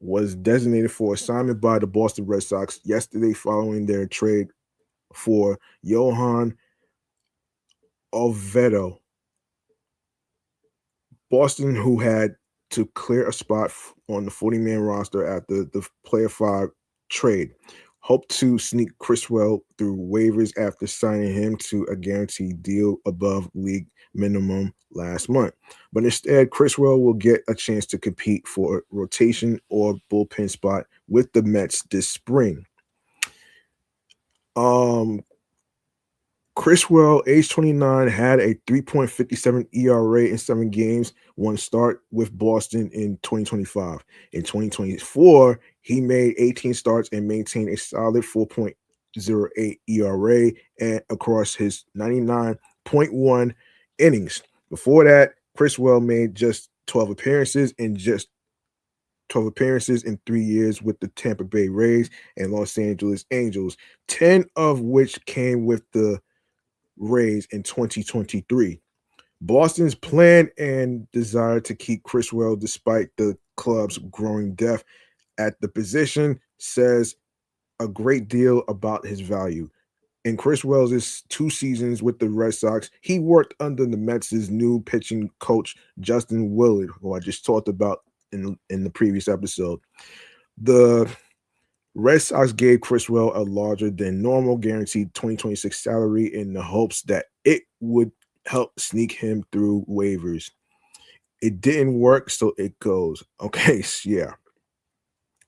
S1: Was designated for assignment by the Boston Red Sox yesterday following their trade for Johan Oviedo. Boston, who had to clear a spot on the 40-man roster after the player 5 trade. Hope to sneak Criswell through waivers after signing him to a guaranteed deal above league minimum last month. But instead, Criswell will get a chance to compete for a rotation or bullpen spot with the Mets this spring. Criswell, age 29, had a 3.57 ERA in 7 games, one start with Boston in 2025. In 2024, he made 18 starts and maintained a solid 4.08 ERA and across his 99.1 innings. Before that, Criswell made just 12 appearances in 3 years with the Tampa Bay Rays and Los Angeles Angels, 10 of which came with the Rays in 2023. Boston's plan and desire to keep Criswell despite the club's growing depth at the position says a great deal about his value. In Criswell's 2 seasons with the Red Sox, he worked under the Mets' new pitching coach, Justin Willard, who I just talked about in the previous episode. The Red Sox gave Criswell a larger than normal guaranteed 2026 salary in the hopes that it would help sneak him through waivers. It didn't work, so it goes. Okay, so yeah.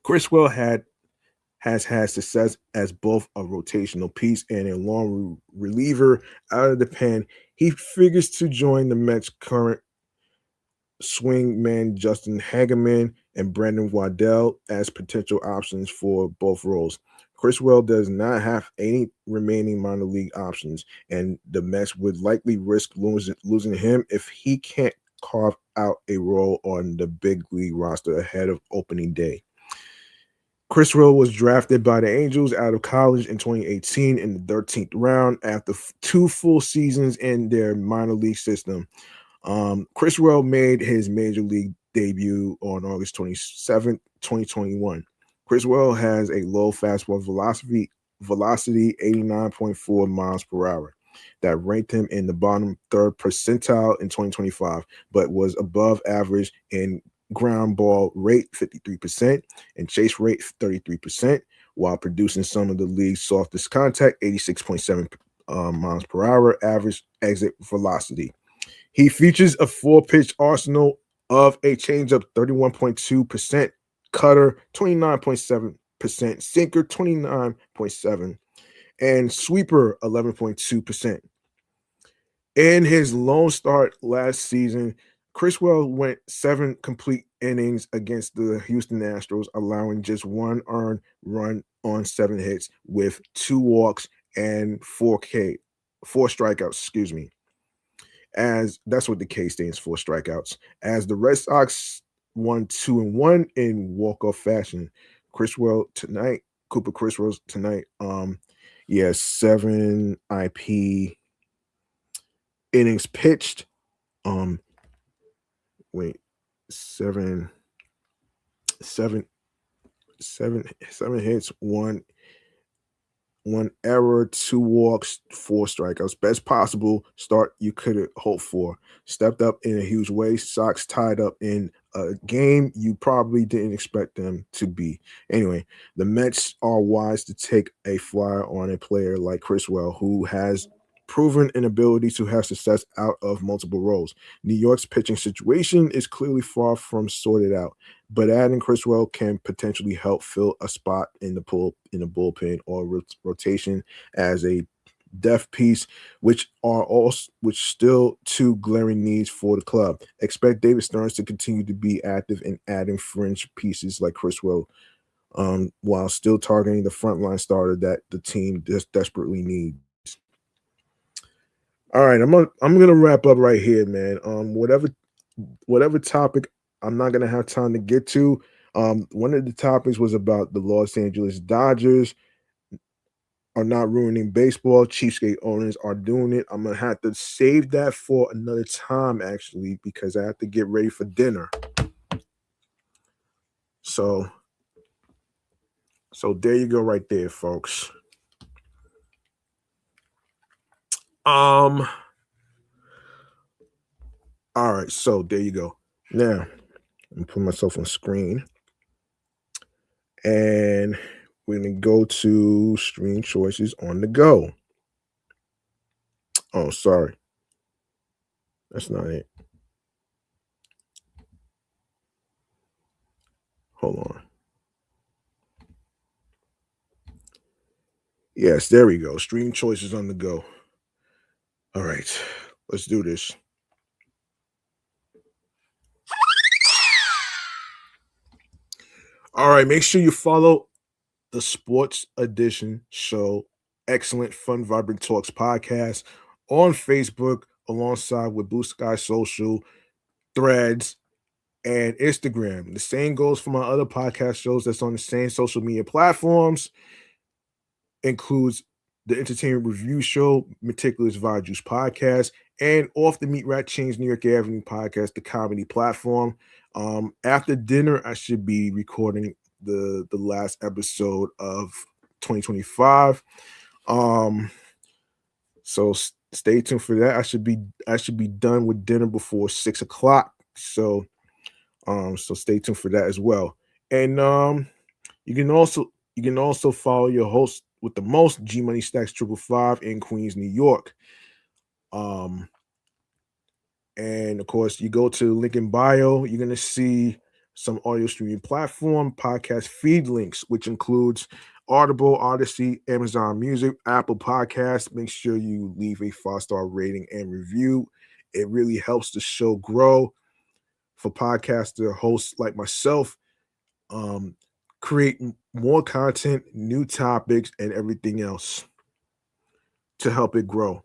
S1: Criswell has had success as both a rotational piece and a long reliever out of the pen. He figures to join the Mets' current swingman Justin Hageman and Brandon Waddell as potential options for both roles. Criswell does not have any remaining minor league options, and the Mets would likely risk losing him if he can't carve out a role on the big league roster ahead of opening day. Criswell was drafted by the Angels out of college in 2018 in the 13th round after 2 full seasons in their minor league system. Criswell made his major league debut on August 27, 2021. Criswell has a low fastball velocity 89.4 miles per hour. That ranked him in the bottom third percentile in 2025, but was above average in ground ball rate 53% and chase rate 33%, while producing some of the league's softest contact 86.7 miles per hour average exit velocity. He features a 4-pitch arsenal of a changeup 31.2%, cutter 29.7%, sinker 29.7%, and sweeper 11.2%. In his lone start last season, Criswell went 7 complete innings against the Houston Astros, allowing just 1 earned run on 7 hits with 2 walks and 4 strikeouts, as that's what the K stands for, strikeouts. As the Red Sox won 2-1 in walk-off fashion. Cooper Criswell's tonight, 7 IP innings pitched. Seven hits, one error, 2 walks, 4 strikeouts. Best possible start you could hope for. Stepped up in a huge way. Sox tied up in a game you probably didn't expect them to be. Anyway, the Mets are wise to take a flyer on a player like Criswell, who has proven an ability to have success out of multiple roles. New York's pitching situation is clearly far from sorted out, but adding Criswell can potentially help fill a spot in the bullpen or rotation as a depth piece, which still 2 glaring needs for the club. Expect David Stearns to continue to be active in adding fringe pieces like Criswell, while still targeting the frontline starter that the team desperately needs. All right, I'm gonna wrap up right here, man. Whatever topic I'm not gonna have time to get to. One of the topics was about the Los Angeles Dodgers are not ruining baseball. Cheapskate owners are doing it. I'm gonna have to save that for another time, actually, because I have to get ready for dinner. So there you go, right there, folks. All right, so there you go. Now, I'm putting myself on screen. And we're going to go to stream choices on the go. Oh, sorry. That's not it. Hold on. Yes, there we go. Stream choices on the go. All right, let's do this. All right, make sure you follow the Sports Edition show, Excellent Fun Vibrant Talks podcast on Facebook alongside with Blue Sky Social, Threads, and Instagram. The same goes for my other podcast shows that's on the same social media platforms. Includes the Entertainment Review Show, Meticulous Vibe Juice Podcast, and Off the Meat Rat Chains New York Avenue Podcast, the comedy platform. After dinner, I should be recording the last episode of 2025. So stay tuned for that. I should be done with dinner before 6 o'clock. So stay tuned for that as well. And you can also follow your host with the most, G Money Stacks 555 in Queens, New York. And of course, you go to the link in bio, you're going to see some audio streaming platform podcast feed links, which includes Audible, Odyssey, Amazon Music, Apple Podcasts. Make sure you leave a 5-star rating and review. It really helps the show grow for podcaster hosts like myself. Create more content, new topics, and everything else to help it grow.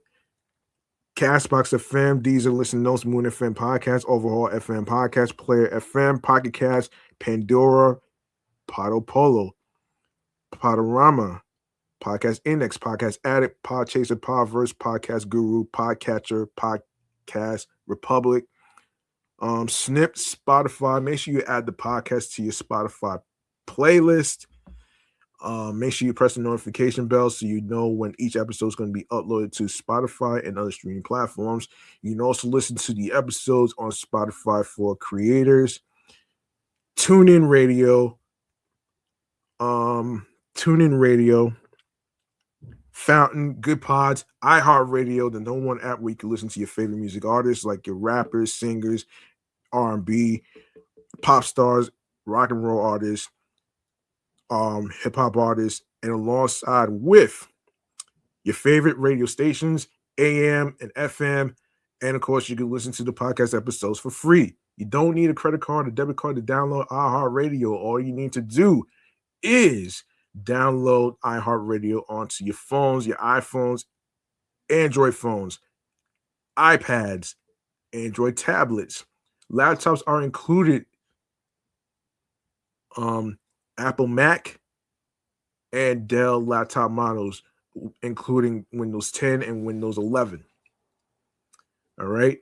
S1: Castbox FM, Deezer, Listen Notes, Moon FM Podcast, Overhaul FM Podcast, Player FM, Pocket Cast, Pandora, Podopolo, Podorama, Podcast Index, Podcast Addict, Podchaser, Podverse, Podcast Guru, Podcatcher, Podcast Republic, Snip, Spotify. Make sure you add the podcast to your Spotify playlist. Make sure you press the notification bell so you know when each episode is going to be uploaded to Spotify and other streaming platforms. You can also listen to the episodes on Spotify for creators, TuneIn Radio, Fountain, Good Pods, iHeartRadio, the #1 app where you can listen to your favorite music artists like your rappers, singers, R&B, pop stars, rock and roll artists, hip hop artists, and alongside with your favorite radio stations, AM and FM. And of course, you can listen to the podcast episodes for free. You don't need a credit card or debit card to download iHeartRadio. All you need to do is download iHeartRadio onto your phones, your iPhones, Android phones, iPads, Android tablets. Laptops are included. Apple Mac and Dell laptop models, including Windows 10 and Windows 11. All right.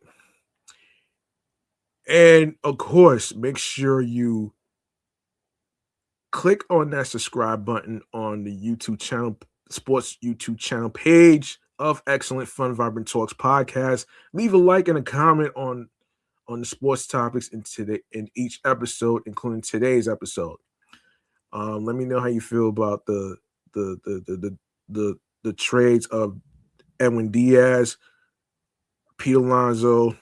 S1: And of course, make sure you click on that subscribe button on the YouTube channel, sports YouTube channel page of Excellent Fun Vibrant Talks podcast. Leave a like and a comment on the sports topics in each episode, including today's episode. Let me know how you feel about the trades of Edwin Diaz, Pete Alonso,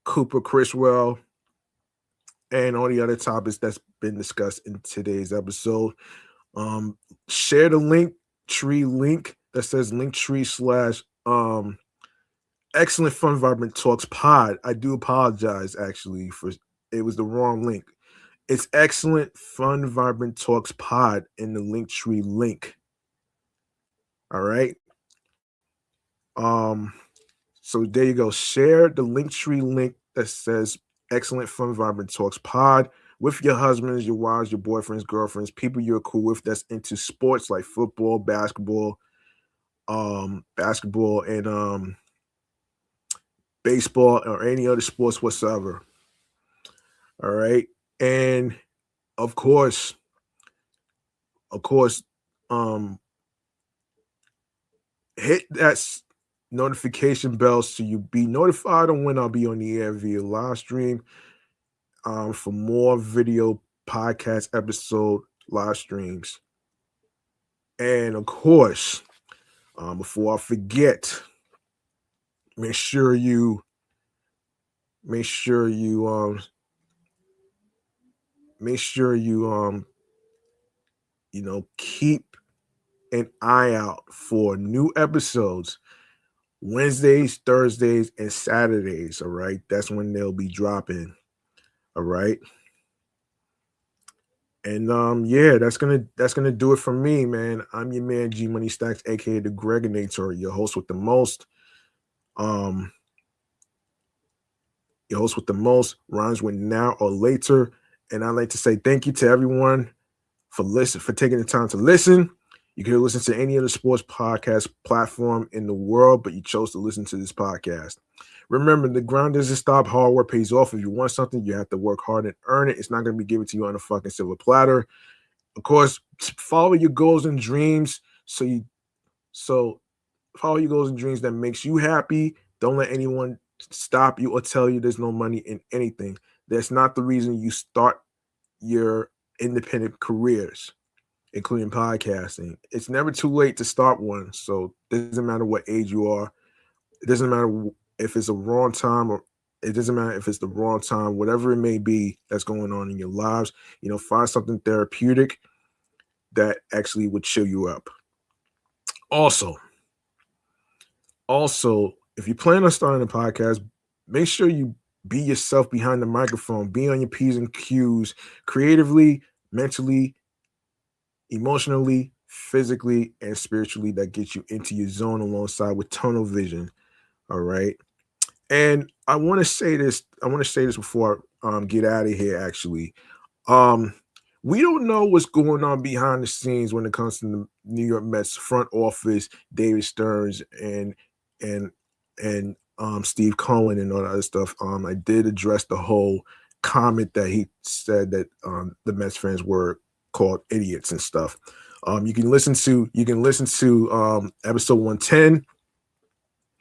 S1: Cooper Criswell, and all the other topics that's been discussed in today's episode. Share the Linktree link that says Linktree / Excellent Fun Vibrant Talks pod. I do apologize actually for it was the wrong link. It's Excellent Fun Vibrant Talks pod in the Linktree link. All right. So there you go. Share the Linktree link that says Excellent Fun Vibrant Talks pod with your husbands, your wives, your boyfriends, girlfriends, people you're cool with that's into sports like football, basketball, and baseball or any other sports whatsoever. All right. And of course, hit that notification bell so you be notified on when I'll be on the air via live stream for more video podcast episode live streams. And of course, before I forget, make sure you keep an eye out for new episodes Wednesdays, Thursdays, and Saturdays. All right, that's when they'll be dropping. All right. And yeah, that's gonna do it for me, man. I'm your man G Money Stacks, aka the Gregonator, your host with the most. Your host with the most rhymes with now or later. And I'd like to say thank you to everyone for taking the time to listen. You could listen to any other sports podcast platform in the world, but you chose to listen to this podcast. Remember, the grind doesn't stop. Hard work pays off. If you want something, you have to work hard and earn it. It's not going to be given to you on a fucking silver platter. Of course, follow your goals and dreams. So follow your goals and dreams that makes you happy. Don't let anyone stop you or tell you there's no money in anything. That's not the reason you start your independent careers, including podcasting. It's never too late to start one. So it doesn't matter what age you are. It doesn't matter if it's a wrong time or it doesn't matter if it's the wrong time, whatever it may be that's going on in your lives, find something therapeutic that actually would chill you up. Also, if you plan on starting a podcast, make sure you be yourself behind the microphone, be on your P's and Q's creatively, mentally, emotionally, physically, and spiritually, that gets you into your zone alongside with tunnel vision. All right. And I want to say this before I get out of here, actually. We don't know what's going on behind the scenes when it comes to the New York Mets front office, David Stearns and Steve Cohen and all that other stuff. I did address the whole comment that he said that the Mets fans were called idiots and stuff. You can listen to episode 110.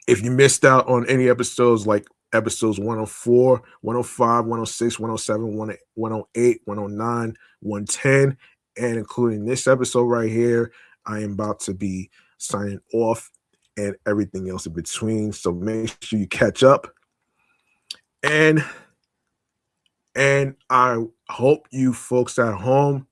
S1: If you missed out on any episodes, like episodes 104, 105, 106, 107, 108, 109, 110, and including this episode right here, I am about to be signing off and everything else in between. So make sure you catch up. And I hope you folks at home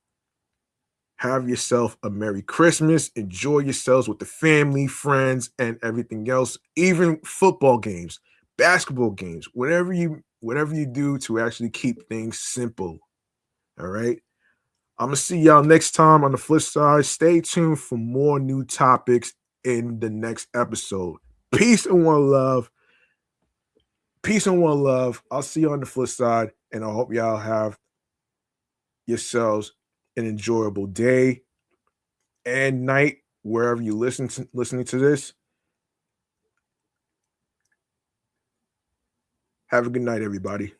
S1: have yourself a Merry Christmas. Enjoy yourselves with the family, friends, and everything else, even football games, basketball games, whatever you do to actually keep things simple. All right. I'm going to see y'all next time on the flip side. Stay tuned for more new topics in the next episode. Peace and one love. Peace and one love. I'll see you on the flip side, and I hope y'all have yourselves an enjoyable day and night wherever you listening to this. Have a good night, everybody.